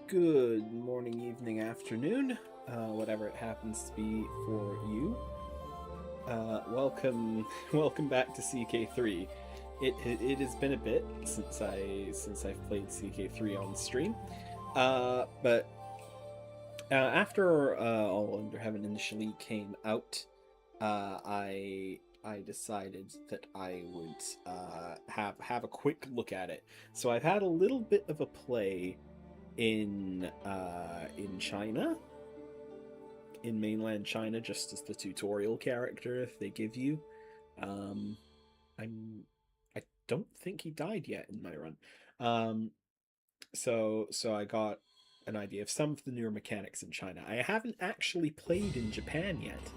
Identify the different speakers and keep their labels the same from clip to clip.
Speaker 1: Good morning, evening, afternoon, whatever it happens to be for you. Welcome back to CK3. It has been a bit since I've played CK3 on stream, but after All Under Heaven initially came out, I decided that I would have a quick look at it. So I've had a little bit of a play in China, in mainland China, just as the tutorial character they give you. I don't think he died yet in my run. So I got an idea of some of the newer mechanics in China. I haven't actually played in Japan yet.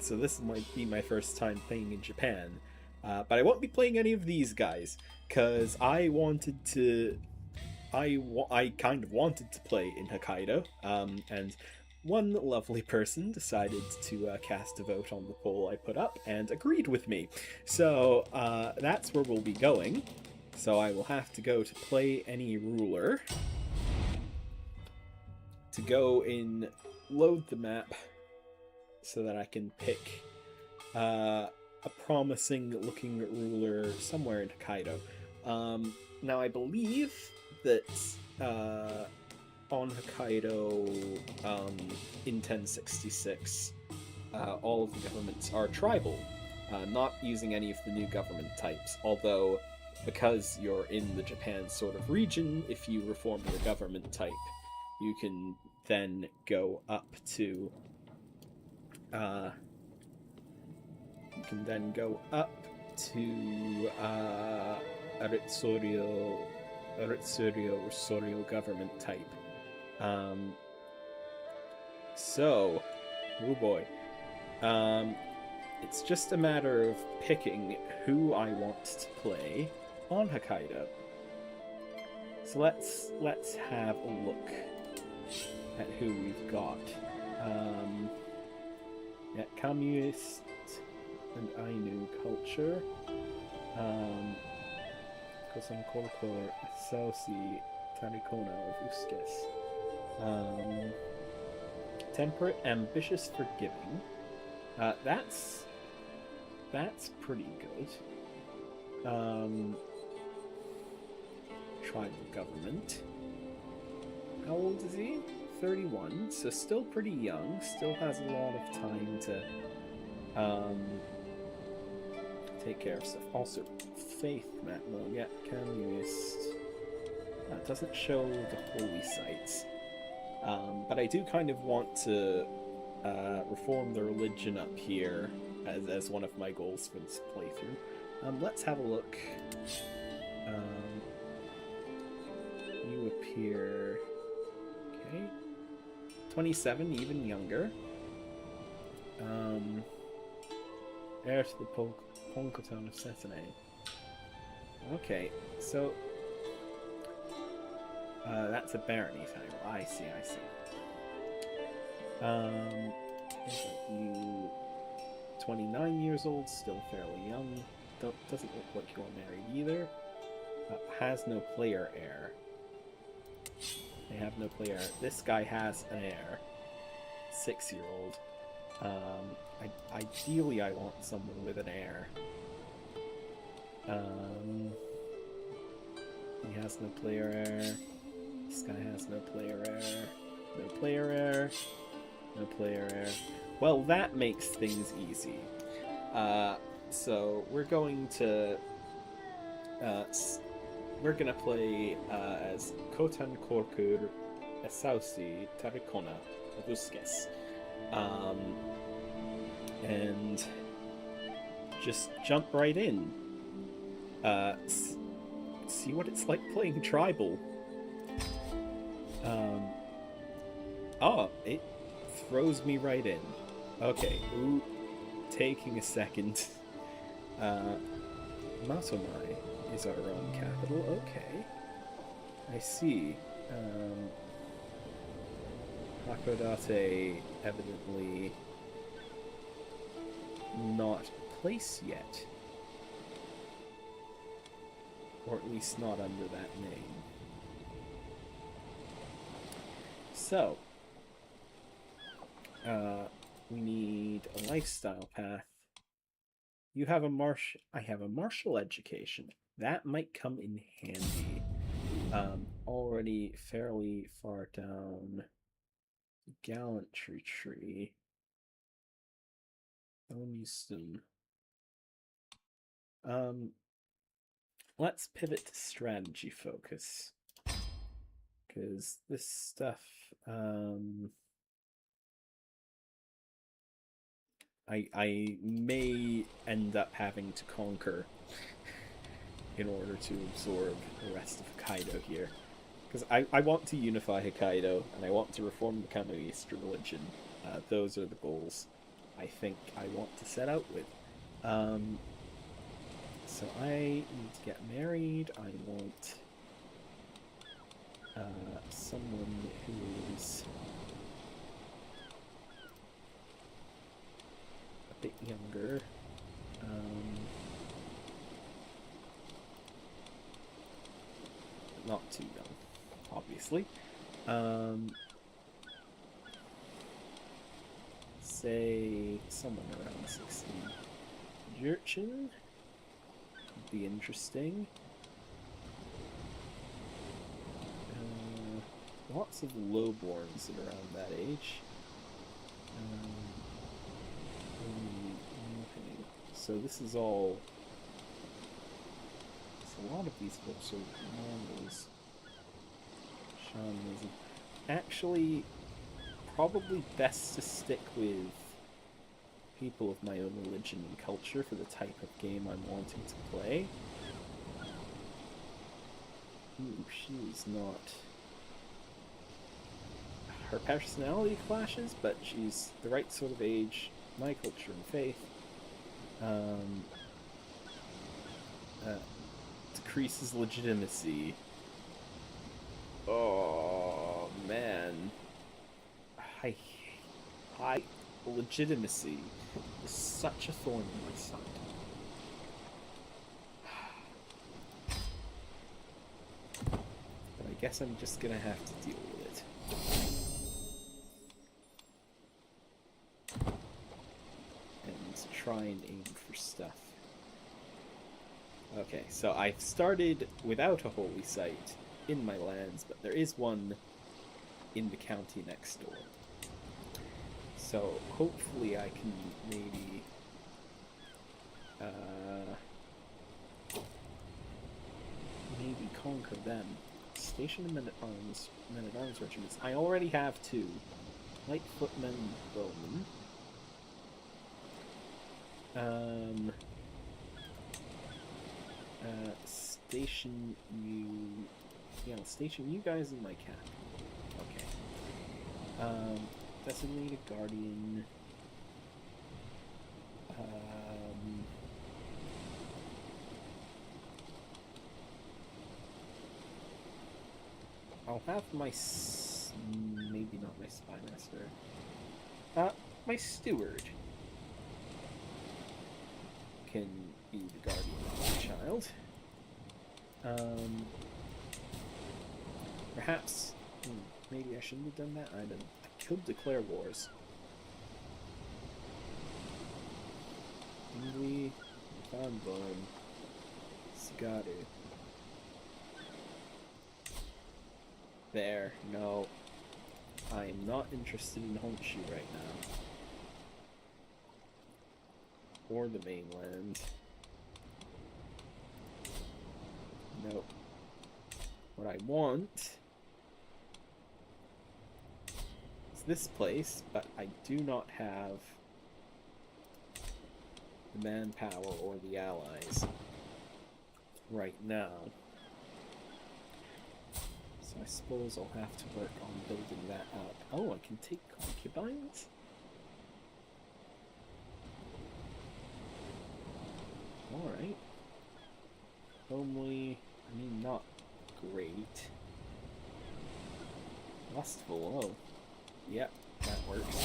Speaker 1: So this might be my first time playing in Japan. But I won't be playing any of these guys, because I kind of wanted to play in Hokkaido, and one lovely person decided to cast a vote on the poll I put up and agreed with me. So that's where we'll be going. So I will have to go to play any ruler, to go in, load the map, so that I can pick a promising looking ruler somewhere in Hokkaido. Now I believe that on Hokkaido, in 1066, all of the governments are tribal, not using any of the new government types, although because you're in the Japan sort of region, if you reform your government type, you can then go up to Aritsurio government type. So, oh boy. It's just a matter of picking who I want to play on Hokkaido. So let's have a look at who we've got. Yeah, communist and Ainu culture. Kosan Korkor, Sausi, Tarikona of Uskes. Temperate, ambitious, forgiving. That's pretty good. Tribal government. How old is he? 31, so still pretty young. Still has a lot of time to take care of stuff. Also, faith map mode. Yeah, communist. It doesn't show the holy sites, but I do kind of want to reform the religion up here as one of my goals for this playthrough. Let's have a look. You appear okay. 27, even younger. Heir to the Ponkoton of Sesame. Okay, so that's a barony title. I see. You 29 years old, still fairly young. Doesn't look like you're married either. Has no player heir. They have no player heir. This guy has an heir. 6-year-old. Ideally, I want someone with an heir. He has no player heir. This guy has no player heir. No player heir. No player heir. Well, that makes things easy. So we're going to play as Kotan Korkur Esausi Tarikona Abuskes. And just jump right in. See what it's like playing tribal. It throws me right in. Okay, ooh, taking a second. Matomai is our own capital. Okay, I see. Hakodate evidently not a place yet. Or at least not under that name. So, we need a lifestyle path. You have I have a martial education. That might come in handy. Already fairly far down the gallantry tree. Houston. Let's pivot to strategy focus. Because this stuff, I may end up having to conquer in order to absorb the rest of Hokkaido here. Because I want to unify Hokkaido, and I want to reform the Kanoist religion. Those are the goals I think I want to set out with. So I need to get married. I want someone who is a bit younger. Not too young, obviously. Say someone around 16. Jurchen would be interesting. Lots of lowborns that are around that age. Okay. So this is all. A lot of these folks are Mongols. Shamanism. Actually, probably best to stick with people of my own religion and culture for the type of game I'm wanting to play. Ooh, she is not. Her personality clashes, but she's the right sort of age, my culture and faith. Decreases legitimacy. Oh man, I legitimacy is such a thorn in my side. But I guess I'm just gonna have to deal with it. And try and aim for stuff. Okay, so I've started without a holy site in my lands, but there is one in the county next door. So hopefully I can maybe conquer them. Station the men-at-arms regiments. I already have 2. Light footmen, bowmen. Station you... Yeah, I'll station you guys in my camp. Okay. Designated guardian. I'll have my... maybe not my spy master. My steward can be the guardian of my child. Perhaps maybe I shouldn't have done that. I could declare wars. Dingley, Bonbon, Scotty. There, no. I am not interested in Honshu right now. Or the mainland. Nope. What I want is this place, but I do not have the manpower or the allies right now. So I suppose I'll have to work on building that up. Oh, I can take concubines? Alright. Homely, I mean, not great. Lustful, oh. Yep, that works.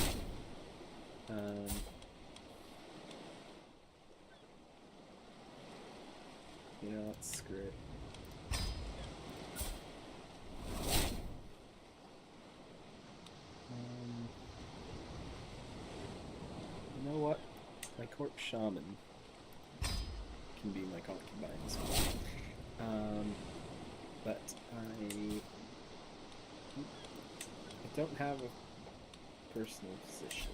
Speaker 1: You know, let's screw it. court shaman can be my concubines. But I don't have a personal position.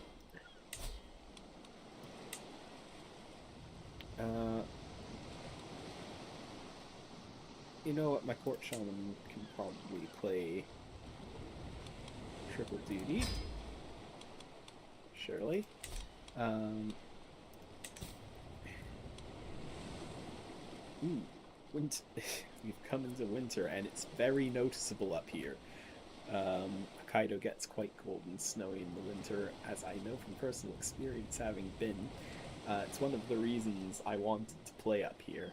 Speaker 1: You know what? My court shaman can probably play triple duty. Surely. Winter. We've come into winter, and it's very noticeable up here. Hokkaido gets quite cold and snowy in the winter, as I know from personal experience, having been. It's one of the reasons I wanted to play up here.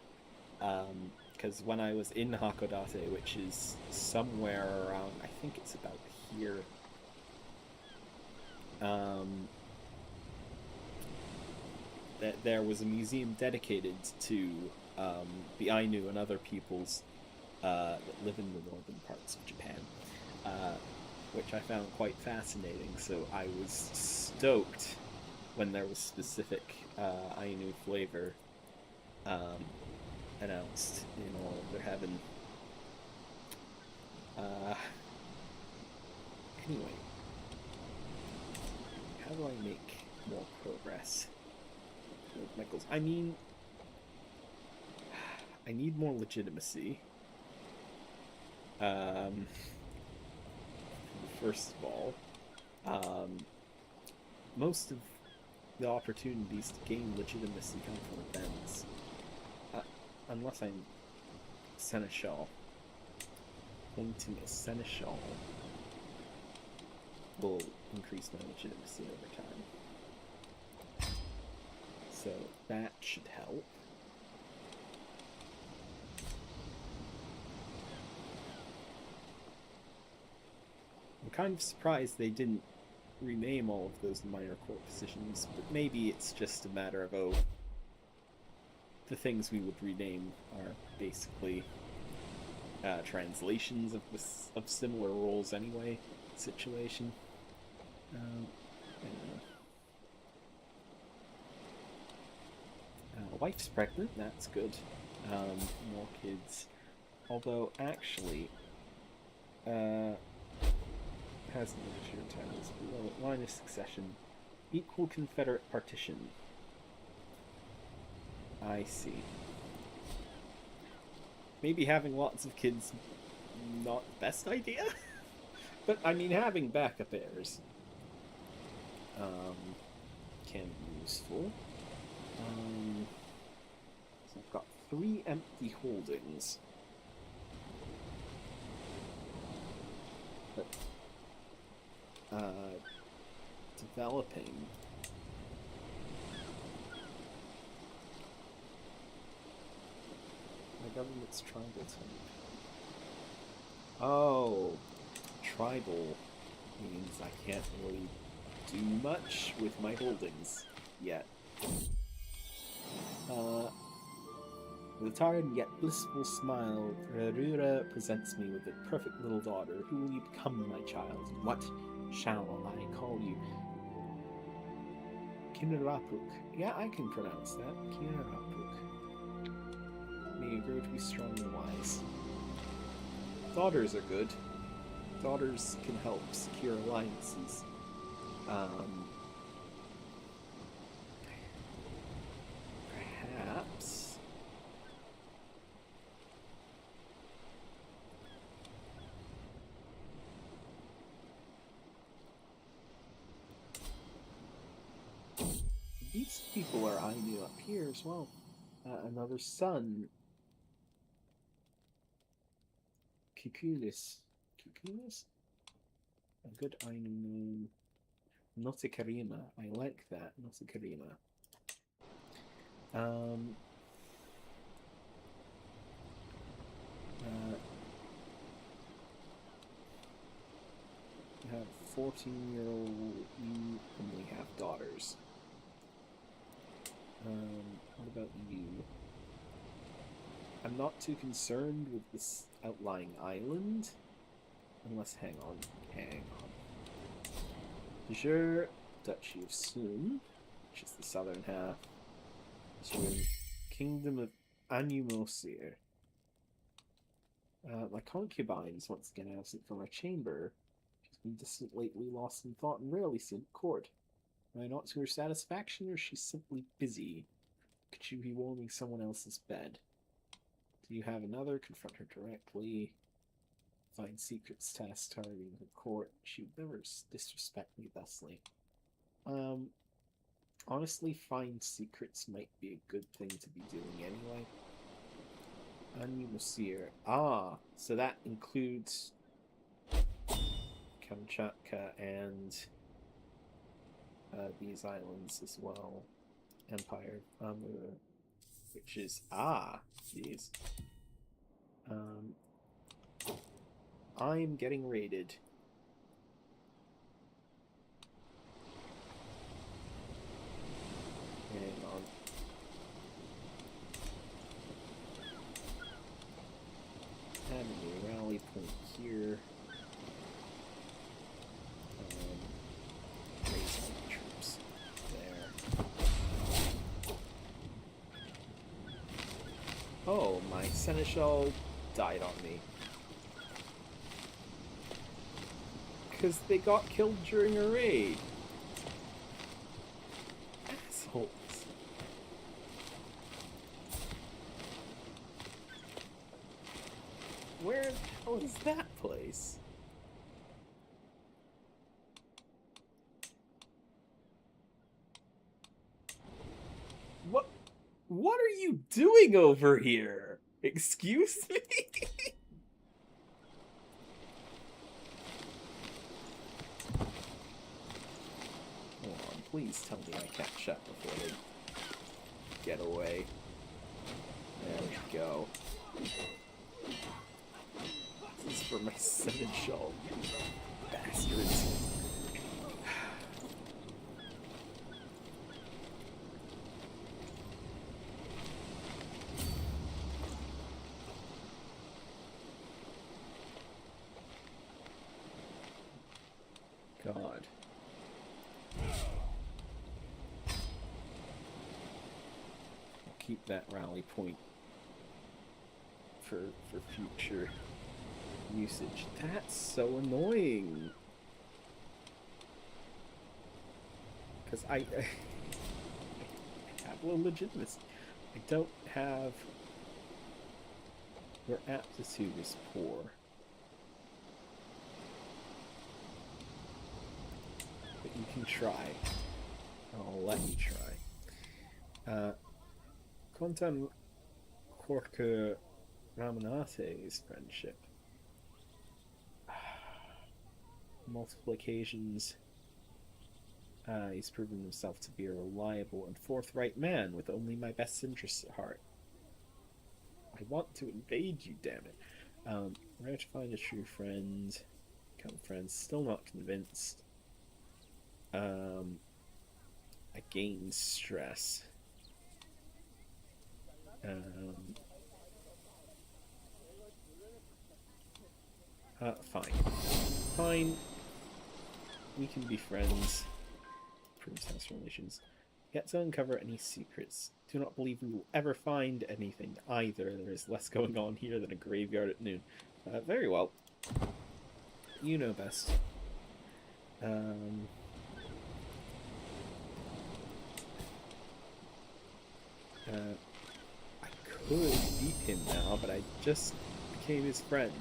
Speaker 1: Because when I was in Hakodate, which is somewhere around, I think it's about here, there was a museum dedicated to the Ainu and other peoples that live in the northern parts of Japan, which I found quite fascinating. So I was stoked when there was specific Ainu flavor announced in all of their heaven. Anyway, how do I make more progress with my goals? I mean, I need more legitimacy. First of all, most of the opportunities to gain legitimacy come from events. Unless I'm Seneschal. Appointing a Seneschal will increase my legitimacy over time. So that should help. I'm kind of surprised they didn't rename all of those minor court positions, but maybe it's just a matter of, oh, the things we would rename are basically translations of similar roles anyway situation. I don't know. Wife's pregnant, that's good. More kids. Although, actually, has military titles below line of succession. Equal Confederate partition. I see. Maybe having lots of kids not the best idea? But, I mean, having backup heirs can be useful. So I've got 3 empty holdings. But, developing. My government's tribal type. Oh, tribal means I can't really do much with my holdings yet. With a tired and yet blissful smile, Rarura presents me with a perfect little daughter. Who will you become, my child? And what shall I call you? Kinarapuk. Yeah, I can pronounce that. Kinarapuk. May you grow to be strong and wise. Daughters are good. Daughters can help secure alliances. Perhaps... These people are Ainu up here as well. Another son. Kikulis. Kikulis? A good Ainu name. Notikarima. I like that. Notikarima. You have 14-year-old. You only have daughters. What about you? I'm not too concerned with this outlying island. Unless, hang on. Sure, Duchy of Sun, which is the southern half. room. Kingdom of Ainu. My concubines once again absent from our chamber. She's been distant lately, lost in thought, and rarely seen at court. Am I not to her satisfaction, or is she simply busy? Could she be warming someone else's bed? Do you have another? Confront her directly. Find secrets task targeting her court. She would never disrespect me thusly. Honestly, find secrets might be a good thing to be doing anyway. Ainu. Ah, so that includes Kamchatka and these islands as well. Empire of Amu, which is jeez. I'm getting raided. Hang on. Add a new rally point here. Raise all the troops there. Oh, my seneschal died on me. Because they got killed during a raid. Assholes. Where the hell is that place? What are you doing over here? Excuse me? Hold on, please tell me I can't shut before they get away. There we go. This is for my seneschal. Bastards. God. I'll keep that rally point for future usage. That's so annoying. Because I have low legitimacy. I don't have... Your aptitude is poor. But you can try. I'll let you try. Kontan Korka Ramanate's friendship. Multiple occasions, he's proven himself to be a reliable and forthright man with only my best interests at heart. I want to invade you, damn it. Rare to find a true friend. Become friends. Still not convinced. I gain stress. Fine. Fine. We can be friends. Proves house relations. Yet to uncover any secrets. Do not believe we will ever find anything either. There is less going on here than a graveyard at noon. Very well. You know best. I could beat him now, but I just became his friend.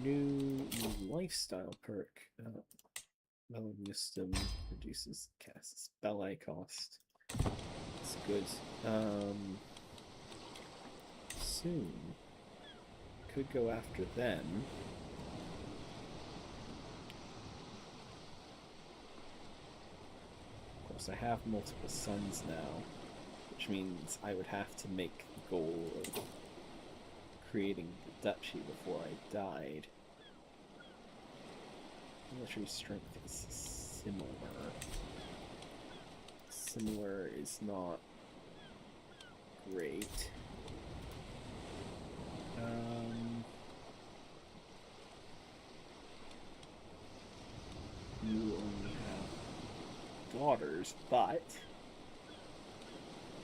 Speaker 1: New lifestyle perk. Mellow Wisdom reduces cast spell cost. That's good. Soon. Could go after them. Of course, I have multiple sons now, which means I would have to make the goal of creating the duchy before I died. Military strength is similar. Similar is not great. You only have daughters, but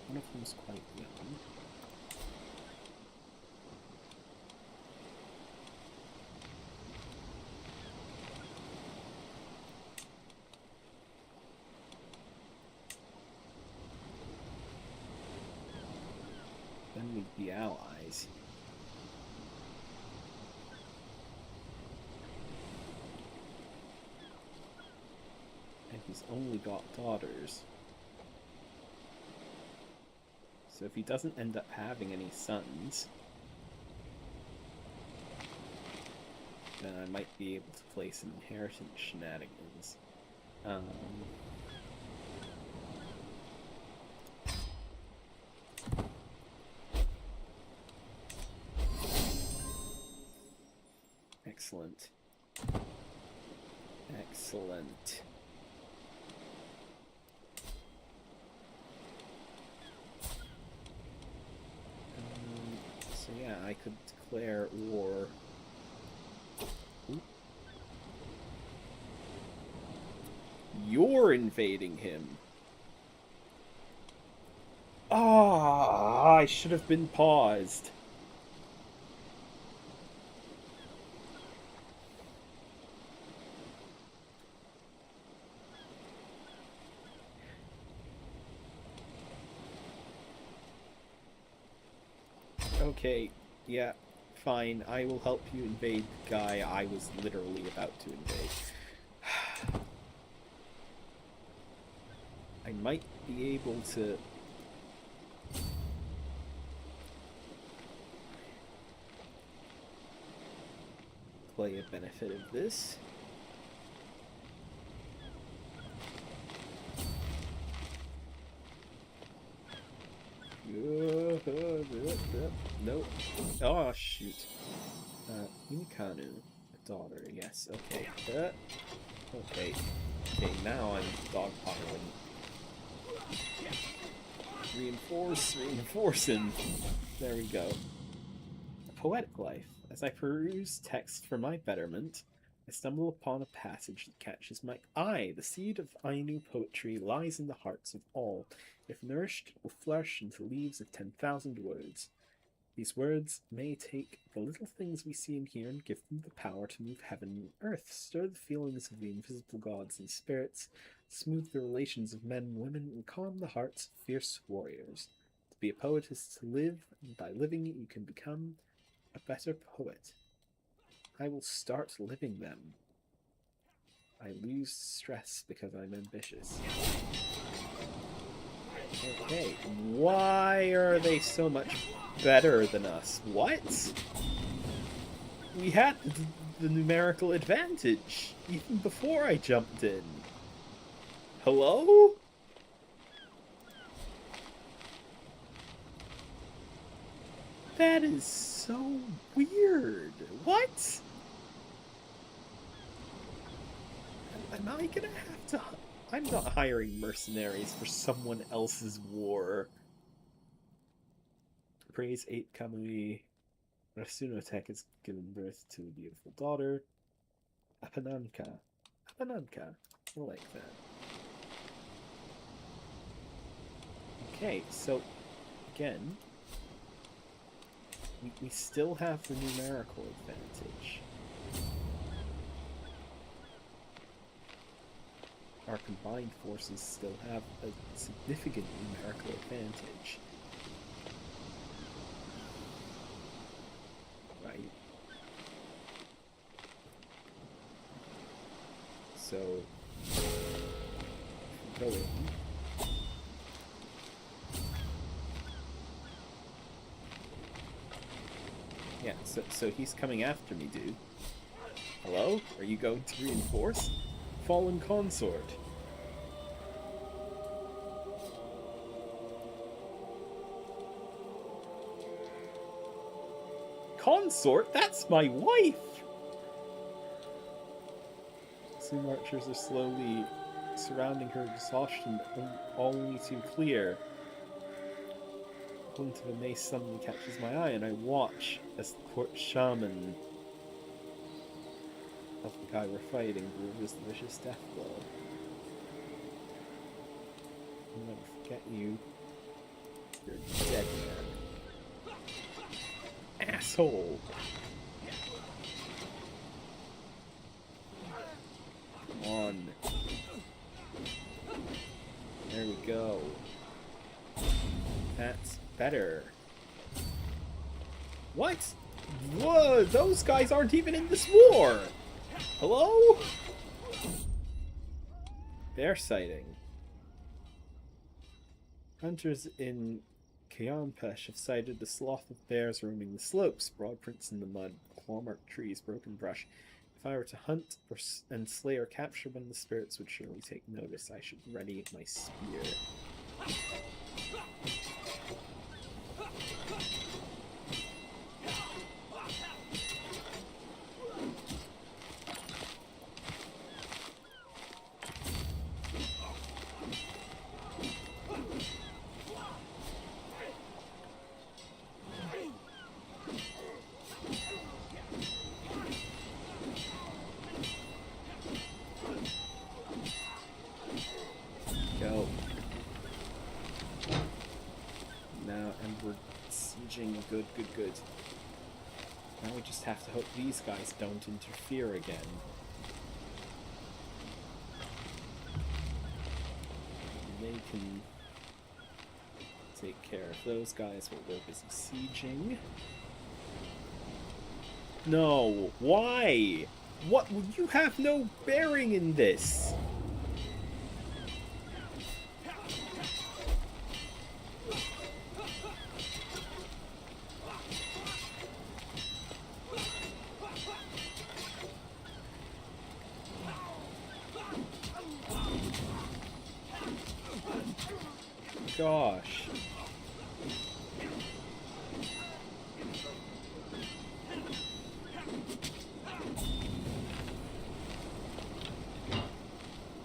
Speaker 1: one of them's quite young. Then we'd be allies. And he's only got daughters. So if he doesn't end up having any sons, then I might be able to play some inheritance shenanigans. Excellent. Excellent. So yeah, I could declare war. Ooh. You're invading him. Ah, I should have been paused. Okay, yeah, fine. I will help you invade the guy I was literally about to invade. I might be able to... play a benefit of this. Nope. Oh, shoot. Unikanu, a daughter, yes, okay. Okay. Okay, now I'm dogpiling. Reinforcing. There we go. A poetic life. As I peruse text for my betterment, I stumble upon a passage that catches my eye. The seed of Ainu poetry lies in the hearts of all. If nourished, it will flourish into leaves of 10,000 words. These words may take the little things we see and hear and give them the power to move heaven and earth, stir the feelings of the invisible gods and spirits, smooth the relations of men and women, and calm the hearts of fierce warriors. To be a poet is to live, and by living you can become a better poet. I will start living them. I lose stress because I'm ambitious. Okay, why are they so much better than us? What? We had the numerical advantage even before I jumped in. Hello? That is so weird. What? Am I gonna have to... I'm not hiring mercenaries for someone else's war. Praise 8 Kamui. Rasunotek has given birth to a beautiful daughter. Apananka. Apananka. I like that. Okay, so, again, we still have the numerical advantage. Our combined forces still have a significant numerical advantage. Right. So, go in. Yeah, so he's coming after me, dude. Hello? Are you going to reinforce? Fallen consort. Consort? That's my wife! Some archers are slowly surrounding her, exhaustion only too clear. The glint of a mace suddenly catches my eye, and I watch as the court shaman of the guy we're fighting delivers the vicious death blow. I'll never forget you. You're dead, man. Asshole! Come on. There we go. That's better. What? Whoa, those guys aren't even in this war! Hello? Bear sighting. Hunters in Kayampesh have sighted the sloth of bears roaming the slopes, broad prints in the mud, claw-marked trees, broken brush. If I were to hunt and slay or capture one, the spirits would surely take notice. I should ready my spear. Go. Now, and we're sieging. Good, good, good. Now we just have to hope these guys don't interfere again. They can take care of those guys while we're busy sieging. No! Why? What? You have no bearing in this! Gosh.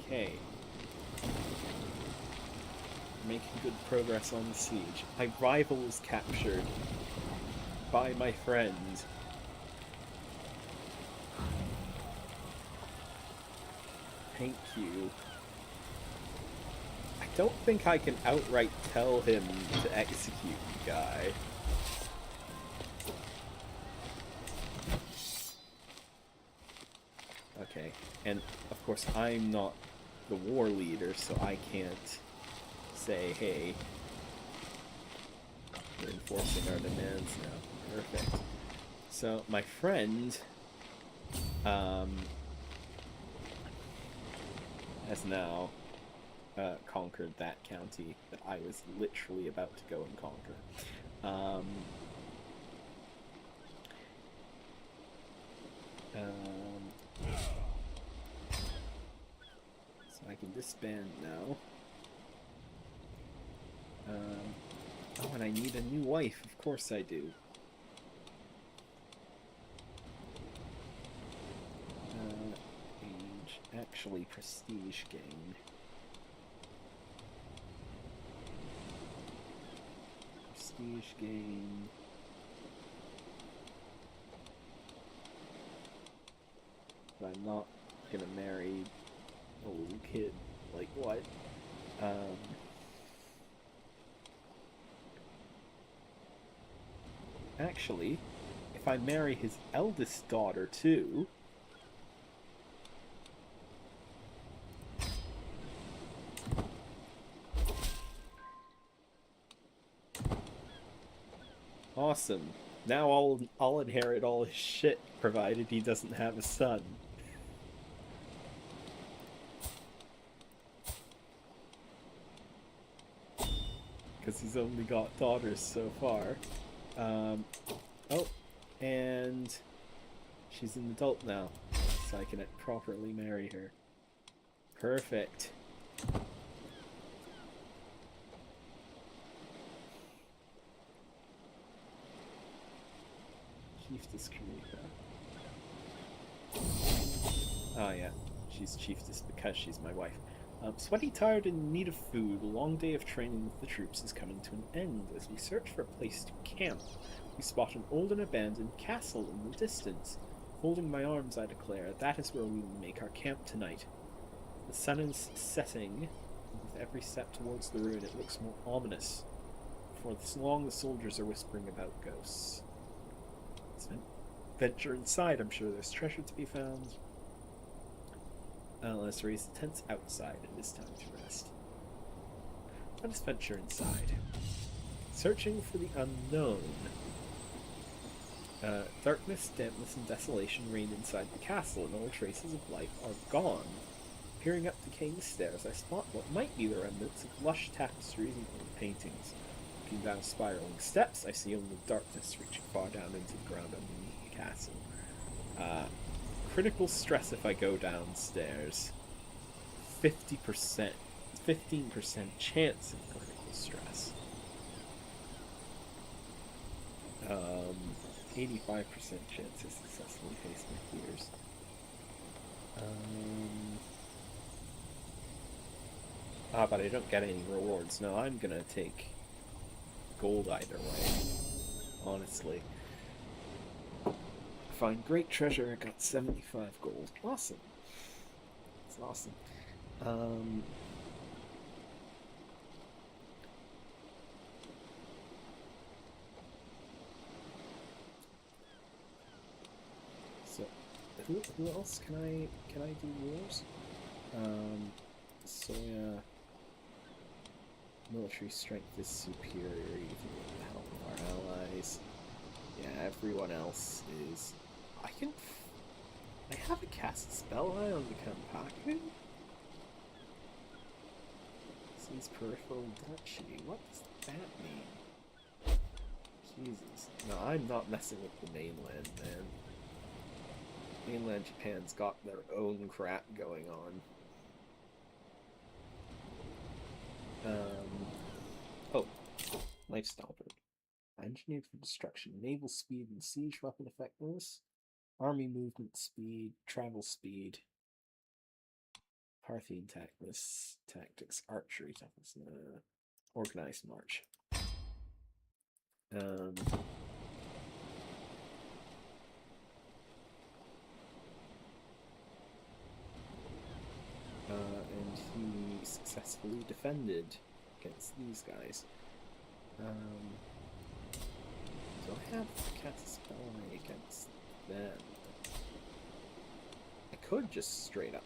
Speaker 1: Okay. Making good progress on the siege. My rival is captured by my friend. Thank you. I don't think I can outright tell him to execute the guy. Okay, and of course I'm not the war leader, so I can't say, hey, we're enforcing our demands now. Perfect. So my friend has now conquered that county that I was literally about to go and conquer. So I can disband now. Oh, and I need a new wife. Of course I do. Age. Actually, prestige gain. Prestige gain. But I'm not gonna marry a little kid. Like what? Actually, if I marry his eldest daughter too, awesome. Now I'll inherit all his shit, provided he doesn't have a son. Because he's only got daughters so far. Oh, and she's an adult now, so I can properly marry her. Perfect. Chiefess Karika. Oh yeah, she's chiefess because she's my wife. Sweaty, tired, and in need of food, a long day of training with the troops is coming to an end. As we search for a place to camp, we spot an old and abandoned castle in the distance. Holding my arms, I declare, that is where we will make our camp tonight. The sun is setting, the With every step towards the ruin, it looks more ominous. For this long, the soldiers are whispering about ghosts. Let's venture inside. I'm sure there's treasure to be found. Let's raise the tents outside. It is time to rest. Let us venture inside. Searching for the unknown. Darkness, dampness, and desolation reign inside the castle, and all traces of life are gone. Peering up decaying stairs, I spot what might be the remnants of lush tapestries and old paintings. Looking down spiraling steps, I see only darkness reaching far down into the ground underneath the castle. Critical stress if I go downstairs. 50%. 15% chance of critical stress. 85% chance to successfully face my fears. But I don't get any rewards. No, I'm gonna take gold either way. Honestly. Find great treasure, I got 75 gold. Awesome. That's awesome. So, who else can I do wars? Soya. Military strength is superior even with the help of our allies. Yeah, everyone else is. I have a cast spell eye on the Kanpaku? Sees peripheral duchy. What does that mean? Jesus. No, I'm not messing with the mainland, man. Mainland Japan's got their own crap going on. Oh. Lifestyle bird. Engineered for destruction. Naval speed and siege weapon effectiveness. Army movement speed. Travel speed. Parthian tactics. Archery tactics. Organized march. And he successfully defended against these guys. Do I have cast a spell against them? I could just straight up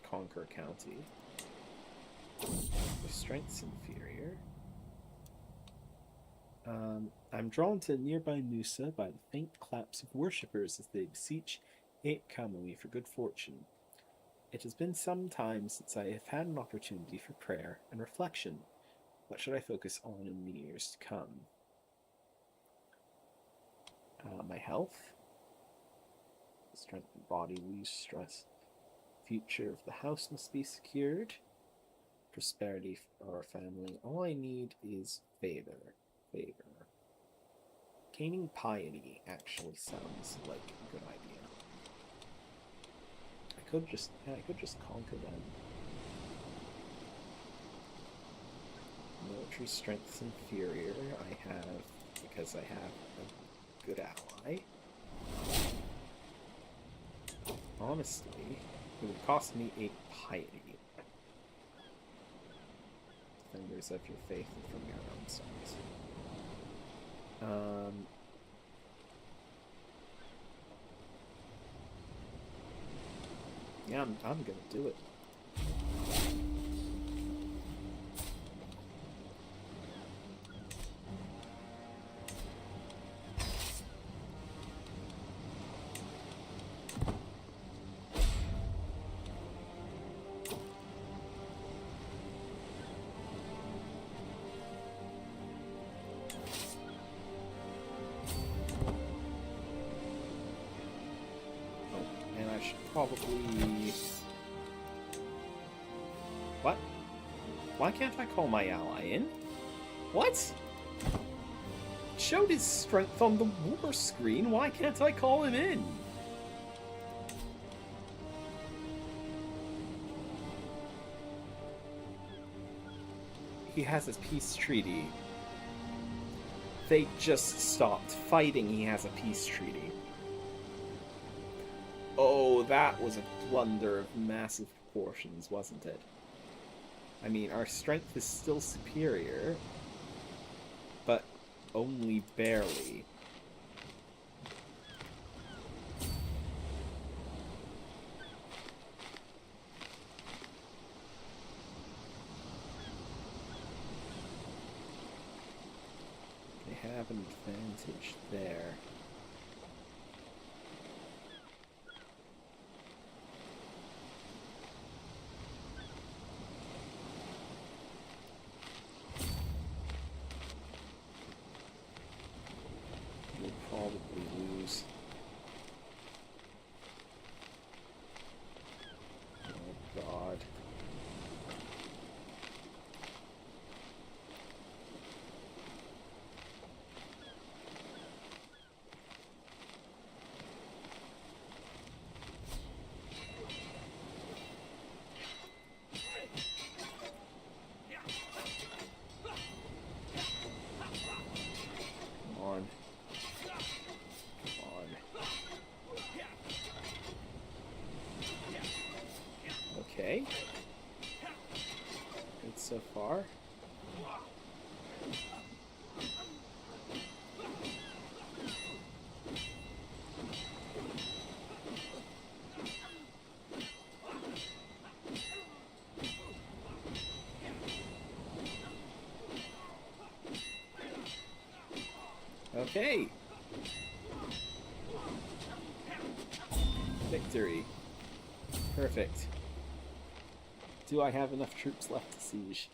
Speaker 1: conquer a county. The strength's inferior. I'm drawn to nearby Nusa by the faint claps of worshippers as they beseech Eight Kamui for good fortune. It has been some time since I have had an opportunity for prayer and reflection. What should I focus on in the years to come? My health. Strength of body, lose stress. Future of the house must be secured. Prosperity for our family. All I need is favor. Gaining piety actually sounds like a good idea. I could just conquer them. Military strength's inferior. I have because I have a good ally. Honestly, it would cost me 8 piety. Defenders of your faith and from your own size. Yeah, I'm gonna do it. Probably... What? Why can't I call my ally in? What? Showed his strength on the war screen, why can't I call him in? He has his peace treaty. They just stopped fighting, he has a peace treaty. Oh, that was a blunder of massive proportions, wasn't it? I mean, our strength is still superior, but only barely. They have an advantage there. We'll probably lose. Oh god. Come on. Come on. Okay. Good so far. Okay. Victory. Perfect. Do I have enough troops left to siege?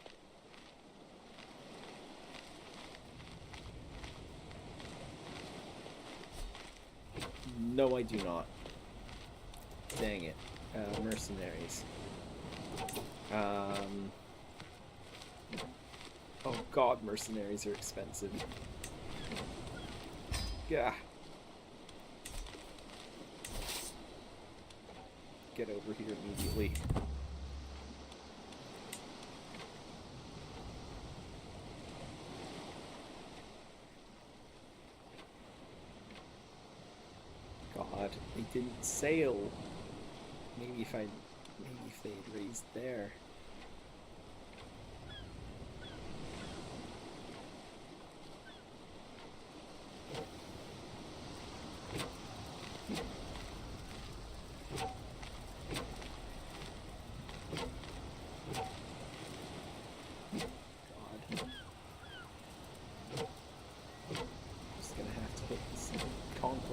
Speaker 1: No, I do not. Dang it. Mercenaries. Oh god, mercenaries are expensive. Yeah. Get over here immediately. God, they didn't sail. Maybe if they had raised there.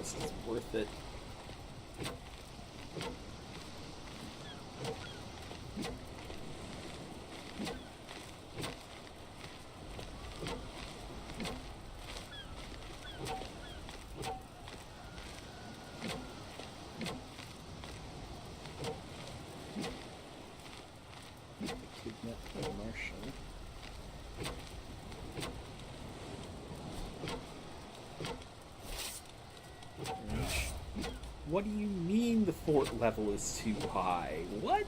Speaker 1: It's worth it. Kidnap the Martian. What do you mean the fort level is too high? What?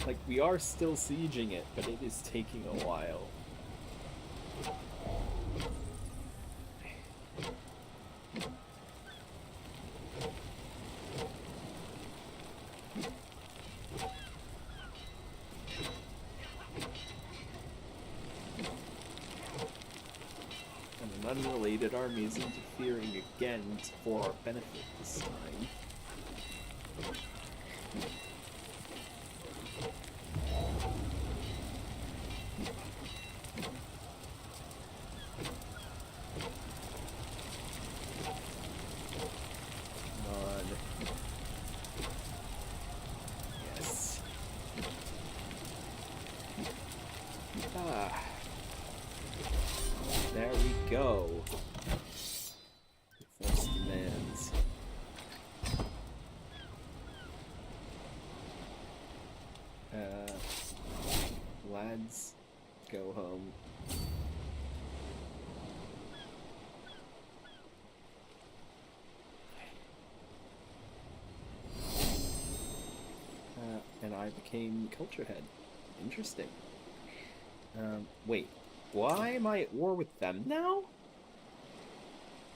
Speaker 1: Like, we are still sieging it, but it is taking a while. Unrelated army is interfering again for our benefit this time. Come on. Yes. Ah. There we go. Force demands. Lads, go home. And I became culture head. Interesting. Wait. Why am I at war with them now?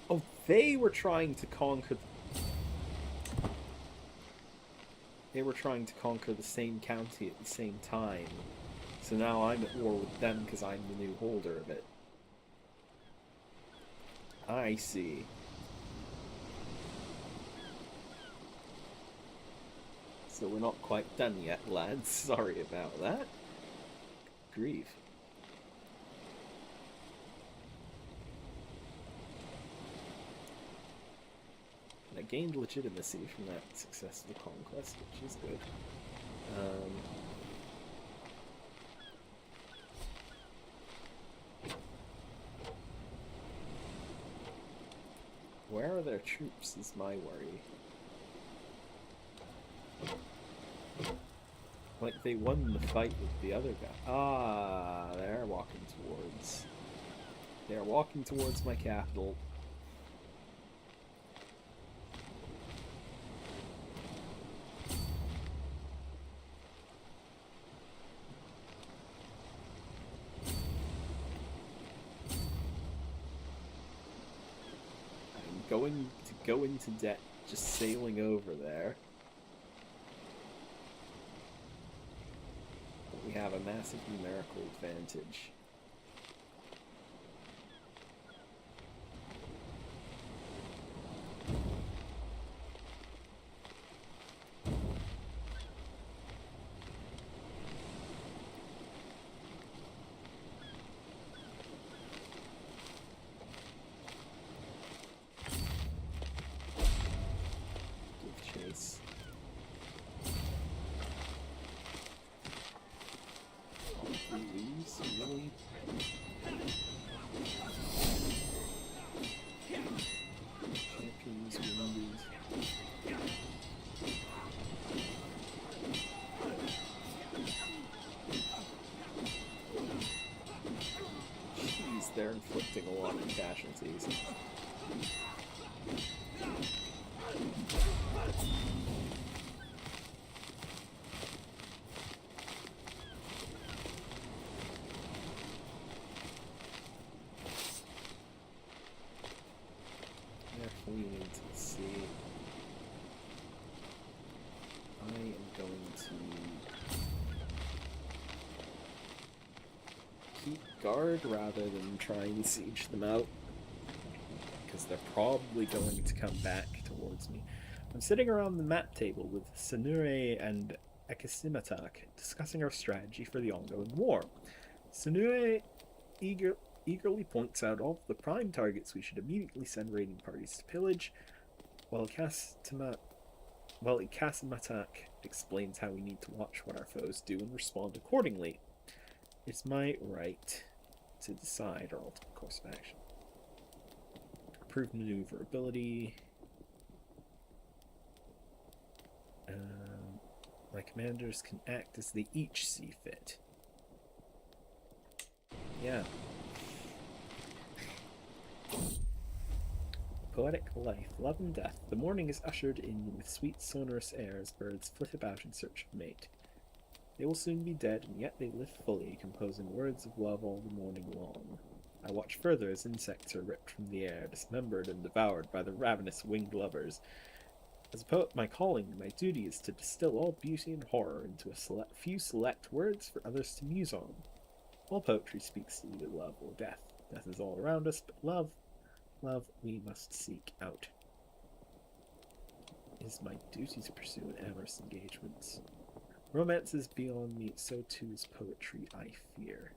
Speaker 1: Oh, they were trying to conquer... They were trying to conquer the same county at the same time. So now I'm at war with them because I'm the new holder of it. I see. So we're not quite done yet, lads. Sorry about that. Grief. And I gained legitimacy from that successful conquest, which is good. Where are their troops is my worry. Like, they won the fight with the other guy. Ah, they're walking towards... They're walking towards my capital. I'm going to go into debt just sailing over there. We have a massive numerical advantage. Give chase. Really? Champions wounded. Jeez, they're inflicting a lot of casualties. We need to see. I am going to keep guard rather than try and siege them out, because they're probably going to come back towards me. I'm sitting around the map table with Sanure and Akisimatak discussing our strategy for the ongoing war. Sanure eagerly points out all of the prime targets we should immediately send raiding parties to pillage, while Ikasimatak explains how we need to watch what our foes do and respond accordingly. It's my right to decide our ultimate course of action. Improved maneuverability. My commanders can act as they each see fit. Yeah. Poetic life, love and death. The morning is ushered in with sweet sonorous air as birds flit about in search of a mate. They will soon be dead, and yet they live fully, composing words of love all the morning long. I watch further as insects are ripped from the air, dismembered and devoured by the ravenous winged lovers. As a poet, my calling, my duty is to distill all beauty and horror into a few select words for others to muse on. All poetry speaks to either love or death. Death is all around us, but love we must seek out. It is my duty to pursue in amorous engagements. Romance is beyond me, so too is poetry, I fear.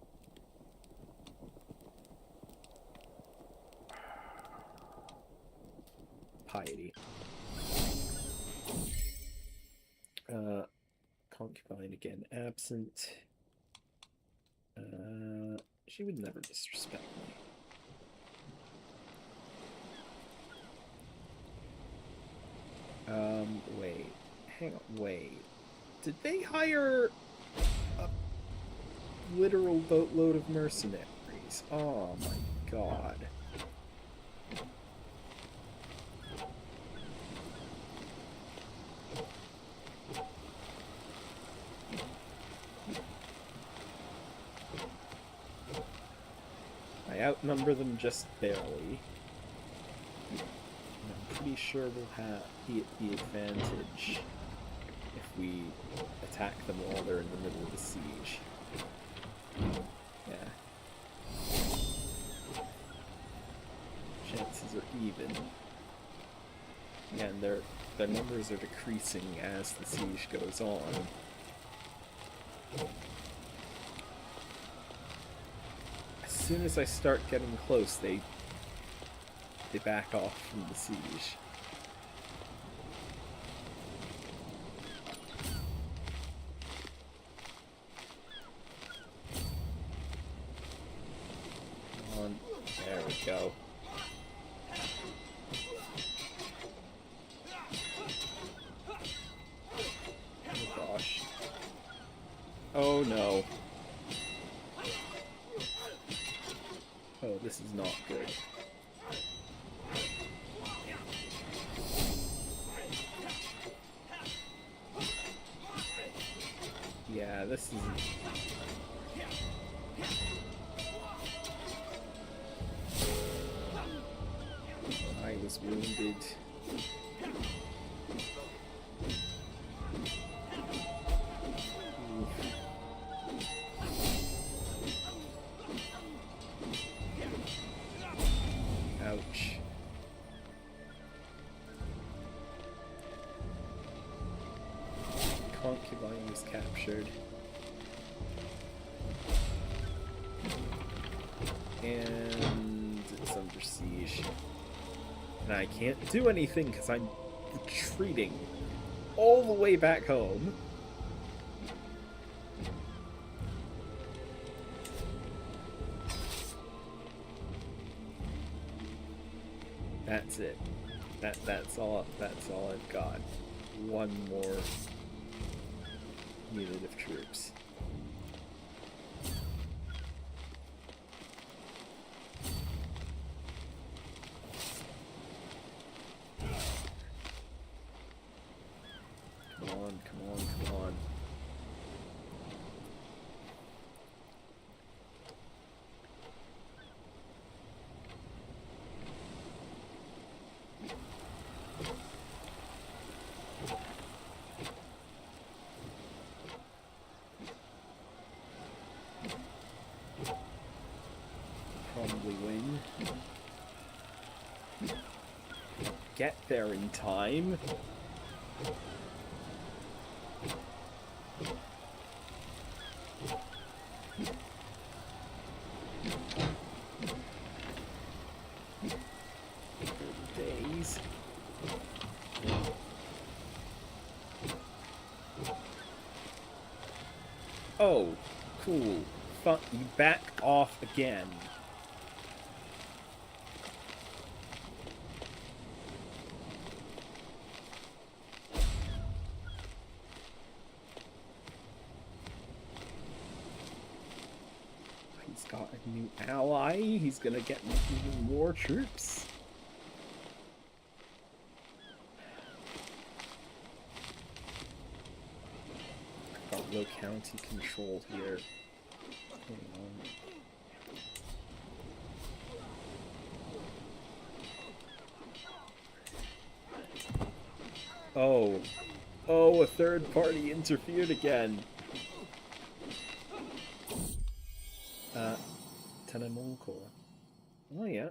Speaker 1: Piety. Concubine again absent. She would never disrespect me. Wait. Hang on, wait. Did they hire a literal boatload of mercenaries? Oh my god. I outnumber them just barely. I'm pretty sure we'll be at the advantage if we we attack them while they're in the middle of the siege. Yeah. Chances are even. And their numbers are decreasing as the siege goes on. As soon as I start getting close, they back off from the siege. Come on. There we go. Oh gosh. Oh no. Oh, this is not good. Yeah, this is... I was wounded. Oof. Ouch. Concubine was captured. And it's under siege. And I can't do anything because I'm retreating all the way back home. That's it. That's all I've got. One more unit of troops. Come on, come on, come on. Probably win. Get there in time. Days. Oh, cool. Fuck, you back off again. He's got a new ally. He's gonna get even more troops. Got low county control here. Hang on. Oh. Oh, a third party interfered again. Tanemonko. Oh yeah.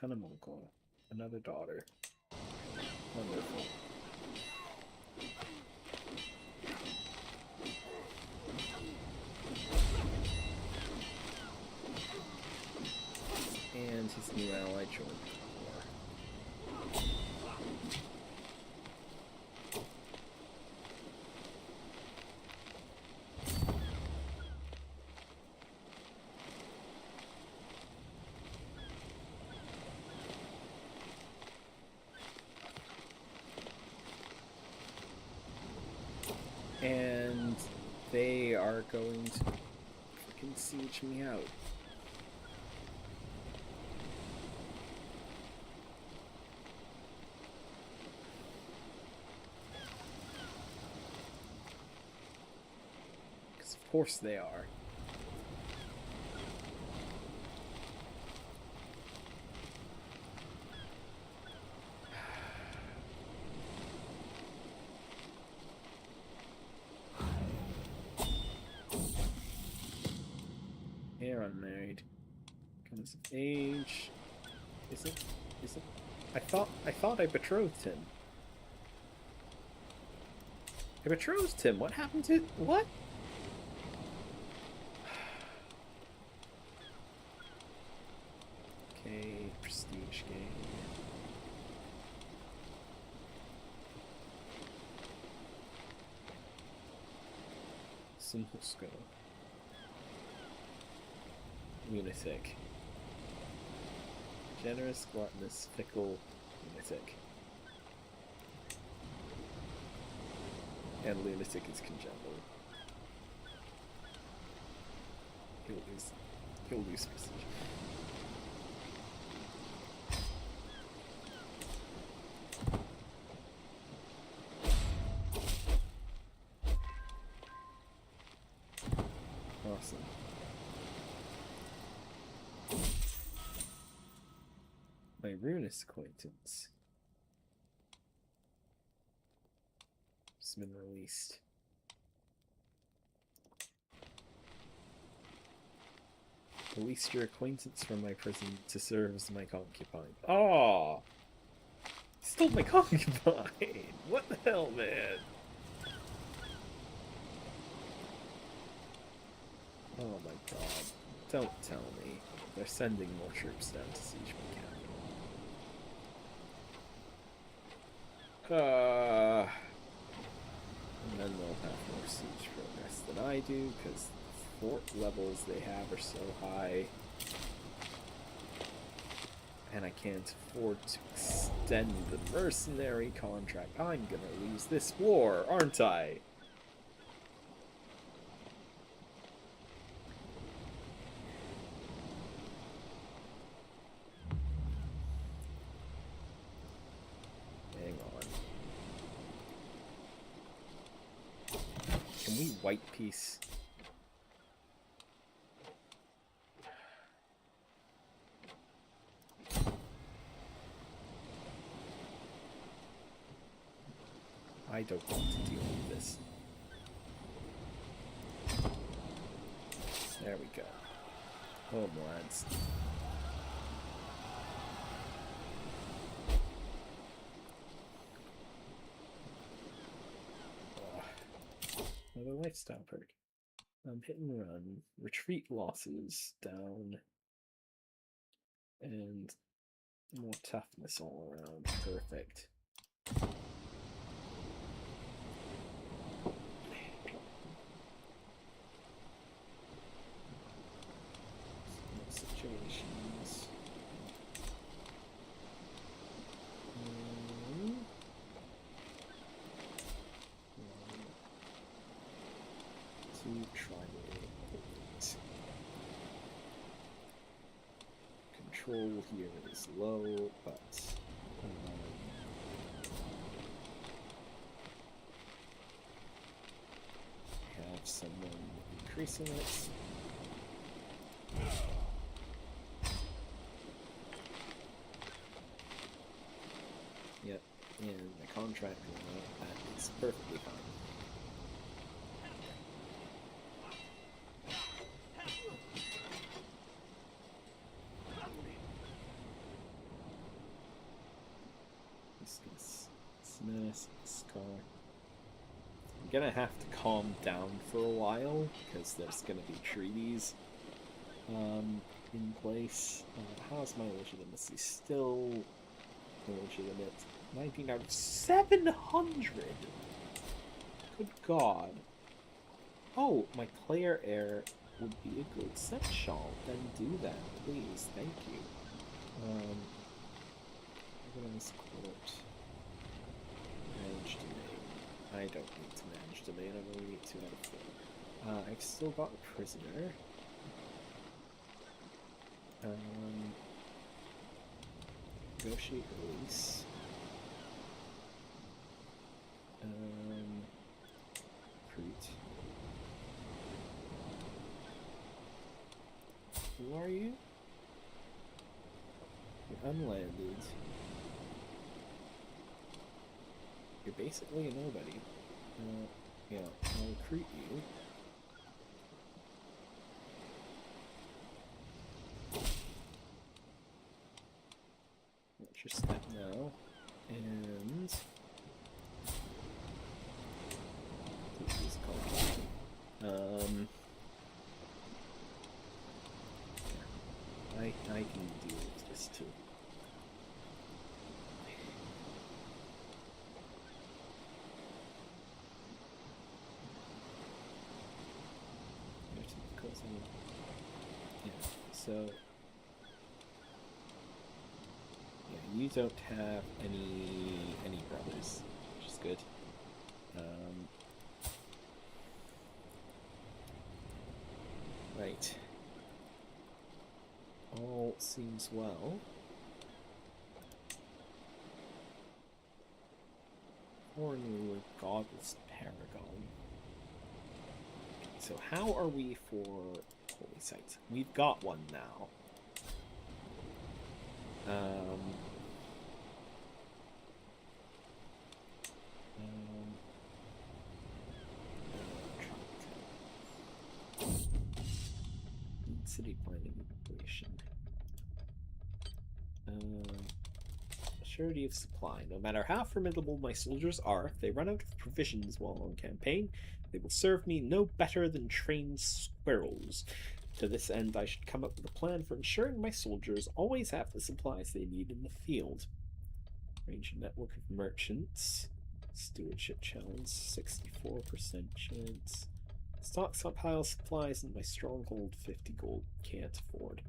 Speaker 1: Tanemonko. Another daughter. Wonderful. And his new ally joined the war. And they are going to freaking siege me out. Because of course they are. They're unmarried. Comes of age. Is it? Is it? I thought I betrothed him. I betrothed him. What happened to what? Okay, prestige game. Simple skill. Lunatic. Generous, gluttonous, fickle, lunatic. And lunatic is congenital. He'll lose prestige. Awesome. My ruinous acquaintance has been released. Released your acquaintance from my prison to serve as my concubine. Oh, stole my concubine. What the hell, man? Oh my god. Don't tell me. They're sending more troops down to siege my capital. And then they'll have more siege progress than I do, because the fort levels they have are so high. And I can't afford to extend the mercenary contract. I'm gonna lose this war, aren't I? Can we white piece? I don't want to deal with this. There we go. Home, lads. Another lifestyle perk. Hit and run. Retreat losses down. And more toughness all around. Perfect. Situations. Control here is low, but have someone increasing it. Yep, and the contract that is perfectly fine. This car. I'm gonna have to calm down for a while because there's gonna be treaties in place. How's my legitimacy? Still illegitimate. 19 out of 700! Good god. Oh, my Claire heir would be a good seneschal. Then do that, please. Thank you. Organized court. Manage domain. I don't need to manage domain, I've only need 2 out of 4. I've still got a prisoner. Negotiate release. Recruit. Who are you? You're unlanded. You're basically a nobody. Yeah, I'll recruit you. And I can deal with this too. Yeah, so yeah, you don't have any brothers, which is good. Right. All seems well. Cornu Godless Paragon. So how are we for holy sites? We've got one now. City planning operation. Surety of supply. No matter how formidable my soldiers are, if they run out of provisions while on campaign, they will serve me no better than trained squirrels. To this end, I should come up with a plan for ensuring my soldiers always have the supplies they need in the field. Arrange a network of merchants. Stewardship challenge, 64% chance. Stockpile supplies in my stronghold, 50 gold. Can't afford.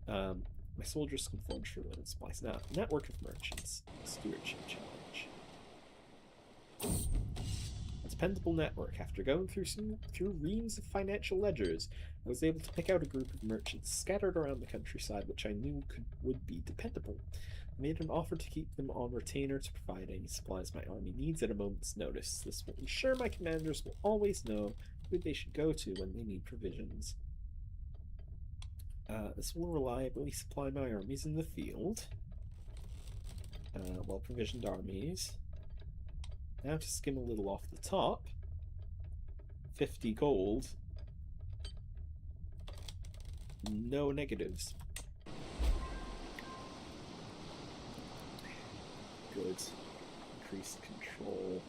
Speaker 1: My soldiers can forge for limited supplies. Now, network of merchants. Stewardship challenge. A dependable network. After going through reams of financial ledgers, I was able to pick out a group of merchants scattered around the countryside, which I knew would be dependable. I made an offer to keep them on retainer to provide any supplies my army needs at a moment's notice. This will ensure my commanders will always know who they should go to when they need provisions. This will reliably supply my armies in the field. Well-provisioned armies. Now to skim a little off the top. 50 gold. No negatives. Good. Increased control.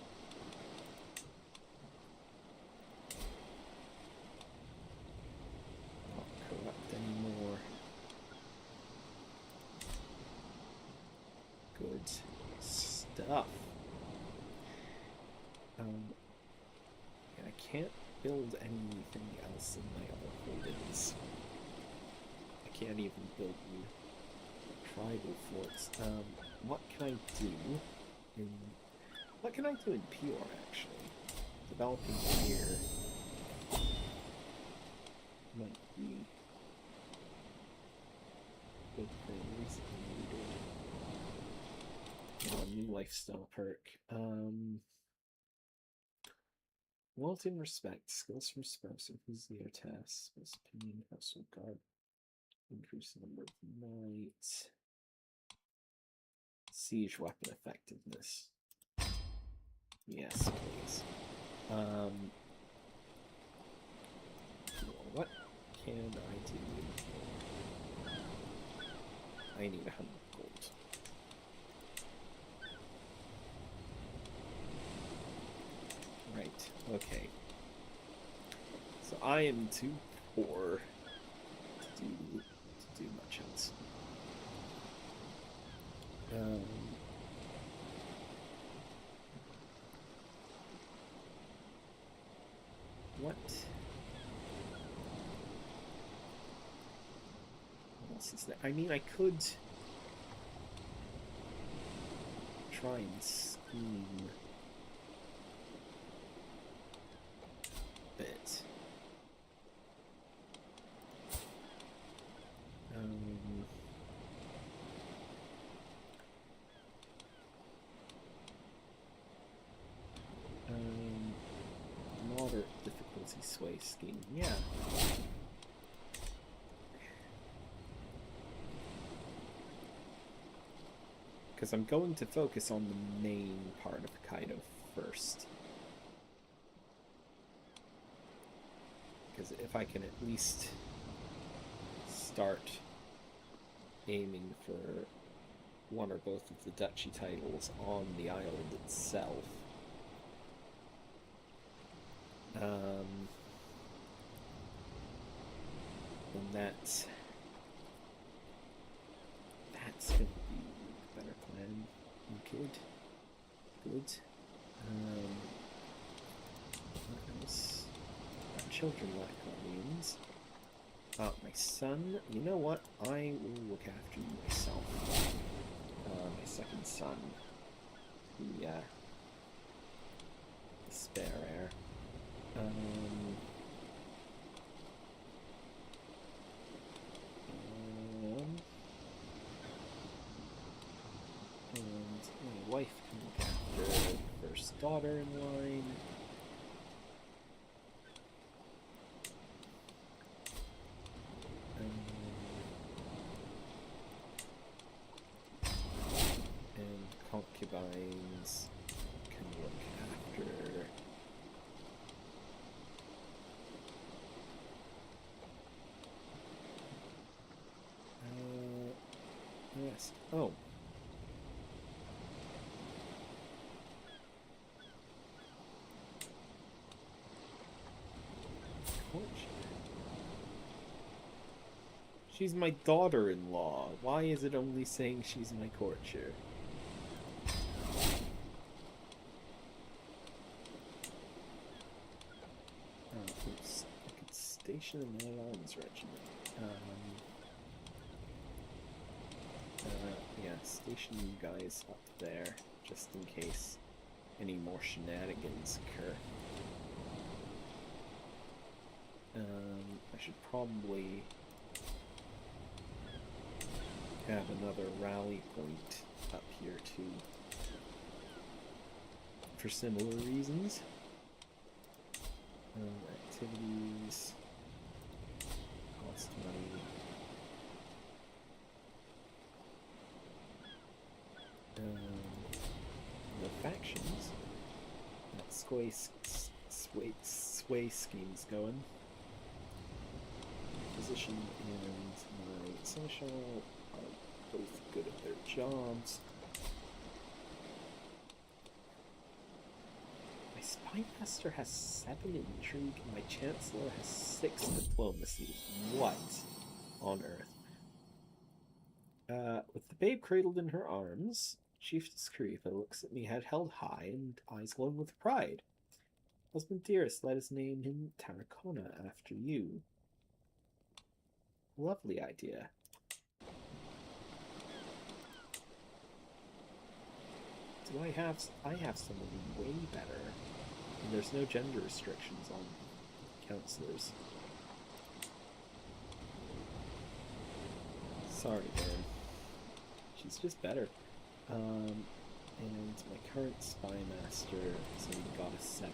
Speaker 1: Not corrupt anymore. Good stuff. I can't build anything else in my other holdings. I can't even build new tribal forts. What can I do in Pure actually? Developing here might be good things needed. New lifestyle perk. Wealth and respect, skills from spouse, enthusiasm, tasks, opinion, household guard, increase the number of knights, siege weapon effectiveness. Yes, please. What can I do? I need 100 gold. Right, okay. So I am too poor to do much else. What else is there? I mean, I could try and scheme a bit. Moderate difficulty sway scheme, yeah. Because I'm going to focus on the main part of Hokkaido first. Because if I can at least start aiming for one or both of the duchy titles on the island itself. And that's gonna be a better plan. Good. What else? Children lack guardians. My son, you know what? I will look after you myself. My second son. The spare heir. And my wife can look after the first daughter in line. And concubines can look after the rest. Oh. She's my daughter-in-law. Why is it only saying she's my courtier? Oops. I could station an arms regiment. Yeah, station you guys up there, just in case any more shenanigans occur. I should probably have another rally point up here too, for similar reasons. Activities cost money. The factions. That sway scheme's going. Physician and my seneschal are both good at their jobs. My spymaster has 7 intrigue and my chancellor has 6 diplomacy. What on earth? With the babe cradled in her arms, Chiefess Karifa looks at me head held high and eyes glowing with pride. Husband dearest, let us name him Tarracona after you. Lovely idea. I have someone way better. And there's no gender restrictions on counselors. Sorry, man. She's just better. And my current spy master has only got a 7.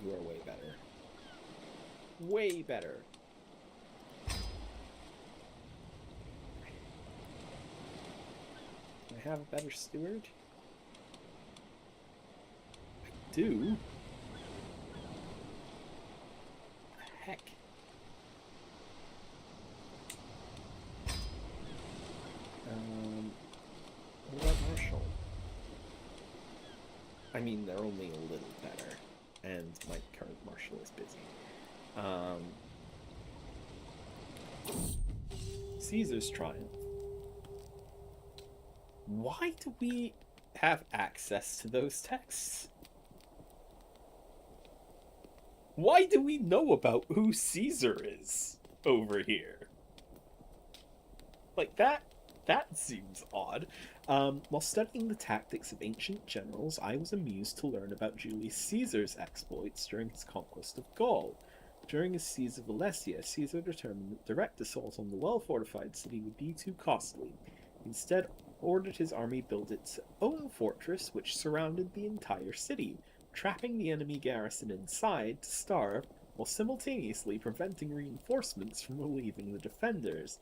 Speaker 1: You are way better. Way better. Do I have a better steward? I do. Heck. What about Marshall? I mean, they're only a little better, and my current Marshal is busy. Caesar's Triumph. Why do we have access to those texts? Why do we know about who Caesar is over here? Like, that seems odd. While studying the tactics of ancient generals, I was amused to learn about Julius Caesar's exploits during his conquest of Gaul. During his siege of Alesia, Caesar determined that direct assault on the well-fortified city would be too costly. He instead ordered his army build its own fortress, which surrounded the entire city, trapping the enemy garrison inside to starve, while simultaneously preventing reinforcements from relieving the defenders.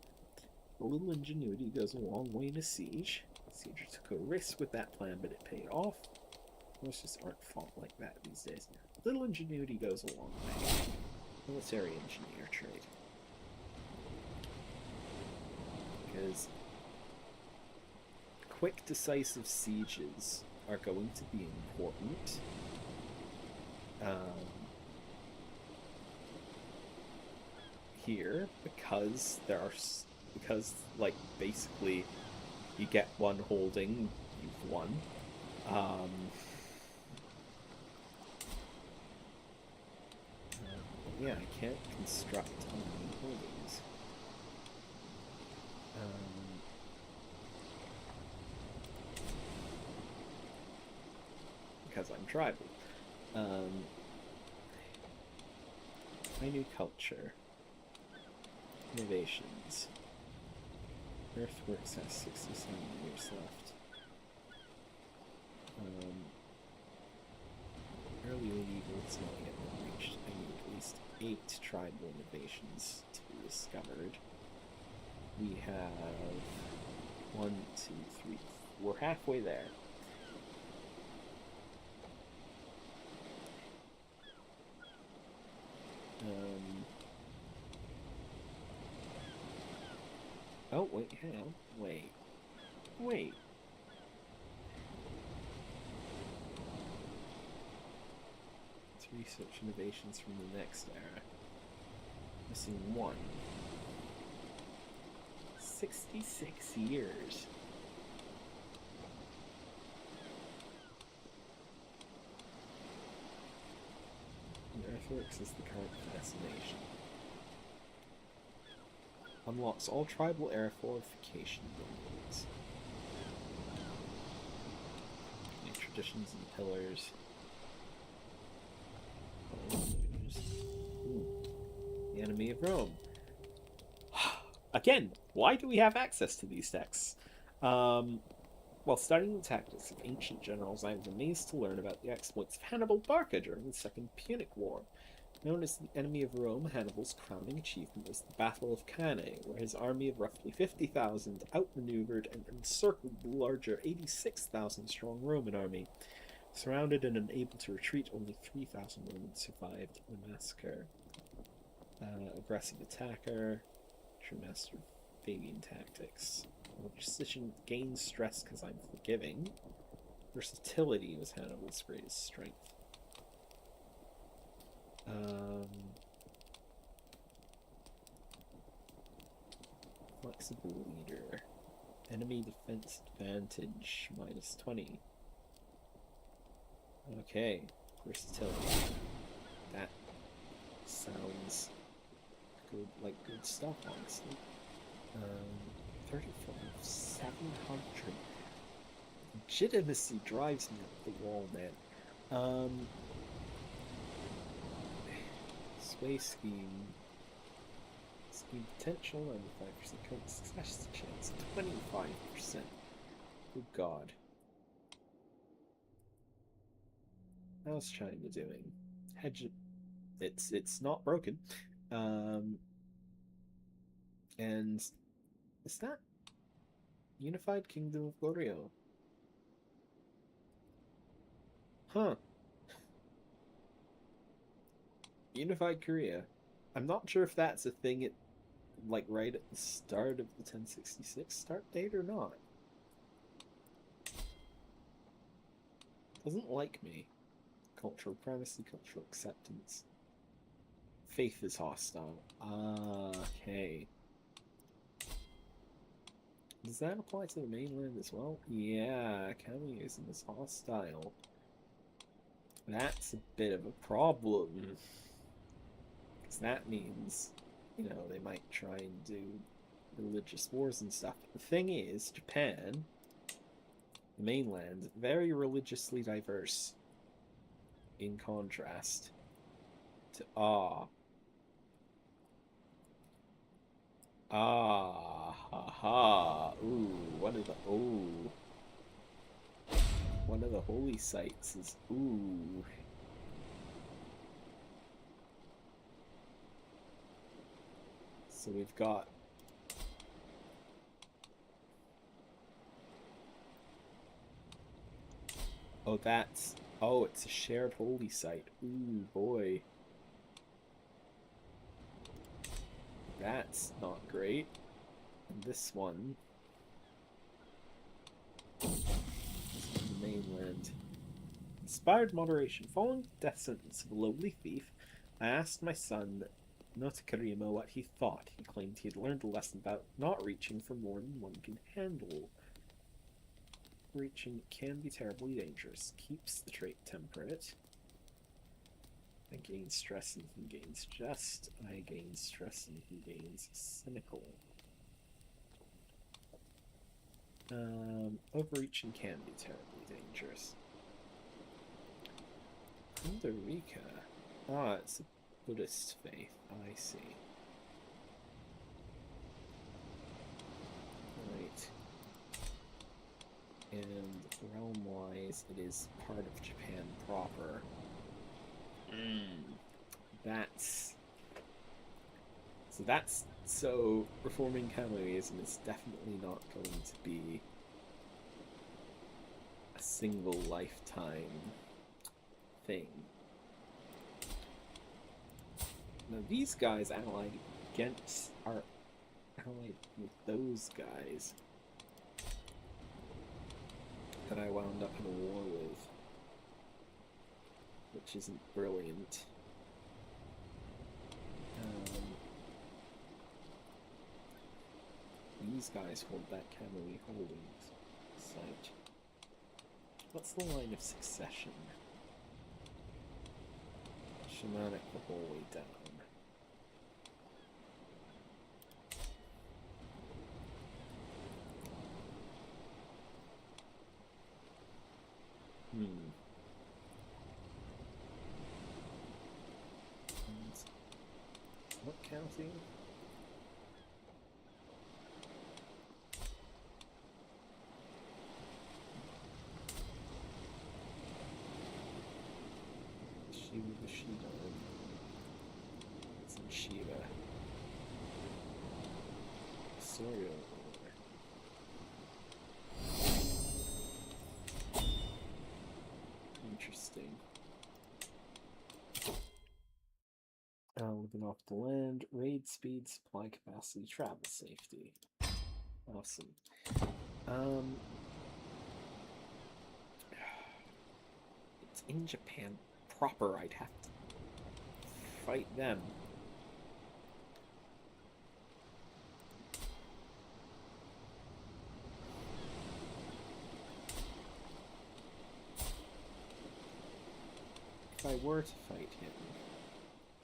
Speaker 1: A little ingenuity goes a long way in a siege. Caesar took a risk with that plan, but it paid off. Most just aren't fought like that these days. Little ingenuity goes a long way. Military engineer trade. because quick, decisive sieges are going to be important. Here, because like basically you get one holding, you've won. Yeah, I can't construct on any holdings. Because I'm tribal. Ainu culture. Innovations. Earthworks has 67 years left. Early medieval is not yet been reached. I need at least 8 tribal innovations to be discovered. We have 1, 2, 3. We're halfway there. Oh, wait, hang on. Wait. Let's research innovations from the next era. Missing 1. 66 years. And Earthworks is the current fascination. Unlocks all tribal era fortification buildings. New traditions and pillars. The enemy of Rome. Again, why do we have access to these texts? While studying the tactics of ancient generals, I was amazed to learn about the exploits of Hannibal Barca during the Second Punic War. Known as the enemy of Rome, Hannibal's crowning achievement was the Battle of Cannae, where his army of roughly 50,000 outmaneuvered and encircled the larger 86,000-strong Roman army. Surrounded and unable to retreat, only 3,000 Romans survived the massacre. Aggressive attacker, true master of Fabian tactics. Precision gains stress because I'm forgiving. Versatility was Hannibal's greatest strength. Flexible leader. Enemy defense advantage -20. Okay, versatility. That sounds good, like good stuff, honestly. 34,700. Legitimacy drives me up the wall, man. Sway scheme. Scheme potential, 95% current success chance, 25%. Good God. How's China doing? Hedge. It's not broken. And is that Unified Kingdom of Goryeo? Huh. Unified Korea. I'm not sure if that's a thing at like right at the start of the 1066 start date or not. Doesn't like me. Cultural primacy, cultural acceptance. Faith is hostile. Okay. Does that apply to the mainland as well? Yeah, Kamiyusen is hostile. That's a bit of a problem. Because that means, you know, they might try and do religious wars and stuff. But the thing is, Japan, the mainland, very religiously diverse. In contrast to ooh, one of the holy sites is ooh. So we've got it's a shared holy site. Ooh, boy. That's not great. And this one is on the mainland. Inspired moderation. Following the death sentence of a lowly thief, I asked my son Notakarima what he thought. He claimed he had learned a lesson about not reaching for more than one can handle. Reaching can be terribly dangerous. Keeps the trait temperate. I gain stress and he gains just. I gain stress and he gains cynical. Overreaching can be terribly dangerous. Costa Rica. Ah, it's a Buddhist faith. I see. Right. And realm-wise, it is part of Japan proper. So reforming Kanoism is definitely not going to be a single lifetime thing. Now these guys are allied with those guys that I wound up in a war with, which isn't brilliant. These guys hold that Kamui Holdings site. What's the line of succession? Shamanic the whole way down. And what county? Shiba. It's in Shiba. Sorio. Interesting. Living off the land, raid speed, supply capacity, travel safety. Awesome. It's in Japan proper. I'd have to fight them. If I were to fight him,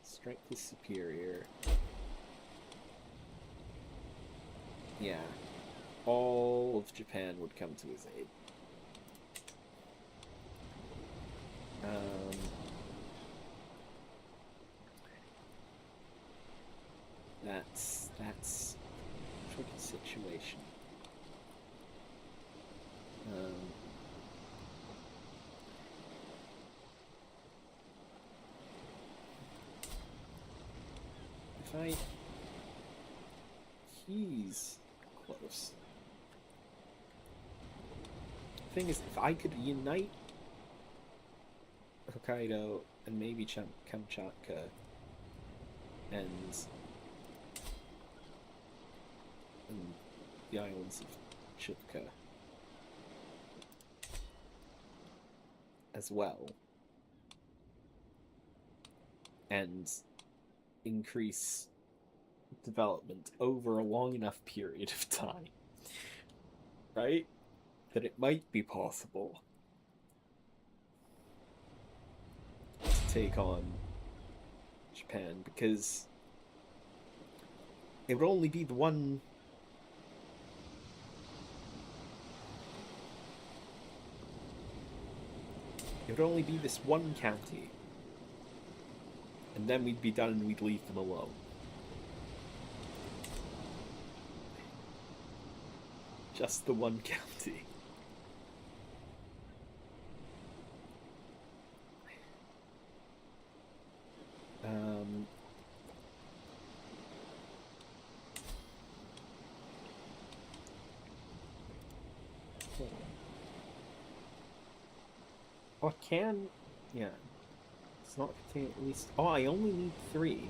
Speaker 1: strength is superior. Yeah, all of Japan would come to his aid. That's a tricky situation. He's close. The thing is, if I could unite Hokkaido and maybe Kamchatka and the islands of Chutka as well, and increase development over a long enough period of time, right? That it might be possible to take on Japan, because it would only be the one. It would only be this one county, and then we'd be done and we'd leave them alone. Just the one county. Oh, I can... Yeah. It's not contain at least... Oh, I only need 3.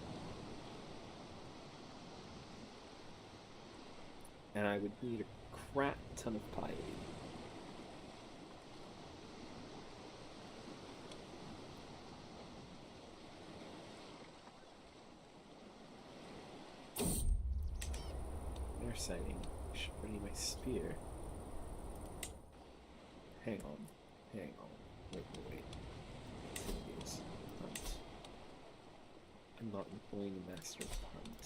Speaker 1: And I would need a crap ton of piety. They're sighting. I should ready my spear. Hang on. Wait. Continues. Hunt. I'm not employing a master of hunt.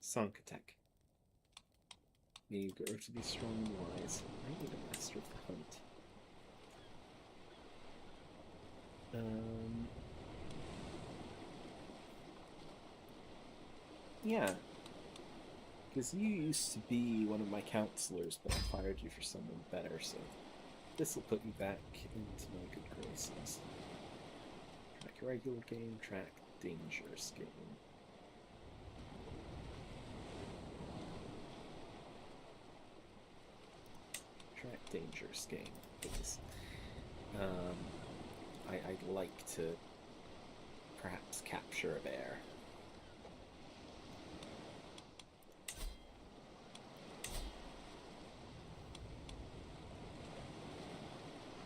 Speaker 1: Sankatek. May you grow to be strong and wise. I need a master of the hunt. Yeah. Because you used to be one of my counselors, but I fired you for someone better, so this will put you back into my good graces. Track regular game, track dangerous game. Track dangerous game, please. I'd like to perhaps capture a bear.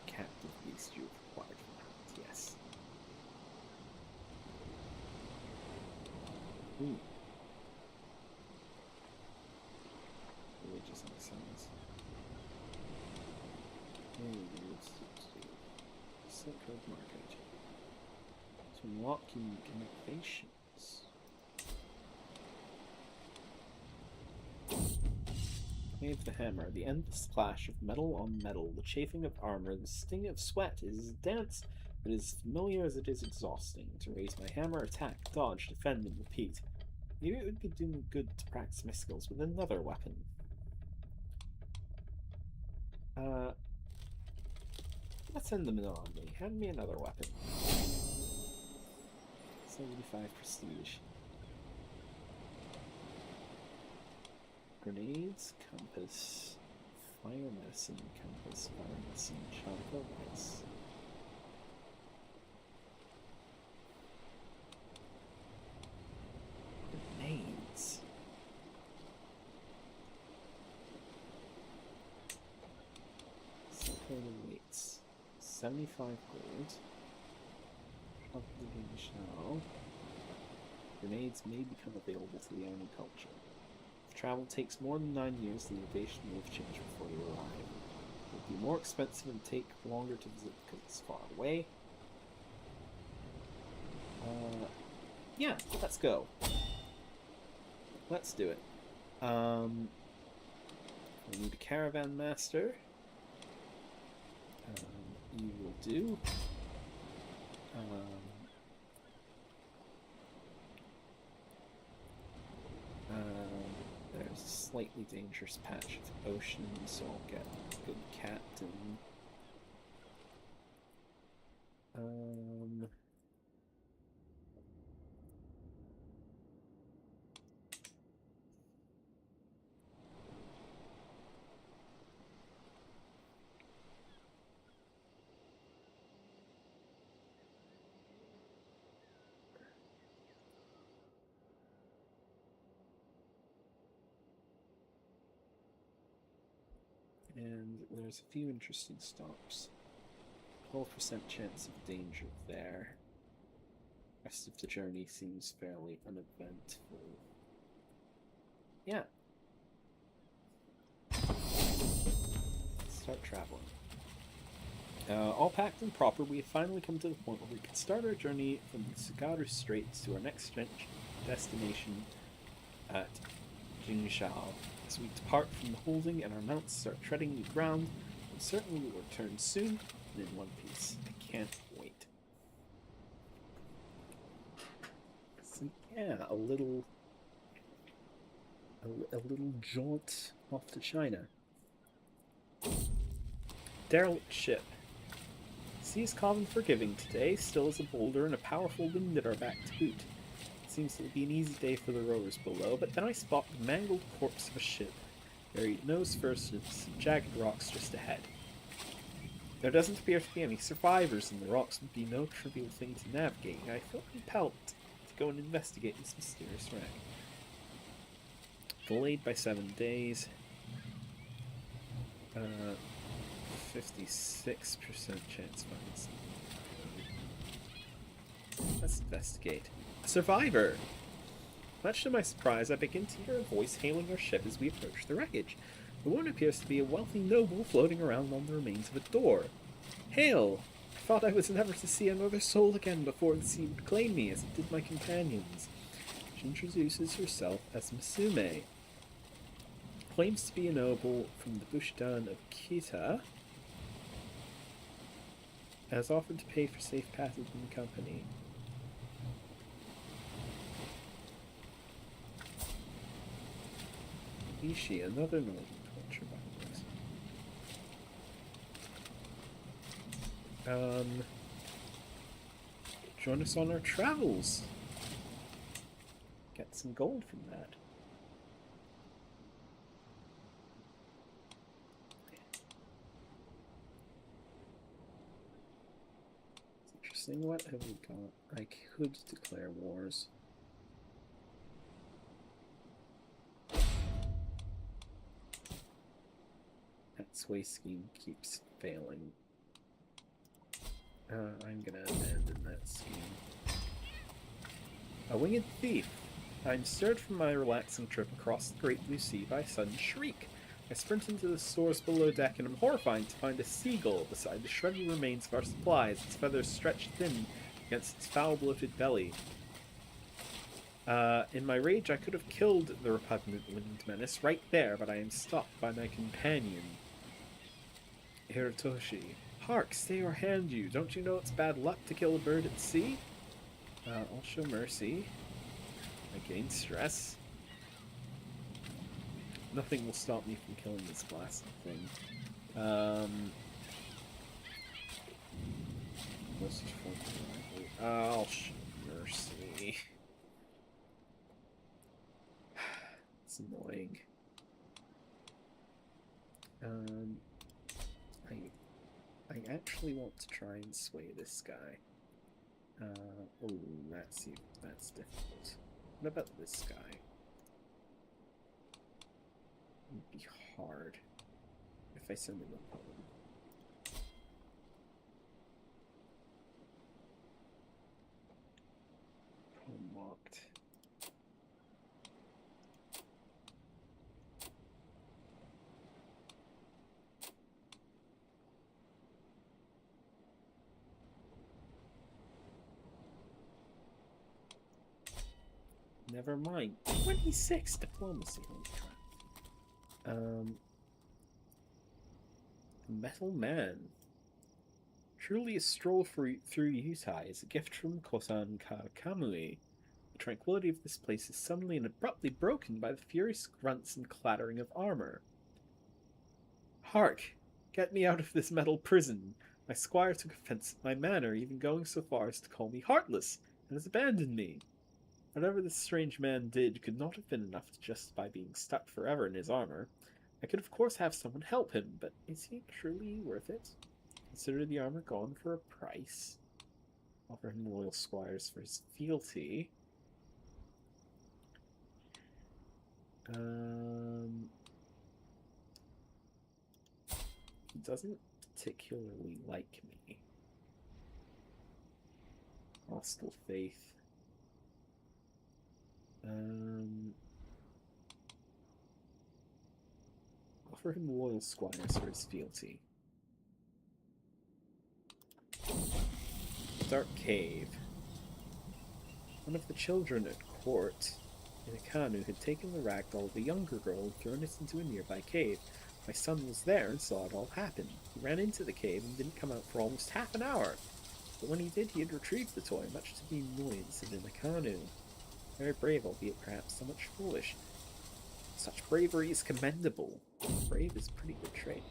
Speaker 1: Captive beast you've acquired from the hunt, yes. Ooh. Religious excellence. Silk Road Market. To unlock unique innovations. Wave the hammer, the endless clash of metal on metal, the chafing of armor, the sting of sweat is a dance that is familiar as it is exhausting. To raise my hammer, attack, dodge, defend, and repeat. Maybe it would be doing good to practice my skills with another weapon. Let's end the monotony. Hand me another weapon. 75 prestige. Grenades, compass, fire medicine, compass, fire medicine, chocolate rice. Grenades. Separated weights. 75 gold. Chocolate shell. Grenades may become available to the Ainu culture. If travel takes more than 9 years, the innovation will have changed before you arrive. It will be more expensive and take longer to visit because it's far away. Yeah, let's go. Let's do it. We need a caravan master. You will do. There's a slightly dangerous patch of the ocean, so I'll get a good captain. And there's a few interesting stops. 12% chance of danger there. The rest of the journey seems fairly uneventful. Yeah. Let's start traveling. All packed and proper, we have finally come to the point where we can start our journey from the Tsugaru Straits to our next destination at Jingshao. As we depart from the holding and our mounts start treading new ground, and certainly we will return soon and in one piece. I can't wait. So yeah, a little jaunt off to China. Derelict ship. Sea is calm and forgiving today, still as a boulder and a powerful wind at our back to boot. seems to be an easy day for the rowers below, but then I spot the mangled corpse of a ship, buried nose first in some jagged rocks just ahead. There doesn't appear to be any survivors, and the rocks would be no trivial thing to navigate. I feel compelled to go and investigate this mysterious wreck. Delayed by 7 days. 56% chance finds. Let's investigate. A survivor! Much to my surprise, I begin to hear a voice hailing our ship as we approach the wreckage. The one appears to be a wealthy noble floating around on the remains of a door. Hail! I thought I was never to see another soul again before the sea would claim me, as it did my companions. She introduces herself as Masume. Claims to be a noble from the Bushidan of Kita. Has offered to pay for safe passage in the company. Ishi, another northern culture virus. Join us on our travels. Get some gold from that. It's interesting. What have we got? I could declare wars. That sway scheme keeps failing. I'm gonna abandon that scheme. A winged thief! I'm stirred from my relaxing trip across the Great Blue Sea by a sudden shriek. I sprint into the stores below deck and am horrified to find a seagull beside the shredded remains of our supplies, its feathers stretched thin against its foul bloated belly. In my rage I could have killed the repugnant winged menace right there, but I am stopped by my companion. Hirotoshi. Hark, stay or hand you. Don't you know it's bad luck to kill a bird at sea? I'll show mercy. I gain stress. Nothing will stop me from killing this blasted thing. I'll show mercy. It's annoying. I actually want to try and sway this guy. Oh, that's difficult. What about this guy? It would be hard if I send him a poem. Poem locked. Never mind. 26 diplomacy. Holy crap. Metal Man. Truly a stroll through Yutai is a gift from Kosan Kamui. The tranquility of this place is suddenly and abruptly broken by the furious grunts and clattering of armor. Hark! Get me out of this metal prison! My squire took offense at my manner, even going so far as to call me heartless, and has abandoned me. Whatever this strange man did could not have been enough to justify being stuck forever in his armor. I could of course have someone help him, but is he truly worth it? Consider the armor gone for a price. Offer him loyal squires for his fealty. He doesn't particularly like me. Hostile faith. Offer him loyal squires for his fealty. Dark Cave. One of the children at court in Ainu had taken the ragdoll of a younger girl and thrown it into a nearby cave. My son was there and saw it all happen. He ran into the cave and didn't come out for almost half an hour. But when he did, he had retrieved the toy, much to the annoyance of Ainu. Very brave, albeit perhaps somewhat foolish. Such bravery is commendable. Brave is a pretty good trait.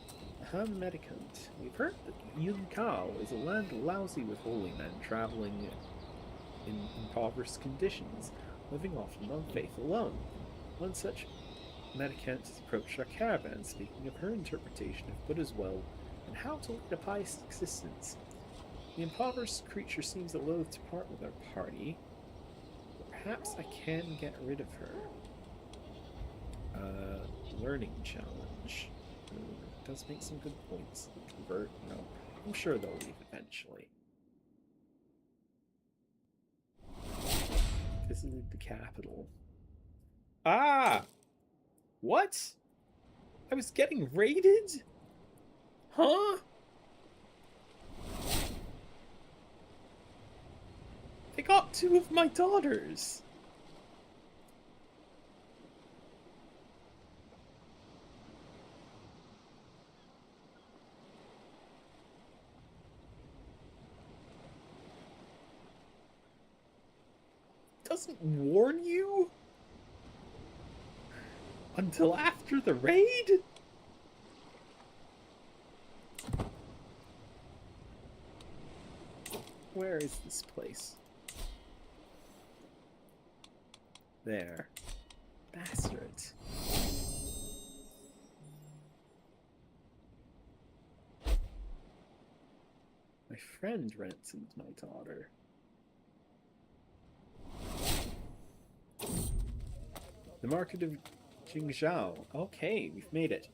Speaker 1: Han Medicant. We've heard that Yunkao is a land lousy with holy men traveling in impoverished conditions. living often on faith alone. One such mendicant approached our caravan, speaking of her interpretation of Buddha's will and how to lead a pious existence. The impoverished creature seems loath to part with our party, but perhaps I can get rid of her. Learning challenge. Does make some good points. Convert? No. I'm sure they'll leave eventually. Visited the capital. Ah! What? I was getting raided? Huh? They got 2 of my daughters. Doesn't warn you? Until after the raid? Where is this place? There. Bastards. My friend ransomed my daughter. The market of Jingzhou. Okay, we've made it.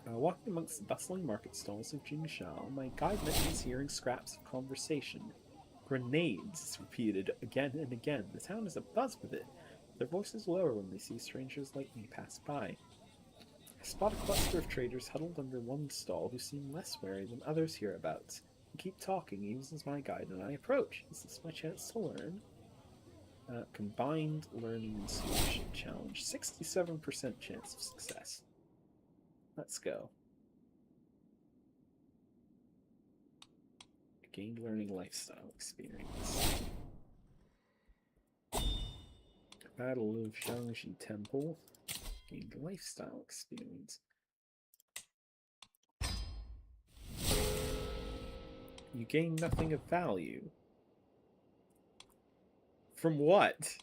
Speaker 1: Walking amongst the bustling market stalls of Jingzhou, my guide mentions hearing scraps of conversation. Grenades is repeated again and again. The town is abuzz with it. Their voices lower when they see strangers like me pass by. I spot a cluster of traders huddled under one stall who seem less wary than others hereabouts. They keep talking, even as my guide and I approach. Is this my chance to learn? Combined Learning and Stewardship Challenge. 67% chance of success. Let's go. Gained learning lifestyle experience. Battle of Shangji Temple. Gained lifestyle experience. You gain nothing of value. From what?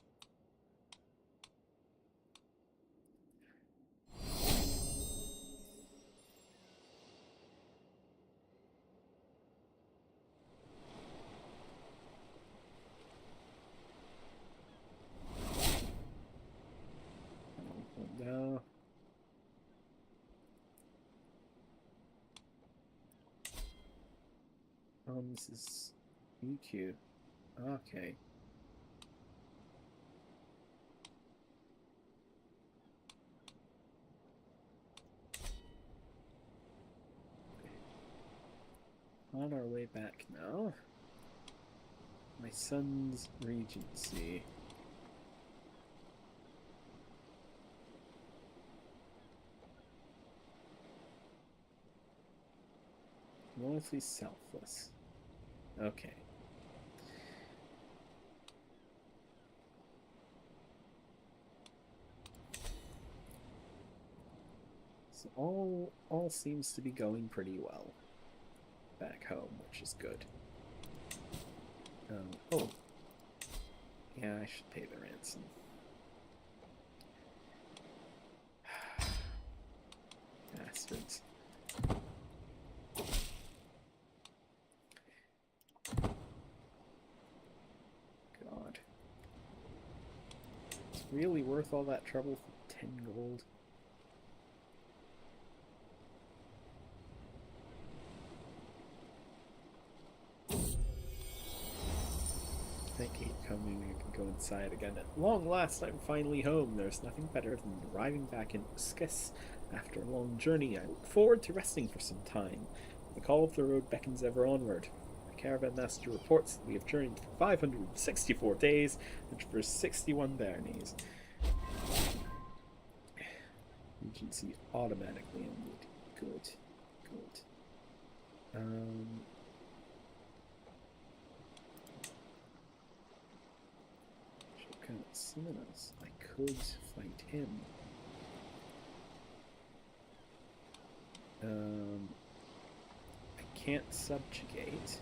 Speaker 1: No. This is EQ. Okay. On our way back now. My son's regency. Mostly selfless. Okay. So all seems to be going pretty well back home, which is good. Oh. Yeah, I should pay the ransom. Bastards. God. It's really worth all that trouble for 10 gold. Thank you for coming. I can go inside again. At long last, I'm finally home. There's nothing better than arriving back in Uskis after a long journey. I look forward to resting for some time. The call of the road beckons ever onward. The caravan master reports that we have journeyed for 564 days and traversed 61 baronies. Regency automatically ended. Good. Good. Simonos. I could fight him. I can't subjugate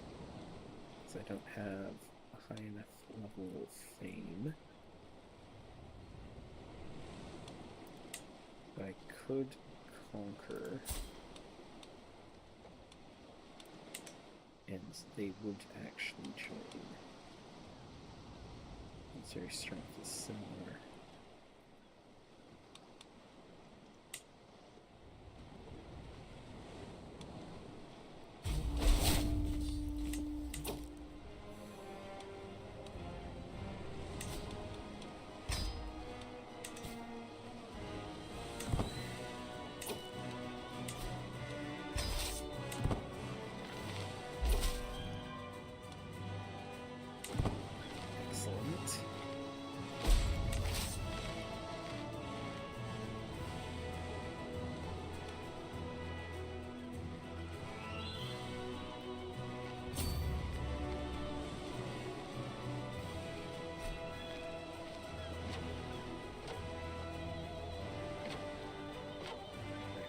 Speaker 1: because I don't have a high enough level of fame. But I could conquer. And they would actually join. Military strength is similar.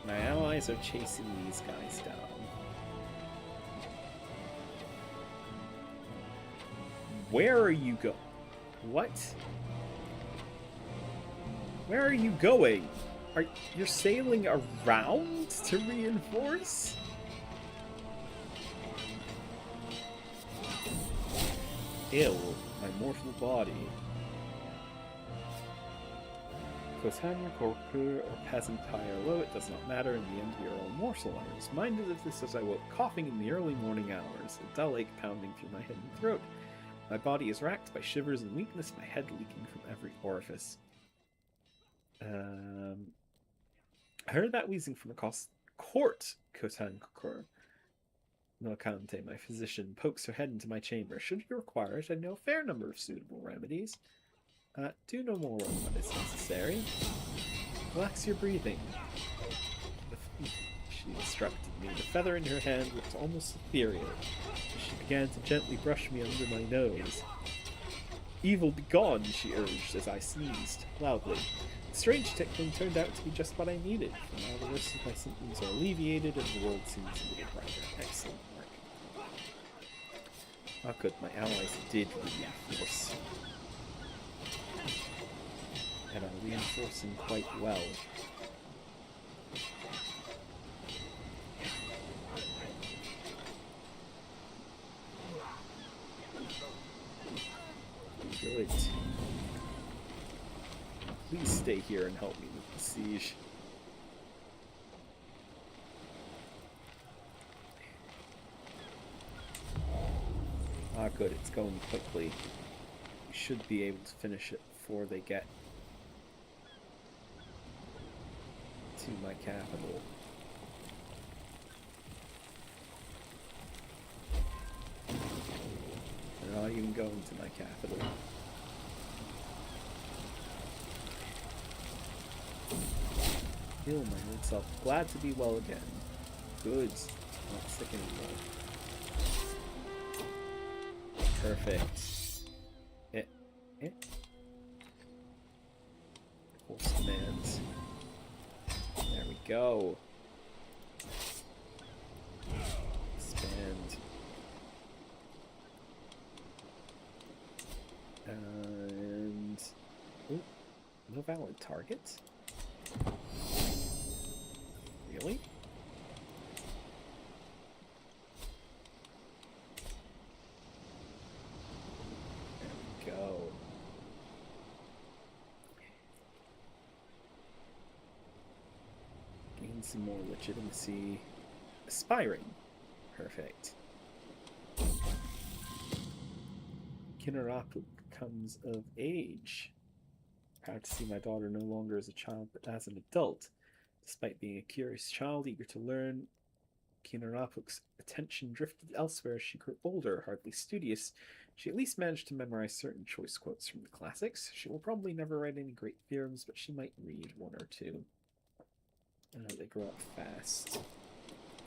Speaker 1: My allies are chasing these guys down. Where are you going? What? Where are you going? You're sailing around to reinforce? Ill, my mortal body. Coshammer, Korkur, or peasant high or low, it does not matter. In the end, we are all morsel owners. Minded of this as I woke, coughing in the early morning hours, a dull ache pounding through my head and throat. My body is racked by shivers and weakness, my head leaking from every orifice. I heard that wheezing from across court, Kotan Kokor. Nokante, my physician, pokes her head into my chamber. Should you require it, I know a fair number of suitable remedies. Do no more on what is necessary. Relax your breathing. She instructed me. The feather in her hand looked almost ethereal. She began to gently brush me under my nose. Evil be gone, she urged as I sneezed, loudly. The strange tickling turned out to be just what I needed, for now the worst of my symptoms are alleviated and the world seems a little brighter. Excellent work. Ah, good, my allies did reinforce. And are reinforcing quite well. Good. Please stay here and help me with the siege. Ah, good, it's going quickly. We should be able to finish it before they get to my capital. They're not even going to my capital. Heal my old self. Glad to be well again. Good. Not sick anymore. Perfect. Force commands. There we go. Expand. And... ooh, no valid targets? Really? There we go. Gain some more legitimacy. Aspiring. Perfect. Kinarapu comes of age. Proud to see my daughter no longer as a child but as an adult. Despite being a curious child eager to learn, Kinarapuk's attention drifted elsewhere as she grew older. Hardly studious, she at least managed to memorize certain choice quotes from the classics. She will probably never write any great theorems, but she might read one or two. They grow up fast.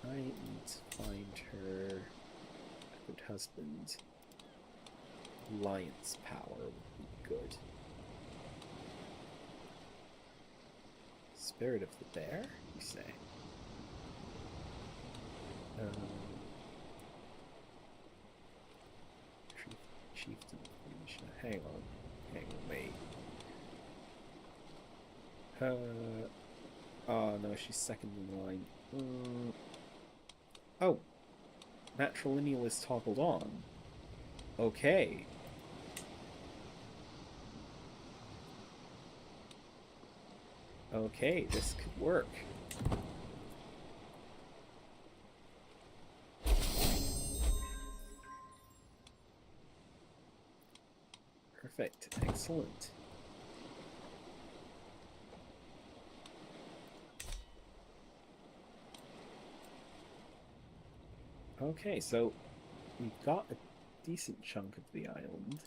Speaker 1: I need to find her a good husband. Alliance power would be good. Spirit of the Bear, you say? Chieftain of Queen hang on, wait. Oh no, she's second in line. Oh, matrilineal is toggled on. Okay. Okay, this could work. Perfect. Excellent. Okay, so we've got a decent chunk of the island.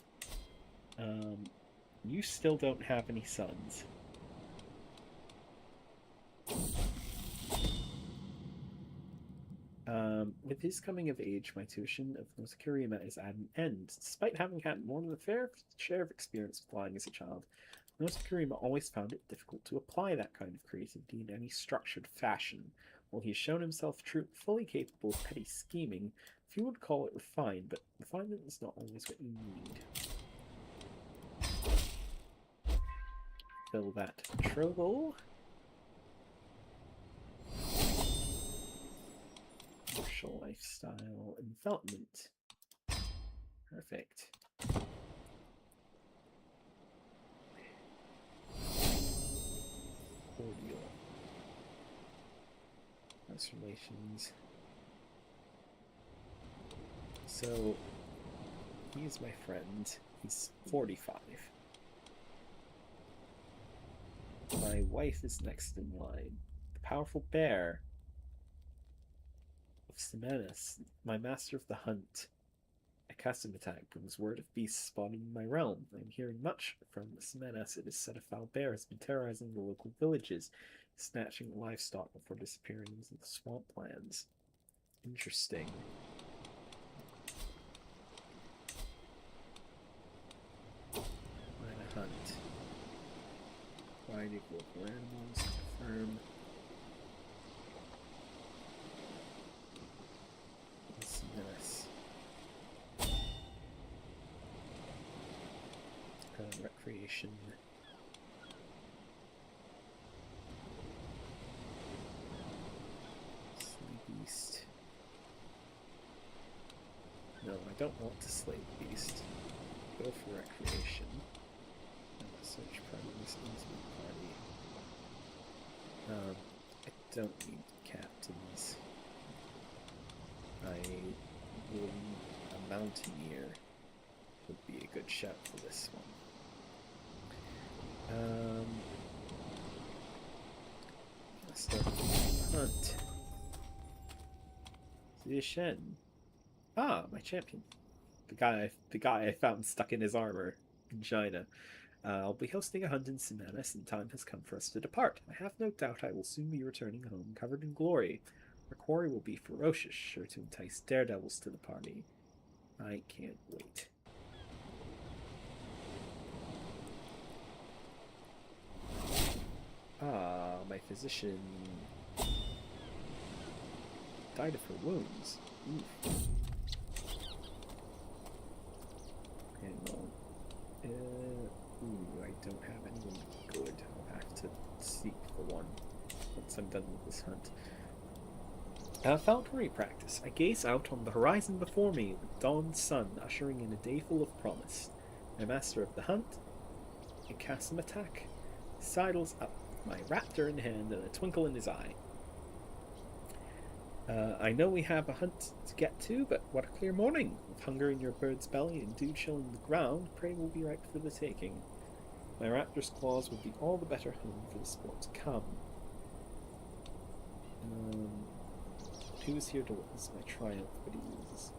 Speaker 1: You still don't have any sons. With his coming of age, my tuition of North Kurima is at an end. Despite having had more than a fair share of experience flying as a child, North Kurima always found it difficult to apply that kind of creativity in any structured fashion. While he has shown himself fully capable of petty scheming, few would call it refined, but refinement is not always what you need. Fill that trouble. Commercial lifestyle envelopment. Perfect. Cordial. House relations. So, he's my friend. He's 45. My wife is next in line. The powerful bear of Simenis, my master of the hunt. A custom attack brings word of beasts spawning in my realm. I am hearing much from Simenis. It is said a foul bear has been terrorizing the local villages, snatching livestock before disappearing into the swamplands. Interesting. Plan a hunt. Variety of local animals. Confirm. Simenis. Recreation. Slay beast. No, I don't want to slay the beast. Go for recreation. Search primaries into the party. I don't need captains. I will a mountaineer would be a good shout for this one. Let's start the hunt. Ziashen. Ah, my champion. The guy I found stuck in his armor in China. I'll be hosting a hunt in Simanis, and time has come for us to depart. I have no doubt I will soon be returning home, covered in glory. Our quarry will be ferocious, sure to entice daredevils to the party. I can't wait. Ah, my physician died of her wounds. Oof. Hang on. I don't have anyone good. I'll have to seek for one once I'm done with this hunt. Falconry practice. I gaze out on the horizon before me, the dawn's sun ushering in a day full of promise. My master of the hunt, a custom attack, sidles up, my raptor in hand and a twinkle in his eye. I know we have a hunt to get to, but what a clear morning! With hunger in your bird's belly and dew chilling the ground, prey will be ripe for the taking. My raptor's claws will be all the better home for the sport to come. Who is here to witness my triumph, but he uses.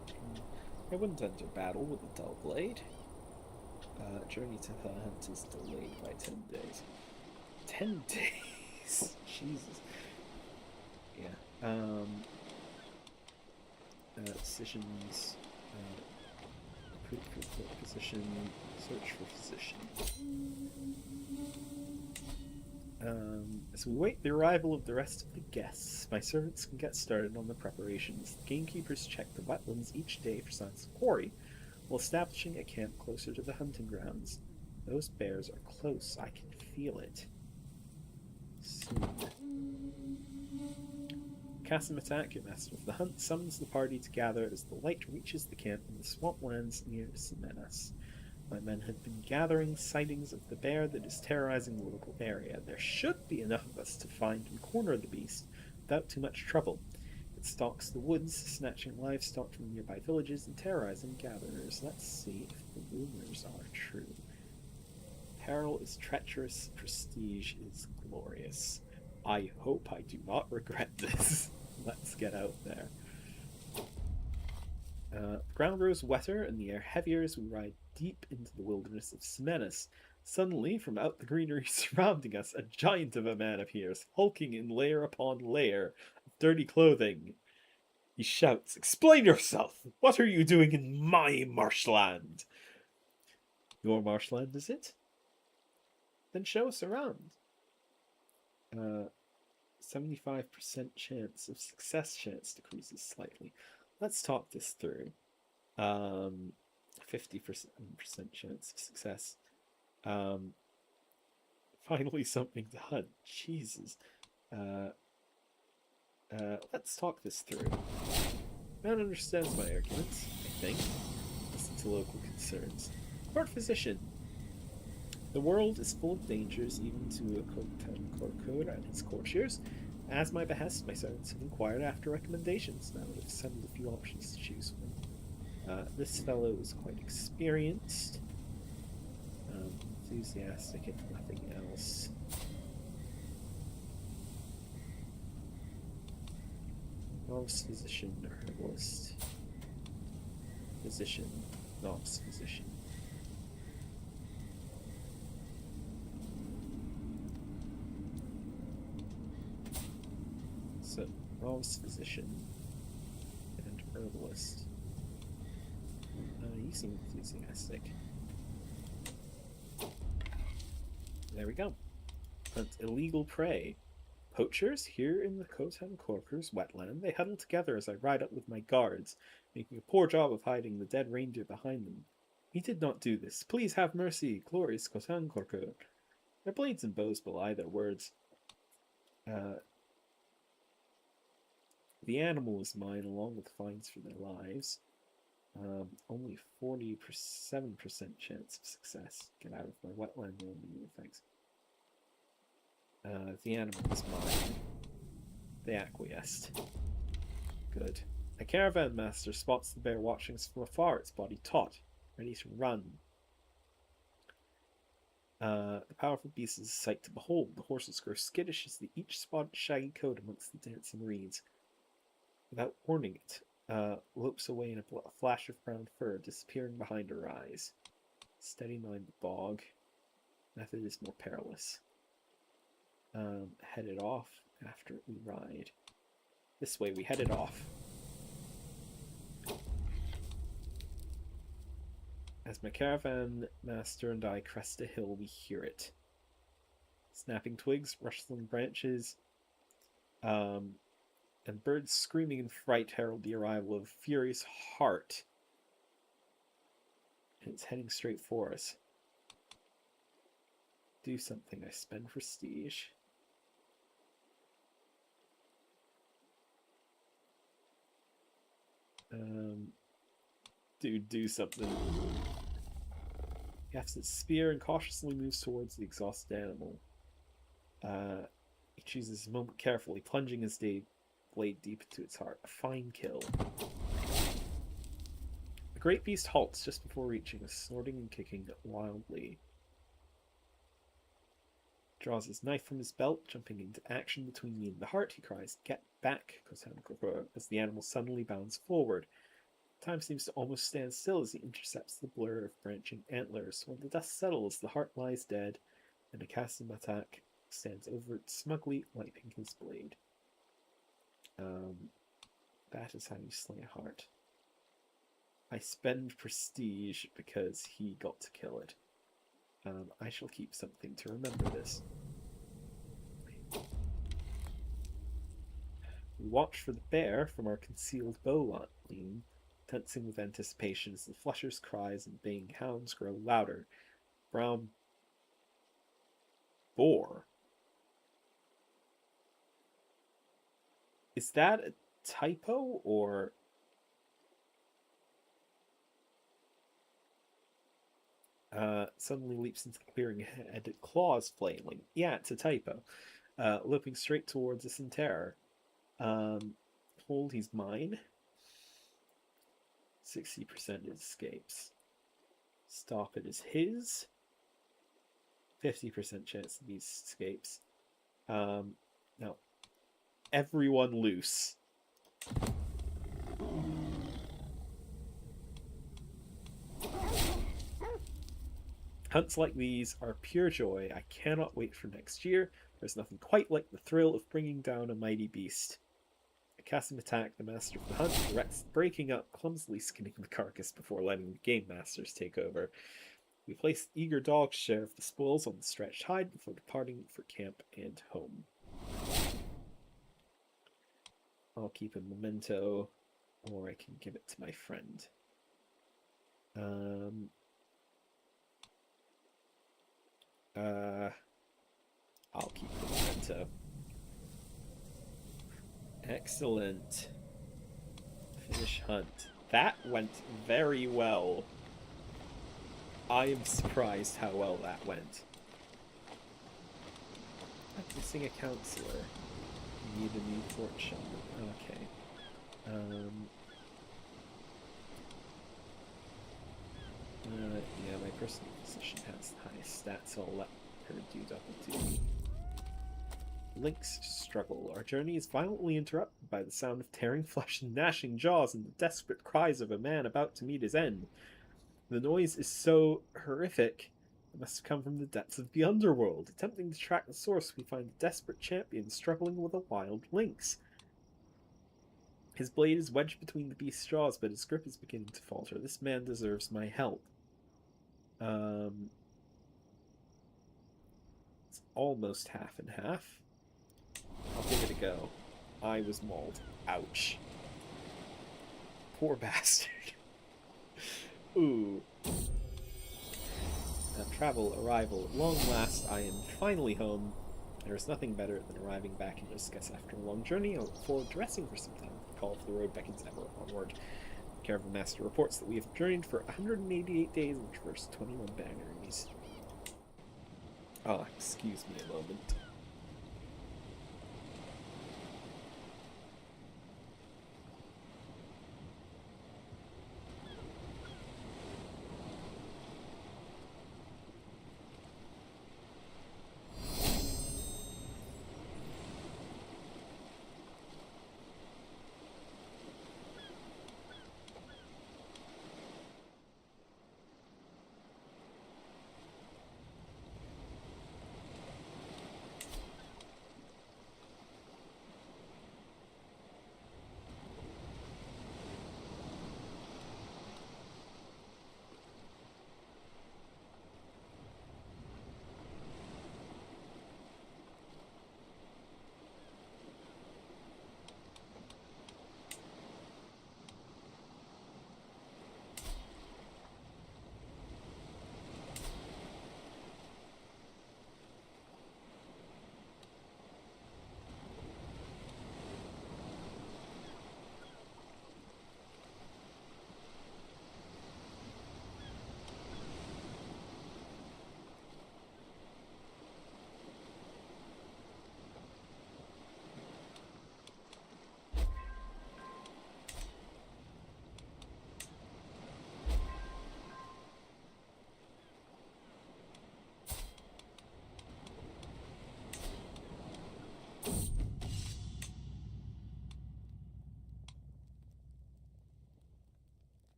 Speaker 1: I wouldn't enter battle with a dull blade. Journey to the hunt is delayed by 10 days. 10 days? Jesus. Yeah. Decisions. Recruit for position. Search for physician. As we wait the arrival of the rest of the guests, my servants can get started on the preparations. The gamekeepers check the wetlands each day for signs of quarry, while establishing a camp closer to the hunting grounds. Those bears are close. I can feel it. Soon. Cast an attack, your master of the hunt summons the party to gather as the light reaches the camp in the swamplands near Simenas. My men have been gathering sightings of the bear that is terrorizing the local area. There should be enough of us to find and corner the beast without too much trouble. It stalks the woods, snatching livestock from nearby villages and terrorizing gatherers. Let's see if the rumors are true. Peril is treacherous, prestige is glorious. I hope I do not regret this. Let's get out there. The ground grows wetter and the air heavier as we ride deep into the wilderness of Simenas. Suddenly, from out the greenery surrounding us, a giant of a man appears, hulking in layer upon layer of dirty clothing. He shouts, "Explain yourself! What are you doing in my marshland?" Your marshland, is it? Then show us around. 75% chance of success chance decreases slightly. Let's talk this through. 50% chance of success. Finally something to hunt. Jesus. Let's talk this through. Man understands my arguments, I think. Listen to local concerns. Court physician. The world is full of dangers, even to a court and his courtiers. As my behest, my servants have inquired after recommendations. Now they've assembled a few options to choose from. This fellow is quite experienced, enthusiastic, if nothing else. Novice physician or herbalist. Physician, novice physician. So, novice physician and herbalist. You seem enthusiastic. There we go. Hunt illegal prey. Poachers here in the Khotan Korker's wetland. They huddle together as I ride up with my guards, making a poor job of hiding the dead reindeer behind them. We did not do this. Please have mercy, glorious Khotan Korker. Their blades and bows belie their words. The animal is mine, along with fines for their lives. Only 47% chance of success. Get out of my wetland, thanks. The animal is mine. They acquiesced. Good. A caravan master spots the bear watching us from afar, its body taut, ready to run. The powerful beast is a sight to behold. The horses grow skittish as they each spot its shaggy coat amongst the dancing reeds. Without warning it, lopes away in a flash of brown fur, disappearing behind her eyes. Steady mind the bog. Method is more perilous. Headed off after we ride. This way we headed off. As my caravan master and I crest a hill, we hear it. Snapping twigs, rustling branches, and birds screaming in fright herald the arrival of a furious hart. And it's heading straight for us. Do something, I spend prestige. Dude, do something. He hefts its spear and cautiously moves towards the exhausted animal. He chooses his moment carefully, plunging his blade deep into its heart. A fine kill. The great beast halts just before reaching us, snorting and kicking wildly. Draws his knife from his belt, jumping into action between me and the hart. He cries, "Get back," as the animal suddenly bounds forward. Time seems to almost stand still as he intercepts the blur of branching antlers. When the dust settles, the hart lies dead, and a Kasim attack stands over it, smugly wiping his blade. That is how you slay a hart. I spend prestige because he got to kill it. I shall keep something to remember this. We watch for the bear from our concealed bow line, tensing with anticipation as the flusher's cries and baying hounds grow louder. Brown boar. Is that a typo or... suddenly leaps into the clearing ahead, claws flailing. Yeah, it's a typo. Loping straight towards us in terror. Hold, he's mine. 60% escapes. Stop it is his. 50% chance that he escapes. Now, everyone loose. Hunts like these are pure joy. I cannot wait for next year. There's nothing quite like the thrill of bringing down a mighty beast. I cast an attack. The master of the hunt directs breaking up, clumsily skinning the carcass before letting the game masters take over. We place the eager dog's share of the spoils on the stretched hide before departing for camp and home. I'll keep a memento, or I can give it to my friend. I'll keep the memento. Excellent. Finish hunt. That went very well. I am surprised how well that went. I'm missing a counselor. You need a new fortune. Okay. Yeah, my personal physician has the highest stats, so I'll let her do double duty. Lynx struggle. Our journey is violently interrupted by the sound of tearing flesh and gnashing jaws and the desperate cries of a man about to meet his end. The noise is so horrific, it must have come from the depths of the underworld. Attempting to track the source, we find a desperate champion struggling with a wild lynx. His blade is wedged between the beast's jaws, but his grip is beginning to falter. This man deserves my help. It's almost half and half. I'll give it a go. I was mauled. Ouch. Poor bastard. Ooh. Travel, arrival. At long last, I am finally home. There is nothing better than arriving back in Oscus after a long journey. I look forward to resting for some time. The call of the road beckons ever onward. The Caravan Master reports that we have journeyed for 188 days and traversed 21 boundaries. Excuse me a moment.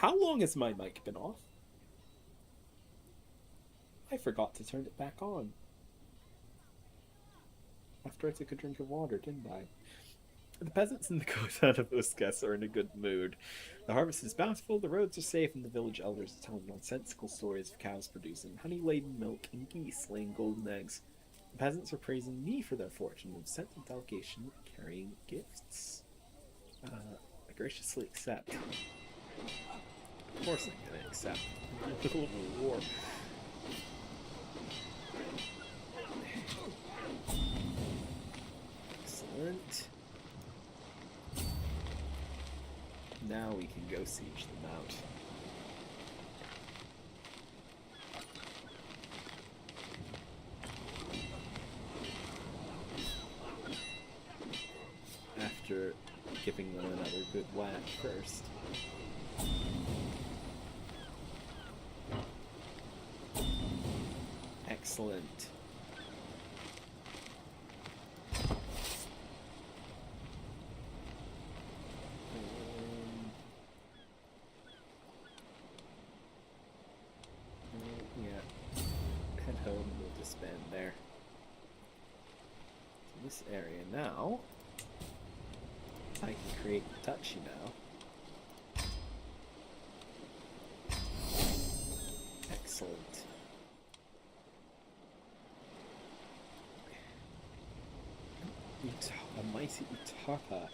Speaker 1: How long has my mic been off? I forgot to turn it back on. After I took a drink of water, didn't I? The peasants in the Kotan of Uskas are in a good mood. The harvest is bountiful, the roads are safe, and the village elders are telling nonsensical stories of cows producing honey-laden milk and geese laying golden eggs. The peasants are praising me for their fortune and have sent a delegation carrying gifts. I graciously accept. Of course I'm gonna accept. I'm in the middle of a war. Excellent. Now we can go siege them out. After giving them another good whack first. Excellent. Yeah. Head home, we'll disband there. In this area now, I can create a duchy now. Excellent. A mighty Utaka.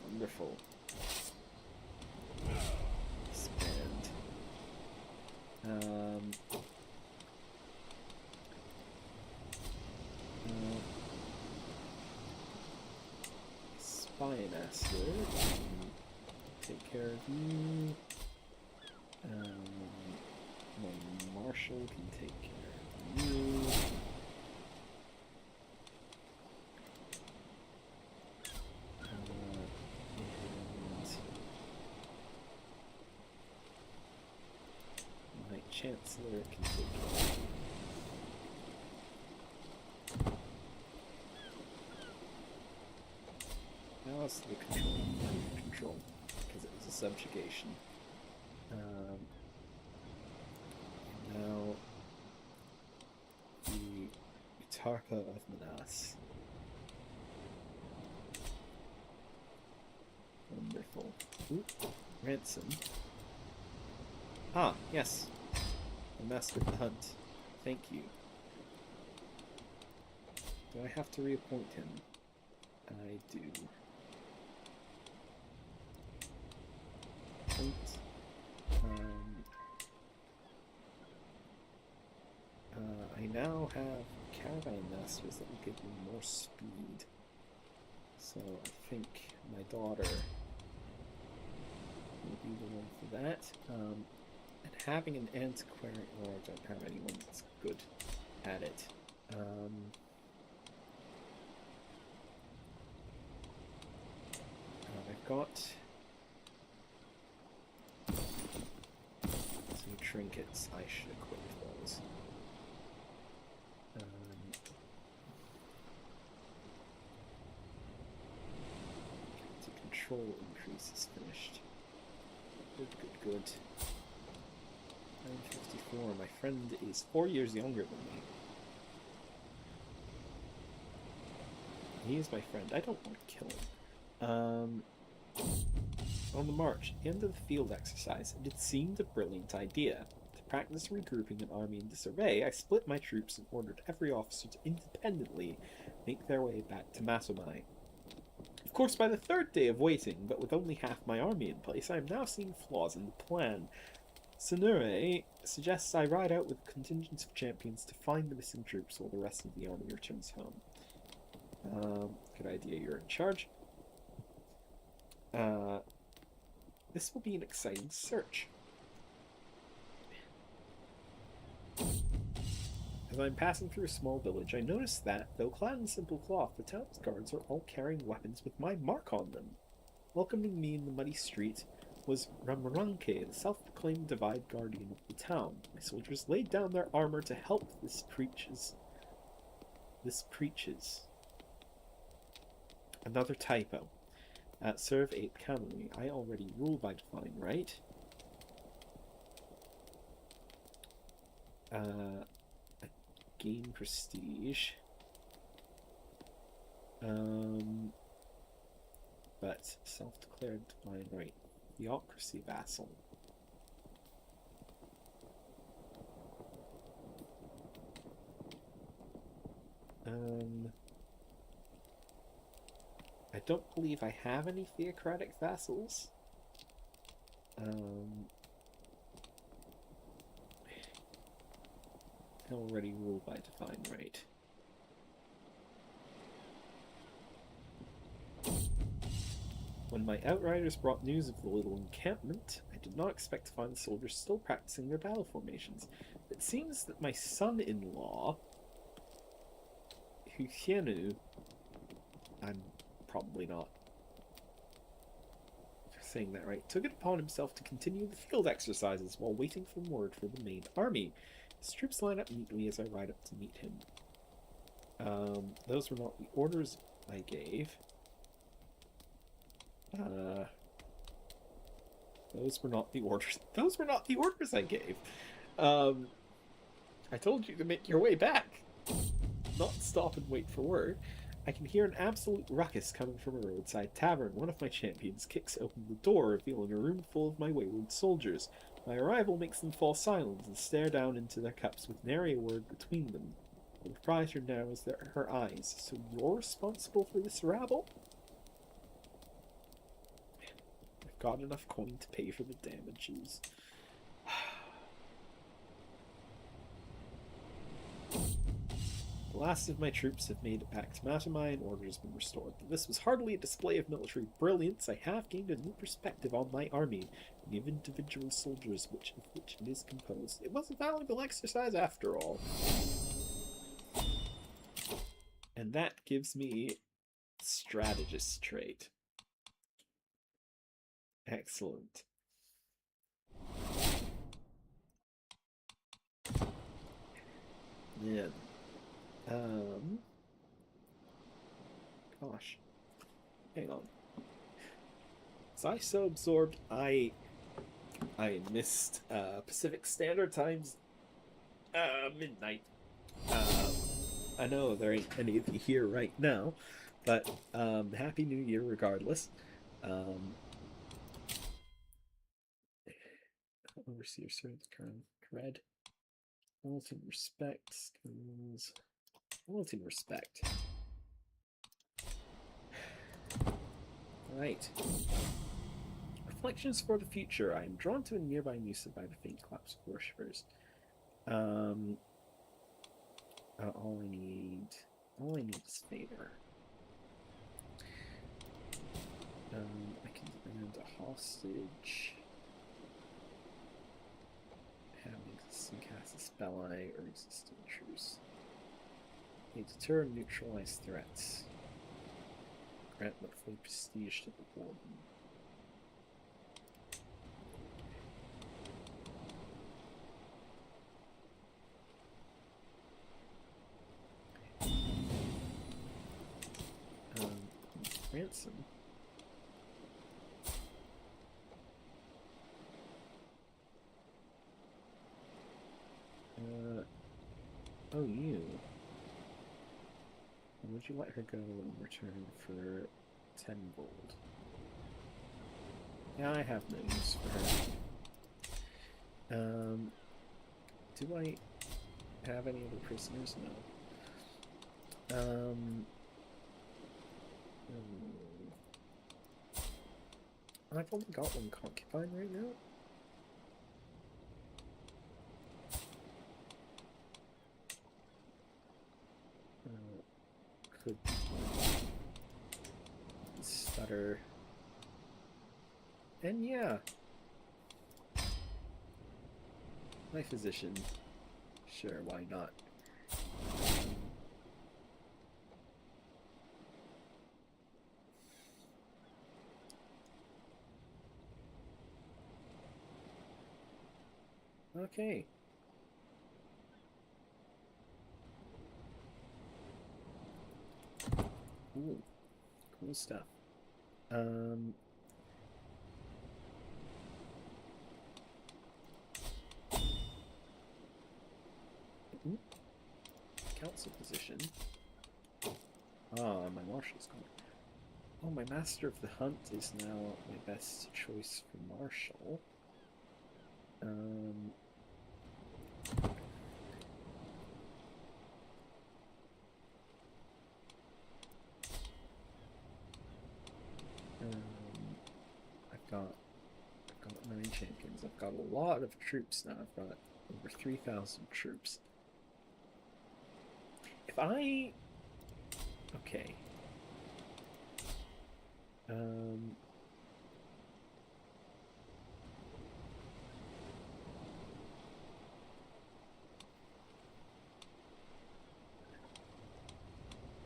Speaker 1: Wonderful. Expand. Spy master. Take care of you. My marshal can take care of you. Chancellor can take care. Now it's the control, because it was a subjugation. Now the Utarka of Manas. Wonderful. Ooh, ransom. Ah, yes. The master of the hunt. Thank you. Do I have to reappoint him? I do. Point. I now have caravan masters that will give me more speed. So I think my daughter will be the one for that. And having an antiquarian, or I don't have anyone that's good at it. I've got some trinkets. I should equip those. The control increase is finished. Good, good, good. 954. My friend is 4 years younger than me. He is my friend. I don't want to kill him. On the march, at the end of the field exercise, it seemed a brilliant idea. To practice regrouping an army in disarray, I split my troops and ordered every officer to independently make their way back to Matomai. Of course, by the third day of waiting, but with only half my army in place, I am now seeing flaws in the plan. Senure suggests I ride out with contingents of champions to find the missing troops while the rest of the army returns home. Good idea, you're in charge. This will be an exciting search. As I'm passing through a small village, I notice that, though clad in simple cloth, the town's guards are all carrying weapons with my mark on them. Welcoming me in the muddy street was Ramranke, the self-proclaimed divide guardian of the town. My soldiers laid down their armor to help this preaches. Another typo. Serve 8 cavalry. I already rule by divine right. Gain prestige. But self-declared divine right. Theocracy vassal. I don't believe I have any theocratic vassals. I already rule by divine right. When my outriders brought news of the little encampment, I did not expect to find the soldiers still practicing their battle formations. It seems that my son-in-law, Huhienu, I'm probably not saying that right, took it upon himself to continue the field exercises while waiting for word for the main army. His troops line up neatly as I ride up to meet him. Those were not the orders I gave. Those were not the orders. Those were not the orders I gave. I told you to make your way back, not stop and wait for word. I can hear an absolute ruckus coming from a roadside tavern. One of my champions kicks open the door, revealing a room full of my wayward soldiers. My arrival makes them fall silent and stare down into their cups with nary a word between them. The proprietor narrows her eyes. So you're responsible for this rabble? I've got enough coin to pay for the damages. The last of my troops have made it back to Matamai and order has been restored. Though this was hardly a display of military brilliance, I have gained a new perspective on my army and the individual soldiers of which it is composed. It was a valuable exercise after all. And that gives me strategist trait. Excellent. Yeah. Gosh. Hang on. Was I so absorbed I missed Pacific Standard Time's midnight. I know there ain't any of you here right now, but Happy New Year regardless. Overseer serves current cred. Loyalty and respect skills. Loyalty and respect. Right. Reflections for the future. I am drawn to a nearby Musa by the faint claps of worshippers. All I need is favor. I can demand a hostage. Having existing cast a spell eye or existing truce. They deter and neutralize threats. Grant monthly prestige to the warden. Ransom. Oh, you. Would you let her go in return for 10 gold? Yeah, I have no use for her. Do I have any other prisoners? No. I've only got one concubine right now. Could stutter. And yeah. My physician. Sure, why not? Okay. Ooh, cool stuff. Um, ooh, council position. Ah, my marshal's gone. Oh, my master of the hunt is now my best choice for marshal. I've got 9 champions. I've got a lot of troops now. I've got over 3,000 troops. If I... Okay.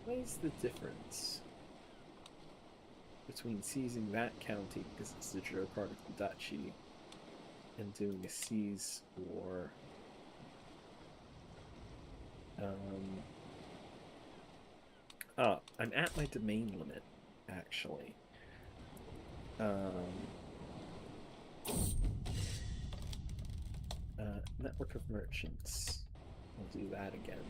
Speaker 1: What is the difference between seizing that county because it's the juror part of the duchy and doing a seize war? I'm at my domain limit, actually. Network of merchants. I'll do that again.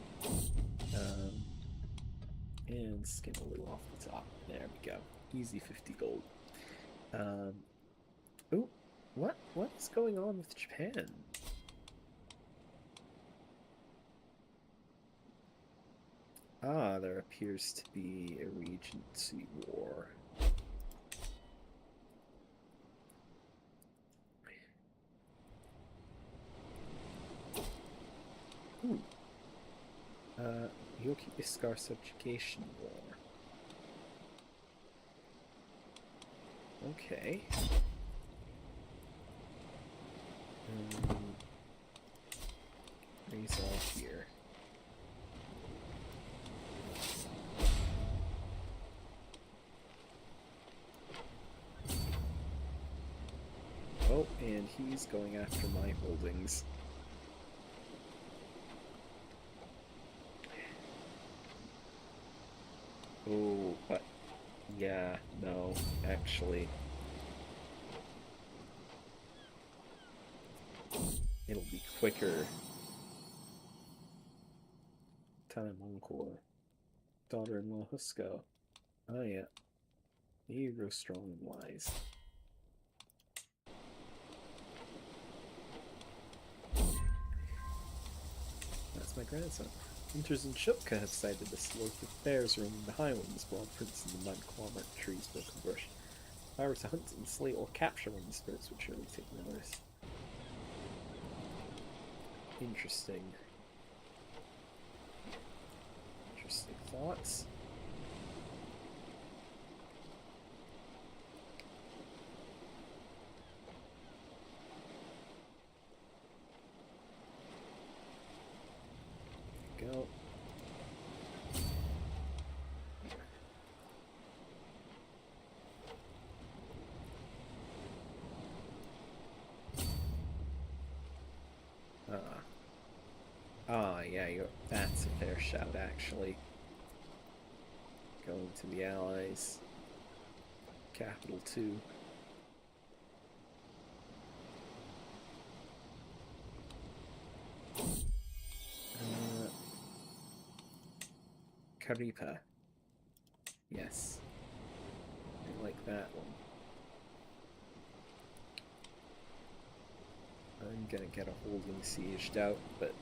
Speaker 1: And skim a little off the top. There we go. Easy 50 gold. Oh, what is going on with Japan? Ah, there appears to be a regency war. Ooh. Yoki Iskar subjugation war. Okay. Raise all here. Oh, and he's going after my holdings. Oh, but yeah, no, actually. It'll be quicker. Time Encore. Daughter-in-law Husko. Oh yeah. You grow strong and wise. That's my grandson. Hunters in Shupka have sighted a sloth with bears roaming the highlands, while prints in the mud claw marked trees, broken bush. If I were to hunt and slay or capture one, the spirits would surely take notice. Interesting. Interesting thoughts. Go. Yeah, that's a fair shout, actually. Going to the Allies. Capital 2. Karipa. Yes. I like that one. I'm gonna get a holding sieged out, but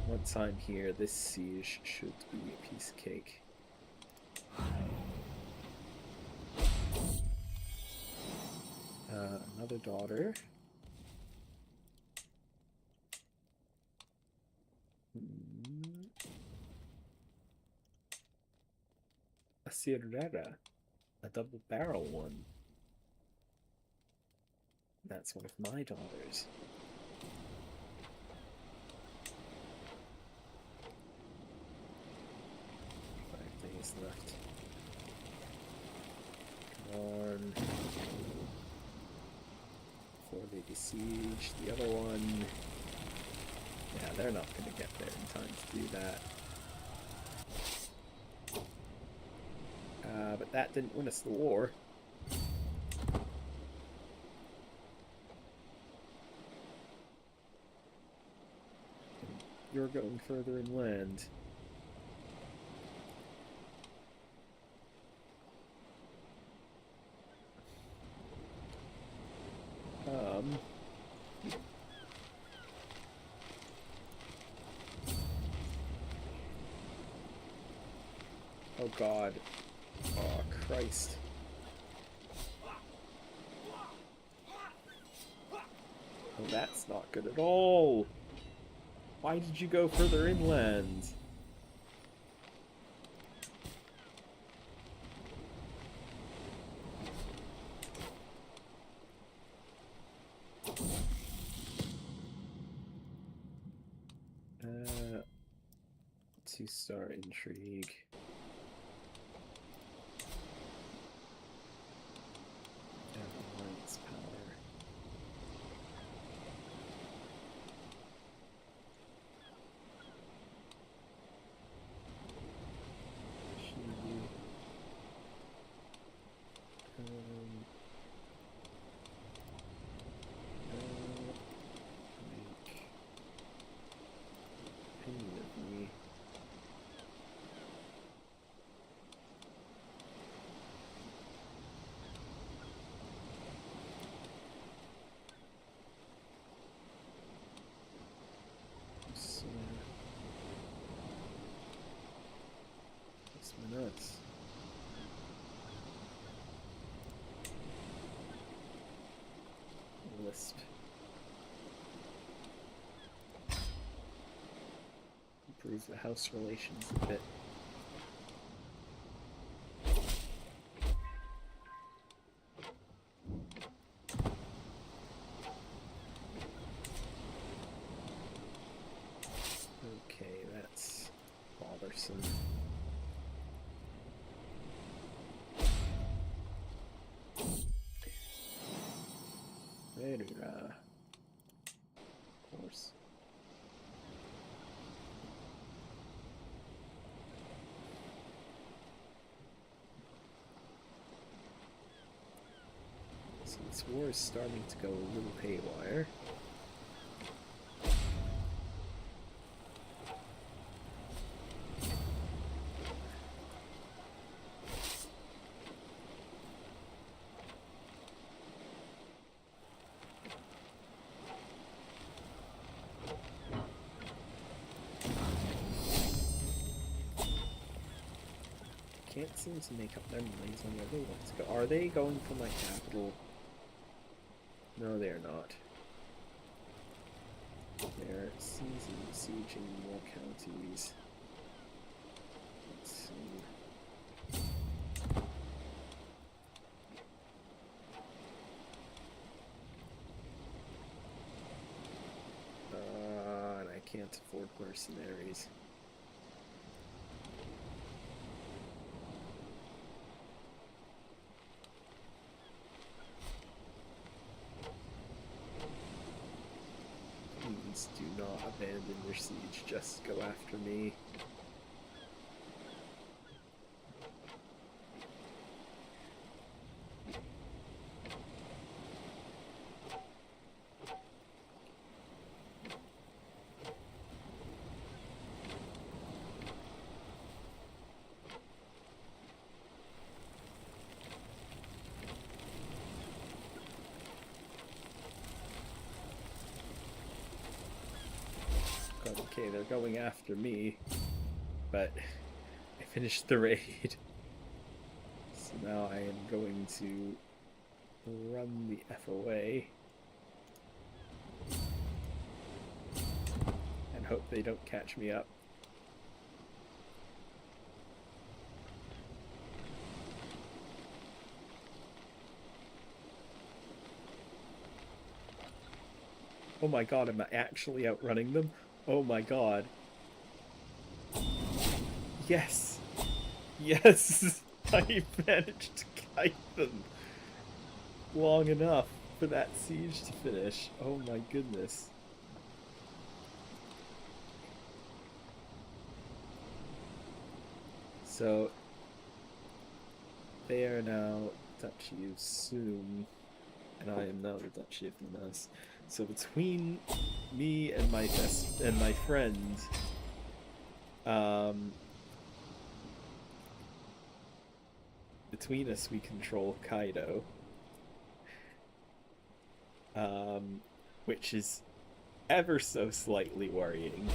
Speaker 1: once I'm here, this siege should be a piece of cake. Another daughter. A Sierra. A double barrel one. That's one of my daughters. 5 days left. Come on. Before they besiege the other one. Yeah, they're not going to get there in time to do that. But that didn't win us the war. You're going further inland. Oh god. Oh Christ. Oh, that's not good at all. Why did you go further inland? Two-star intrigue. Alliance power. Nuts. Lisp. Improve the house relations a bit. Okay, that's bothersome. Of course. So this war is starting to go a little haywire. Can't seem to make up their minds on where they want to go. Are they going for my capital? No, they're not. They're sieging more counties. Let's see. And I can't afford mercenaries. Do not abandon your siege, just go after me. Okay, they're going after me, but I finished the raid. So now I am going to run the F away and hope they don't catch me up. Oh my god, am I actually outrunning them? Oh my god. Yes! Yes! I managed to kite them long enough for that siege to finish. Oh my goodness. So, They are now Duchy of Sum, and I am now the Duchy of Minas. So between me and my friend, between us we control Hokkaido, which is ever so slightly worrying.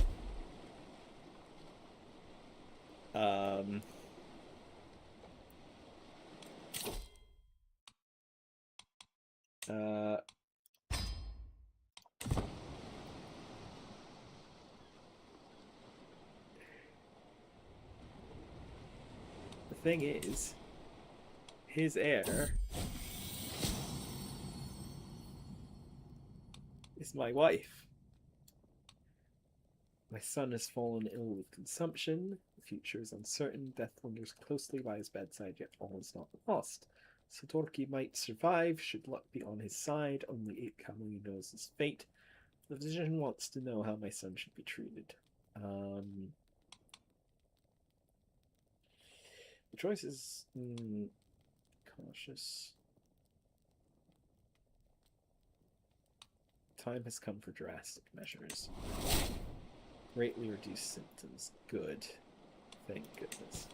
Speaker 1: The thing is, his heir is my wife. My son has fallen ill with consumption. The future is uncertain. Death lingers closely by his bedside, yet all is not lost. Sodorki might survive, should luck be on his side. Only 8 Kamui knows his fate. The physician wants to know how my son should be treated. The choice is cautious. Time has come for drastic measures. Greatly reduced symptoms. Good. Thank goodness.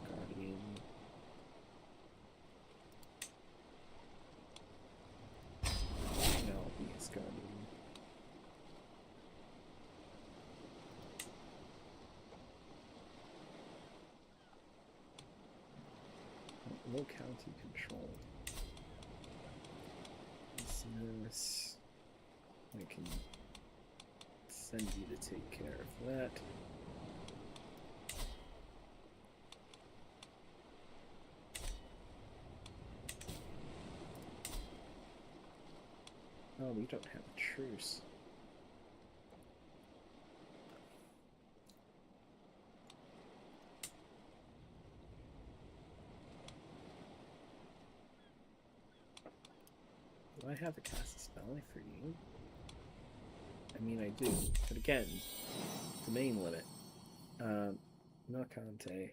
Speaker 1: Guardian. No, I'll be his guardian. Low county control. Business. I can send you to take care of that. Oh, we don't have a truce. Do I have a cast a spell for you? I mean, I do. But again, domain limit. Nakante.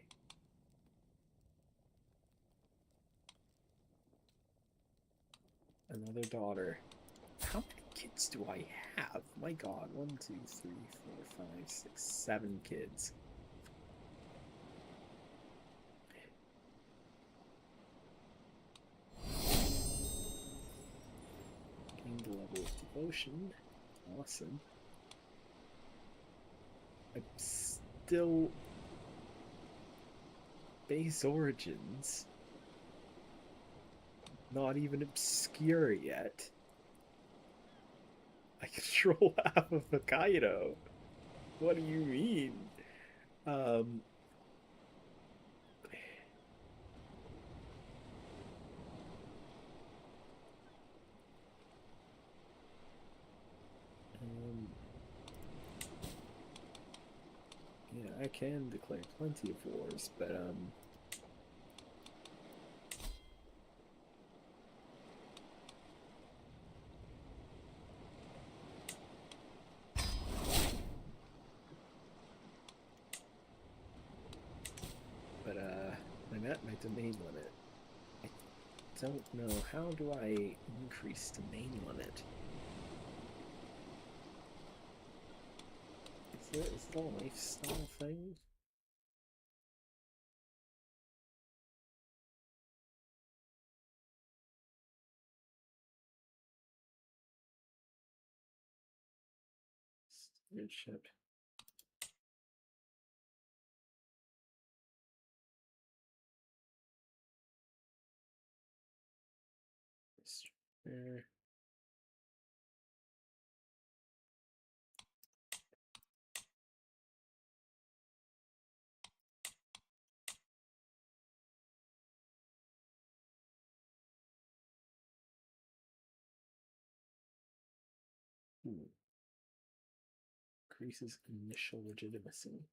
Speaker 1: Another daughter. How many kids do I have? My god. 1, 2, 3, 4, 5, 6, 7 kids. Gained a level of devotion. Awesome. I'm still base origins. Not even obscure yet. I control half of Hokkaido. What do you mean? Yeah, I can declare plenty of wars, but I'm at my domain limit. I don't know. How do I increase domain limit? Is it a lifestyle thing? Stewardship. There. Increases initial legitimacy.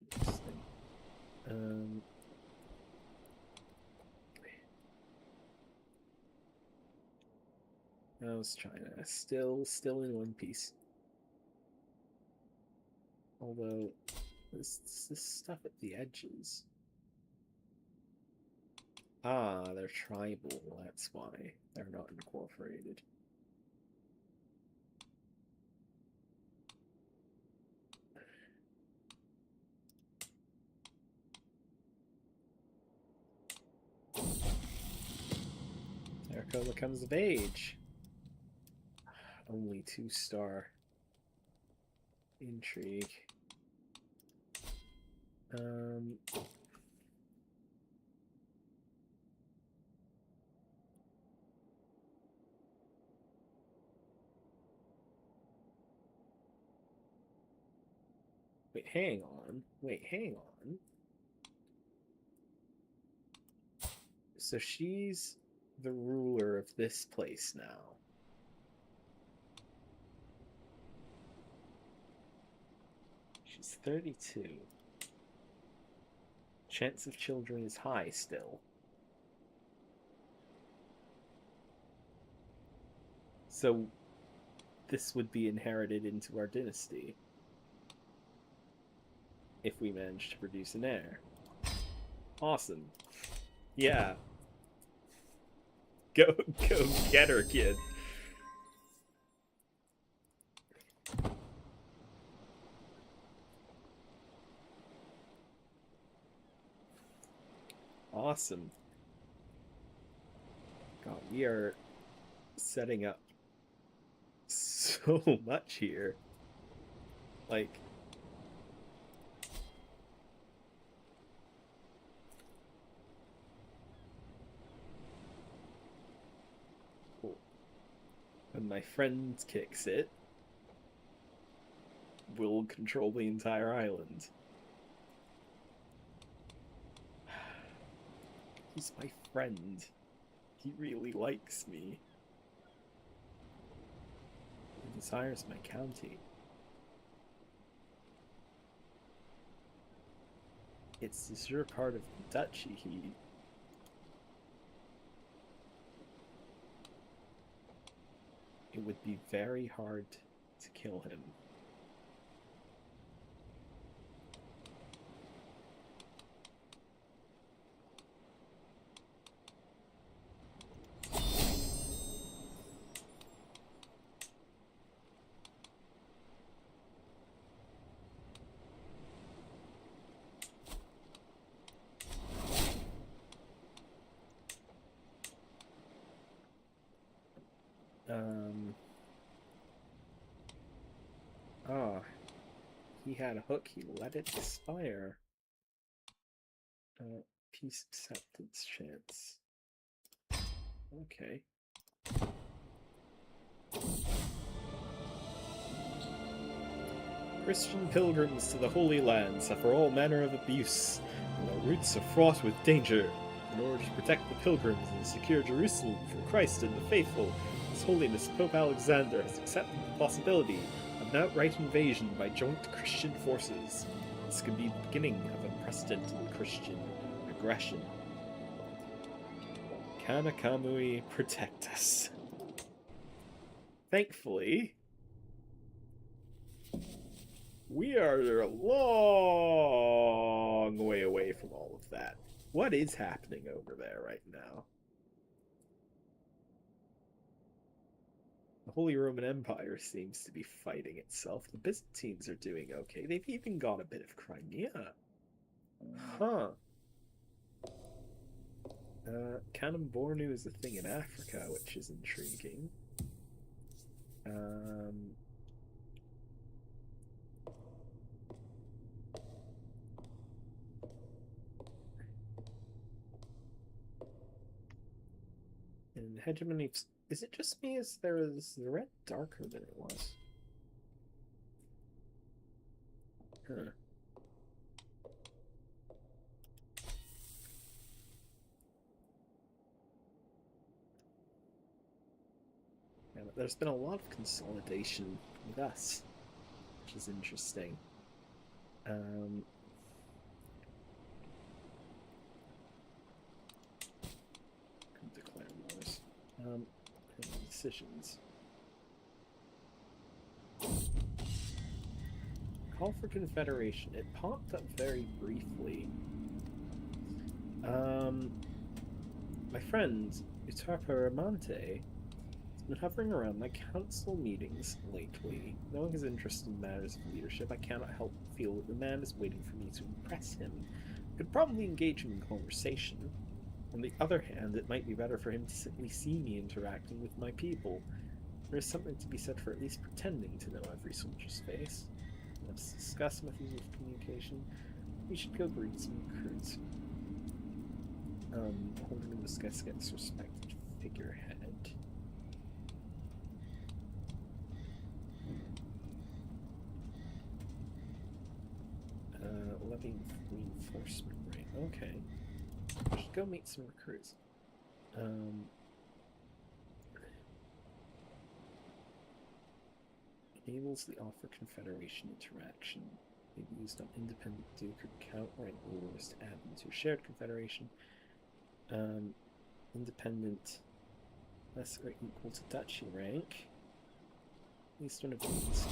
Speaker 1: Interesting. How's China? Still in one piece. Although, this stuff at the edges. Ah, they're tribal, that's why. They're not incorporated. Terracotta comes of age. Only 2-star. Intrigue. Wait, hang on. So she's the ruler of this place now. She's 32. Chance of children is high still. So this would be inherited into our dynasty if we manage to produce an heir. Awesome. Yeah. Go get her, kid. Awesome. God, we are setting up so much here. Like, cool. When my friend kicks it, we'll control the entire island. He's my friend. He really likes me. He desires my county. It's the sure part of the duchy It would be very hard to kill him. He had a hook, he let it expire. Peace acceptance chance. Okay. Christian pilgrims to the Holy Land suffer all manner of abuse, and their routes are fraught with danger. In order to protect the pilgrims and secure Jerusalem for Christ and the faithful, His Holiness Pope Alexander has accepted the possibility of an outright invasion by joint Christian forces. This could be the beginning of unprecedented Christian aggression. Kanakamui, protect us. Thankfully, we are a long way away from all of that. What is happening over there right now? The Holy Roman Empire seems to be fighting itself. The Byzantines are doing okay. They've even got a bit of Crimea. Huh. Canon Bornu is a thing in Africa, which is intriguing. And hegemony, is it just me? Is the red darker than it was? Huh. Yeah, but there's been a lot of consolidation with us, which is interesting. Declare wars. decisions. Call for confederation. It popped up very briefly. My friend, Utarpa Ramante, has been hovering around my council meetings lately. Knowing his interest in matters of leadership, I cannot help feel that the man is waiting for me to impress him. I could probably engage him in conversation. On the other hand, it might be better for him to simply see me interacting with my people. There is something to be said for at least pretending to know every soldier's face. Let's discuss methods of communication. We should go greet some recruits. Holding this guy gets respected figurehead. Levying reinforcement rate. Okay. We should go meet some recruits. Enables the offer confederation interaction. May be used on independent duke or count rank rulers to add them to a shared confederation. Independent less or equal to duchy rank. At least one of these.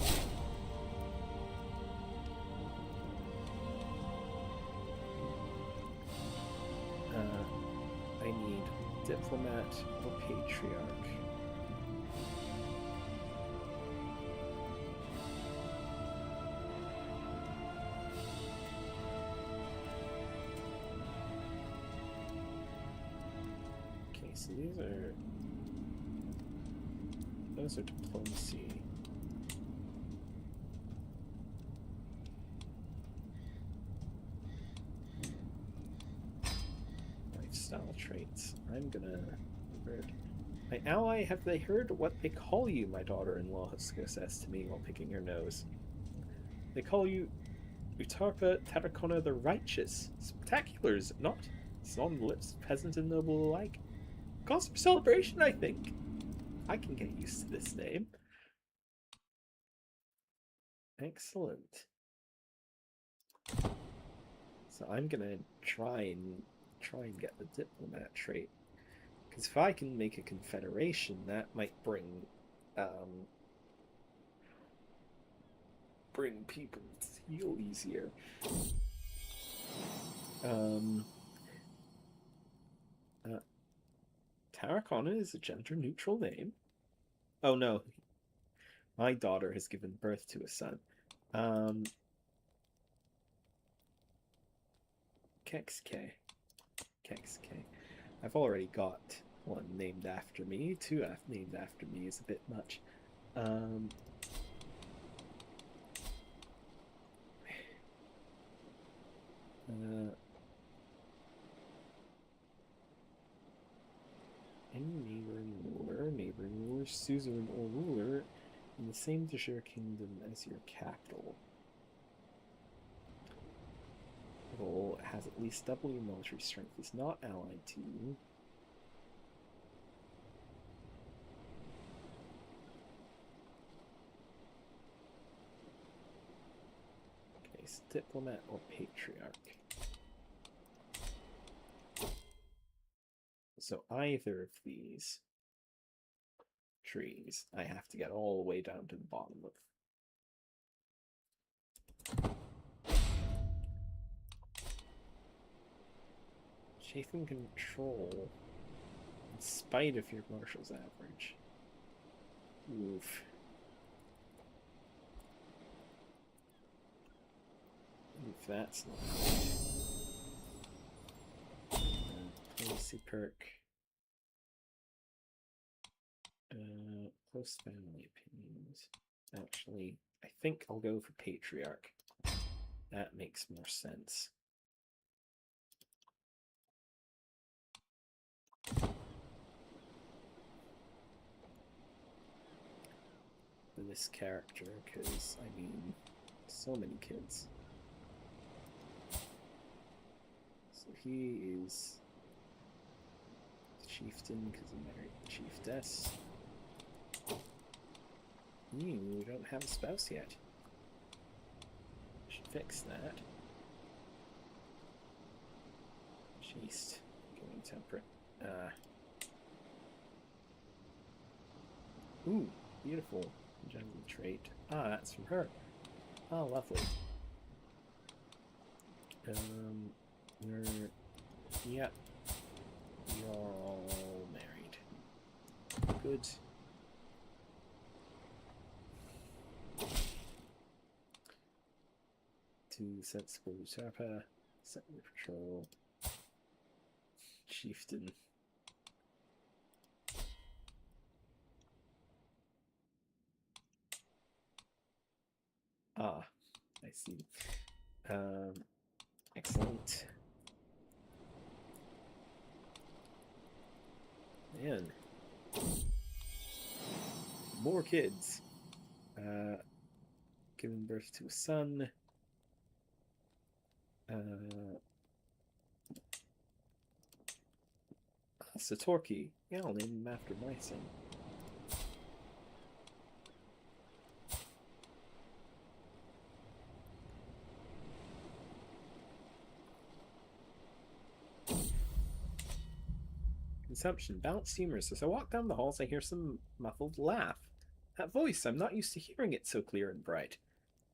Speaker 1: I need diplomat or patriarch. Okay, so those are diplomacy. Lifestyle traits. I'm gonna revert. My ally, have they heard what they call you? My daughter-in-law says to me while picking her nose. They call you Utarpa Tarakona the Righteous. Spectacular, is it not? It's on the lips of peasant and noble alike. Cause for celebration, I think. I can get used to this name. Excellent. So I'm gonna try and get the diplomat trait, because if I can make a confederation, that might bring people to heal easier. Tarakona is a gender-neutral name. Oh no, my daughter has given birth to a son. Kexk. I've already got one named after me. Two named after me is a bit much. Any neighboring ruler, suzerain or ruler in the same de jure kingdom as your capital. Role has at least double your military strength, is not allied to you. Okay, so diplomat or patriarch. So either of these trees, I have to get all the way down to the bottom of. Chafing control, in spite of your marshal's average. Oof. Oof, that's not. Policy perk. Close family opinions. Actually, I think I'll go for patriarch. That makes more sense. For this character, because, I mean, so many kids. So he is chieftain because he married the chiefess. You don't have a spouse yet. Should fix that. Chaste. Going temperate. Ooh, beautiful. General trait. Ah, that's from her. Oh, lovely. You're... Yep. You're all married. Good. To sensible usurper. Settler patrol. Chieftain. Ah, I see. Excellent. Man. More kids. Giving birth to a son. Satorki. Yeah, I'll name him after my son. Consumption. Balanced humorous. As I walk down the halls, I hear some muffled laugh. That voice, I'm not used to hearing it so clear and bright.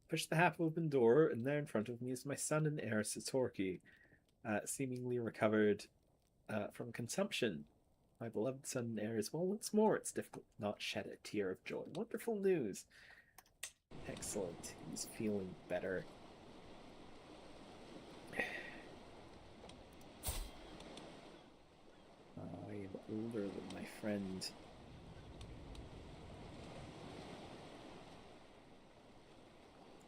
Speaker 1: Push the half-open door, and there in front of me is my son and heir, Satorki, seemingly recovered from consumption. My beloved son and heir is well once more. It's difficult to not shed a tear of joy. Wonderful news. Excellent. He's feeling better. I am older than my friend.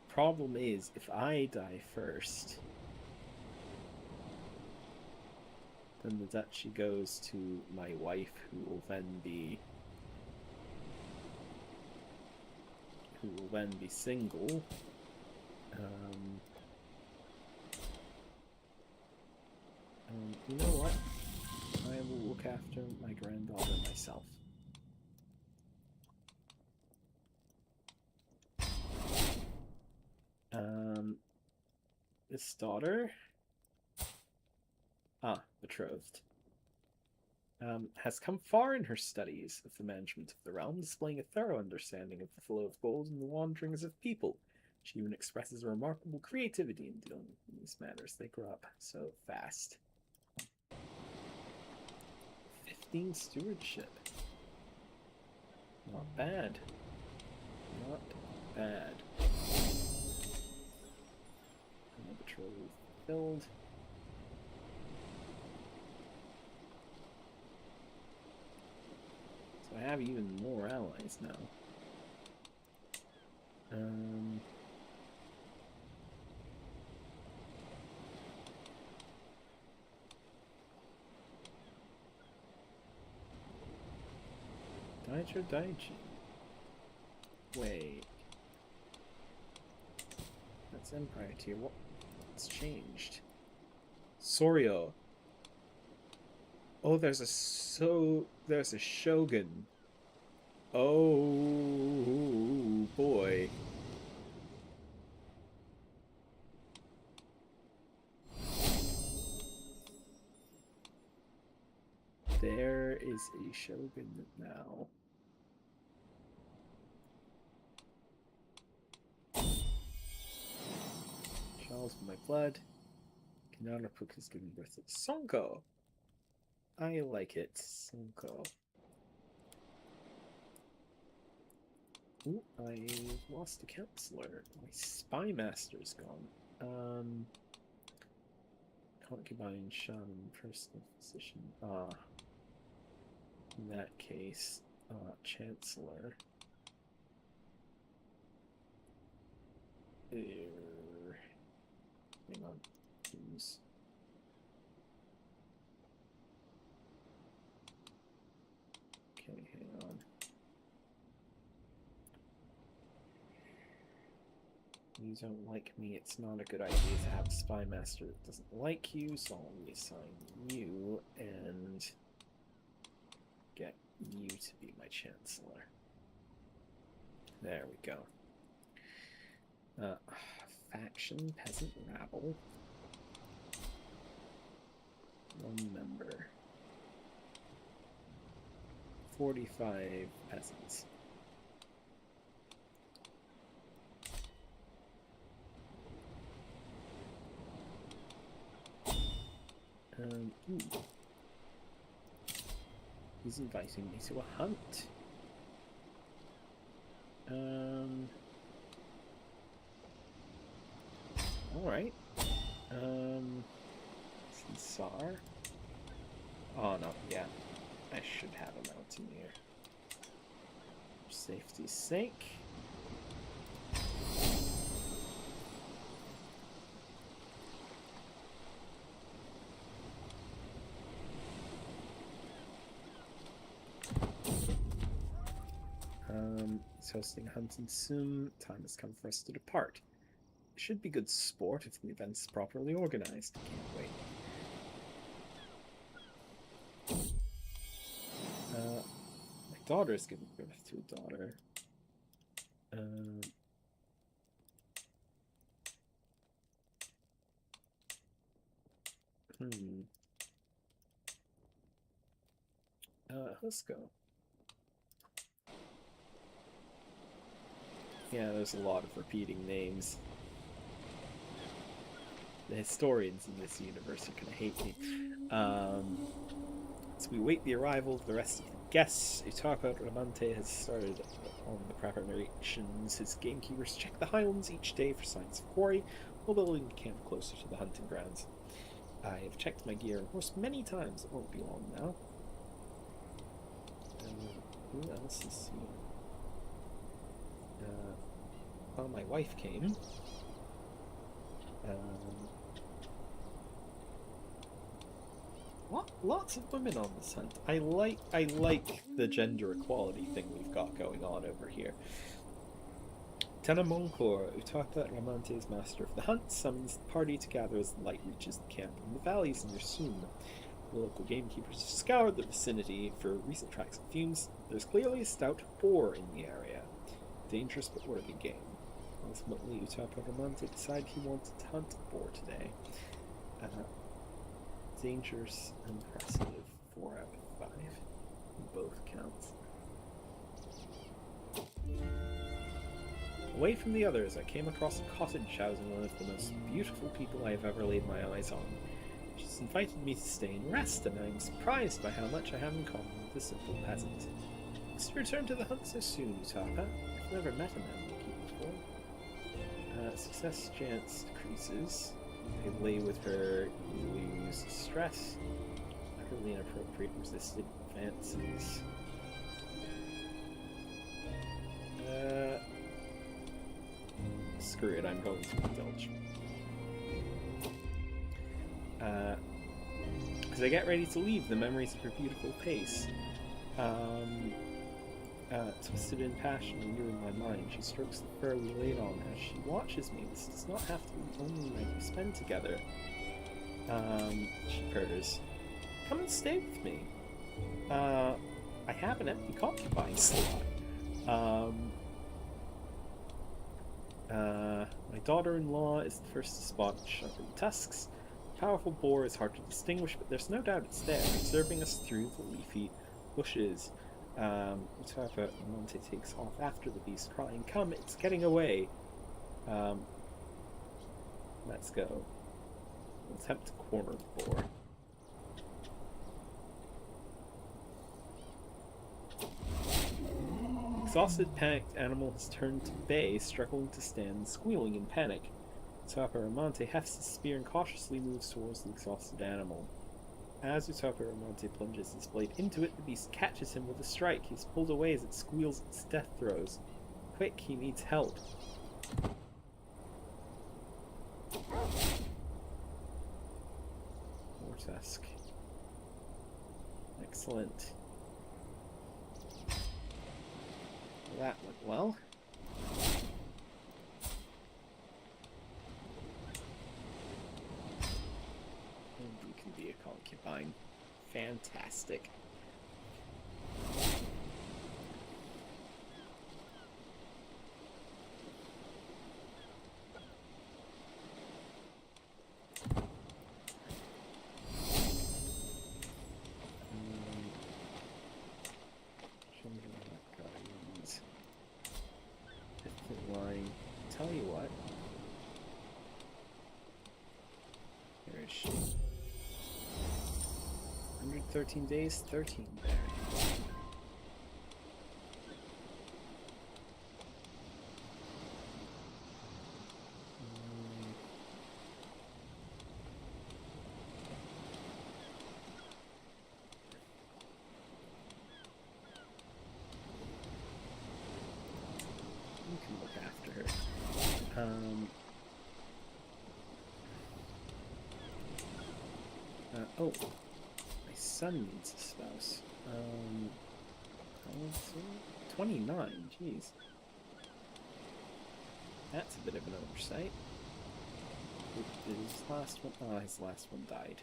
Speaker 1: Problem is, if I die first, then the duchy goes to my wife, who will then be single. You know what? I will look after my granddaughter myself. This daughter, betrothed, has come far in her studies of the management of the realm, displaying a thorough understanding of the flow of gold and the wanderings of people. She even expresses a remarkable creativity in dealing with these matters. They grow up so fast. 15 stewardship. Not bad. Not bad. Betrothal filled. So I have even more allies now. Daichi. Wait. That's Empire tier. What's changed? Soryo. Oh, there's a shogun. Oh boy. There is a shogun now. Charles of my blood. Kinarapuk is giving birth to Sonko. I like it. Sonko. Ooh, I lost a counselor. My spy master's gone. Concubine, shaman, personal physician. In that case, chancellor. Hang on. Please. Okay, hang on. You don't like me, it's not a good idea to have a spy master that doesn't like you, so I'll reassign you and get you to be my chancellor. There we go. Faction, peasant, rabble. 1 member. 45 peasants. He's inviting me to a hunt. Alright. Sinsar. Oh no, yeah. I should have a mountaineer. For safety's sake. He's hosting a hunt in Sum. Time has come for us to depart. It should be good sport if the event's properly organized. Can't wait. My daughter's giving birth to a daughter. Let's go. Yeah, there's a lot of repeating names. The historians in this universe are gonna hate me. So we wait the arrival of the rest of the guests. Utapa Ramante has started on the preparations. His gamekeepers check the highlands each day for signs of quarry, while building a camp closer to the hunting grounds. I have checked my gear and horse many times. It won't be long now. Who else is here? Well, my wife came. Lots of women on this hunt. I like the gender equality thing we've got going on over here. Tanamankor, Utapa Ramante's master of the hunt, summons the party to gather as the light reaches the camp in the valleys near Sum. The local gamekeepers have scoured the vicinity for recent tracks of fumes. There's clearly a stout boar in the area. Dangerous but worthy game. Ultimately, Utapa Ramante decided he wanted to hunt a boar today. Dangerous and impressive. 4 out of 5. Both counts. Away from the others, I came across a cottage housing one of the most beautiful people I have ever laid my eyes on. She's invited me to stay and rest, and I'm surprised by how much I have in common with the simple peasant. Let's return to the hunt so soon, Utapa. I've never met a man like you before. Success chance decreases. They lay with her, you lose stress. Utterly inappropriate resisted advances. Screw it, I'm going to indulge. As I get ready to leave, the memories of her beautiful face twisted in passion and in my mind. She strokes the fur we laid on as she watches me. This does not have to be the only night we spend together. She purrs. Come and stay with me. I have an empty concubine slot. My daughter-in-law is the first to spot sharpened tusks. The powerful boar is hard to distinguish, but there's no doubt it's there, observing us through the leafy bushes. Utapa Monte takes off after the beast, crying, "Come, it's getting away!" Let's go. We'll attempt to corner the boar. Exhausted, panicked animal has turned to bay, struggling to stand, squealing in panic. Utapa Ramante hefts his spear and cautiously moves towards the exhausted animal. As Utapa Ramante plunges his blade into it, the beast catches him with a strike. He's pulled away as it squeals its death throes. Quick, he needs help. More tusk. Excellent. That went well. And you can be a concubine. Fantastic. Line. Tell you what. Where is she? 13 days, 13 there. You can look after her. Oh, my son needs a spouse. How old is he? 29, jeez. That's a bit of an oversight. His last one, oh, his last one died.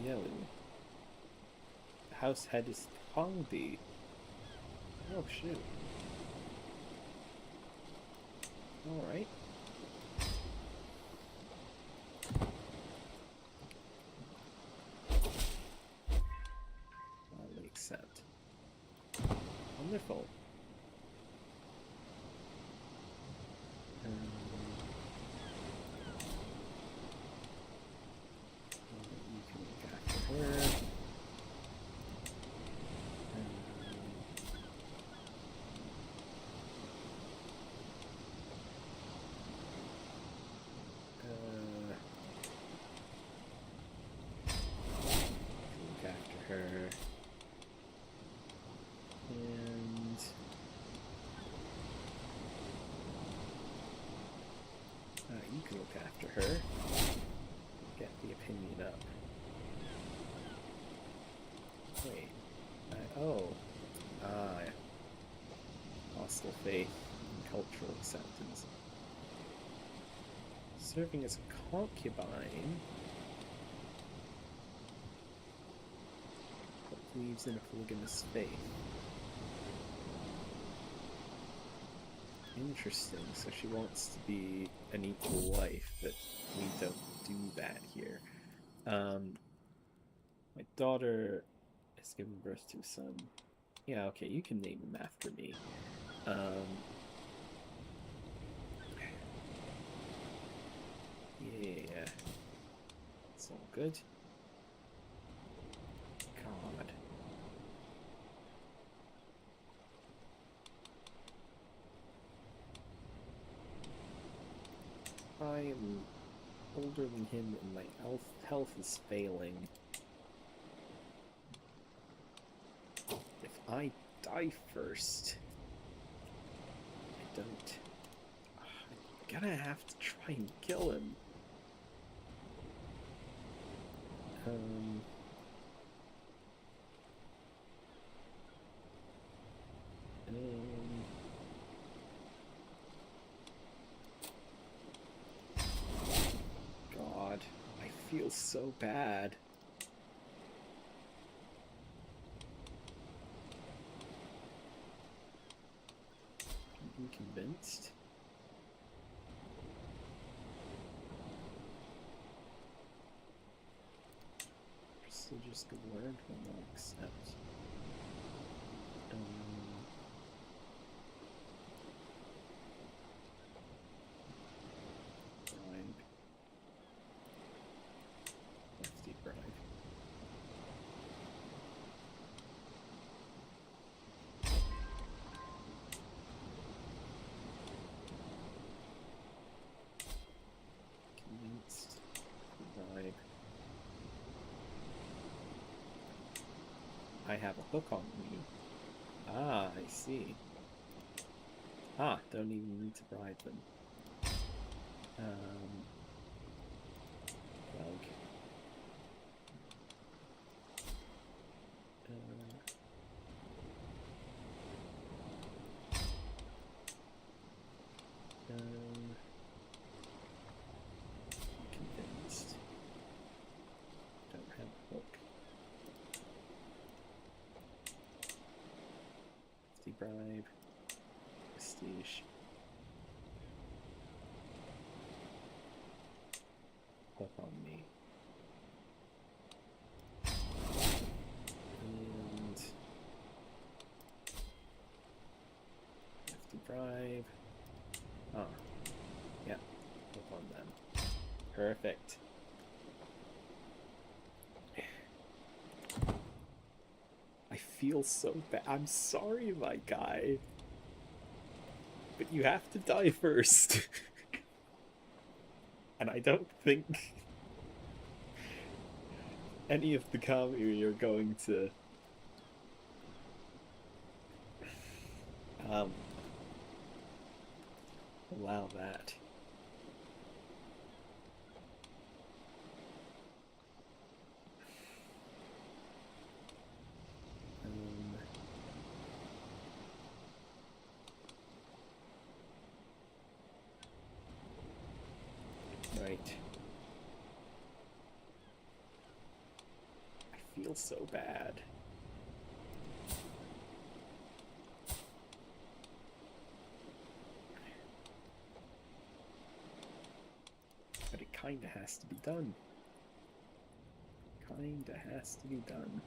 Speaker 1: Yellow. The house head is Hongbi. Oh, shoot. Alright. I'll accept. Wonderful. You can look after her. Look after her. And you can look after her. Get the opinion up. Wait. Hostile faith and cultural acceptance. Serving as a concubine, but believes in a polygamous faith. Interesting, so she wants to be an equal wife, but we don't do that here. My daughter has given birth to a son. Yeah, okay, you can name him after me. Yeah. It's all good. God. I am older than him and my health is failing. If I die first, I don't... I'm gonna have to try and kill him. God, I feel so bad. Are you convinced? Prestigious good word will not accept. Bribe. Hefty bribe. Convinced. Bribe. I have a hook on you. Ah, I see. Ah, don't even need to bribe them. Plug. Convinced. Don't have a hook. Bribe, prestige, hook on me, and hefty bribe. Ah, yeah, hook on them. Perfect. Perfect. I feel so bad. I'm sorry, my guy. But you have to die first. And I don't think any of the kami are going to allow that. Right. I feel so bad. But it kinda has to be done. Kinda has to be done.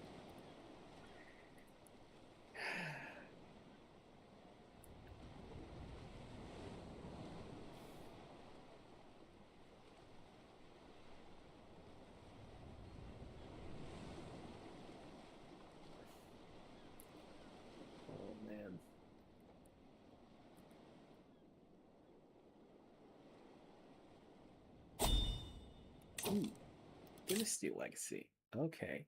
Speaker 1: Oh man. Ooh, Dynasty Legacy. Okay.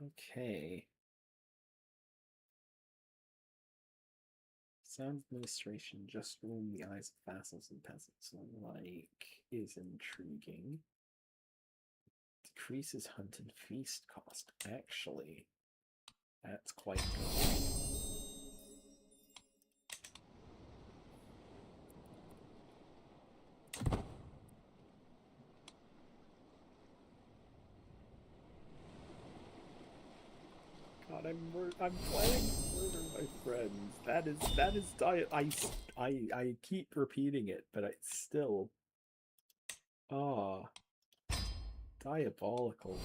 Speaker 1: Okay. Sound administration, just rule in the eyes of vassals and peasants, like, is intriguing. Decreases hunt and feast cost. Actually, that's quite good. God, I'm planning to murder my friends. That is diet. I keep repeating it, but it's still diabolical.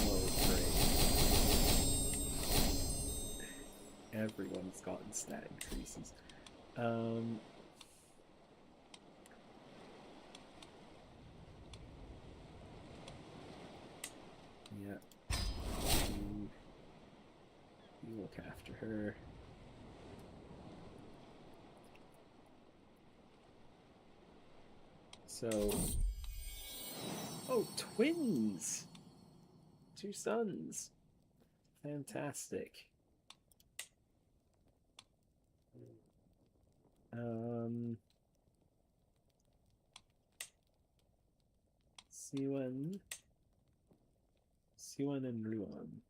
Speaker 1: Oh, great. Everyone's gotten stat increases. Yeah. You look after her. So, oh, twins! 2 sons. Fantastic. Siwan and Ruan.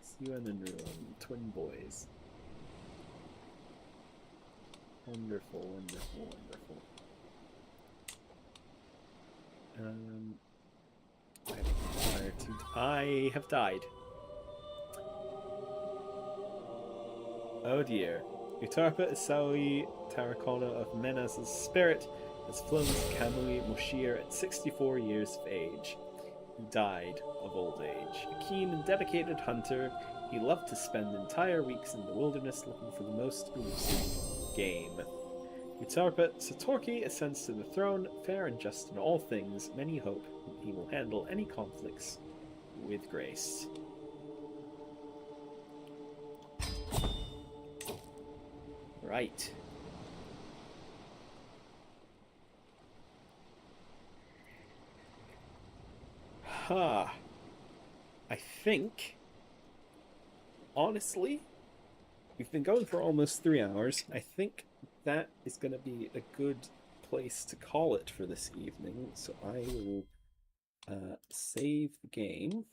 Speaker 1: Siwan and Ruan, twin boys. Wonderful, wonderful, wonderful. I have died. Oh dear. Utarpa Isaoi Tarakona of Menas' spirit has flown to Kamui Moshir at 64 years of age. He died of old age. A keen and dedicated hunter, he loved to spend entire weeks in the wilderness looking for the most elusive game. Utarpa Satorki ascends to the throne, fair and just in all things. Many hope he will handle any conflicts with grace. Right. Ha. I think, honestly, we've been going for almost 3 hours. I think that is going to be a good place to call it for this evening. So I will save the game.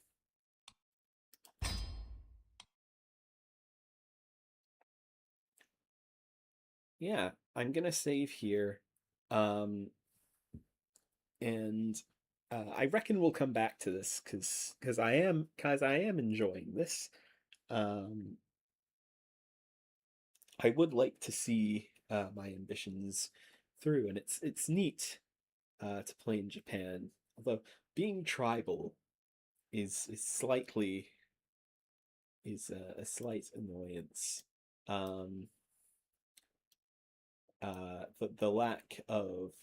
Speaker 1: Yeah, I'm going to save here. And I reckon we'll come back to this because I am enjoying this. Um, I would like to see my ambitions through, and it's neat to play in Japan. Although being tribal is slightly is a slight annoyance. Um, the lack of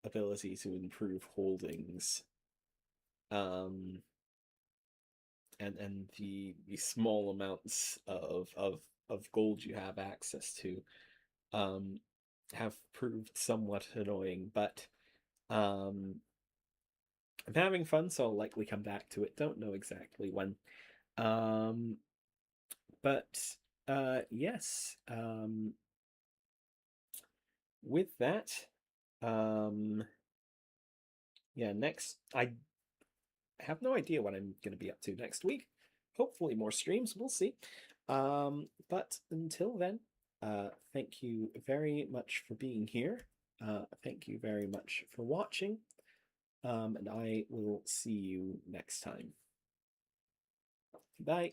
Speaker 1: ability to improve holdings, um, and the small amounts of gold you have access to, um, have proved somewhat annoying. But um, I'm having fun, so I'll likely come back to it. Don't know exactly when. Um, but yes. With that, um, yeah. Next, I have no idea what I'm going to be up to next week. Hopefully, more streams. We'll see. But until then, thank you very much for being here. Thank you very much for watching. And I will see you next time. Bye.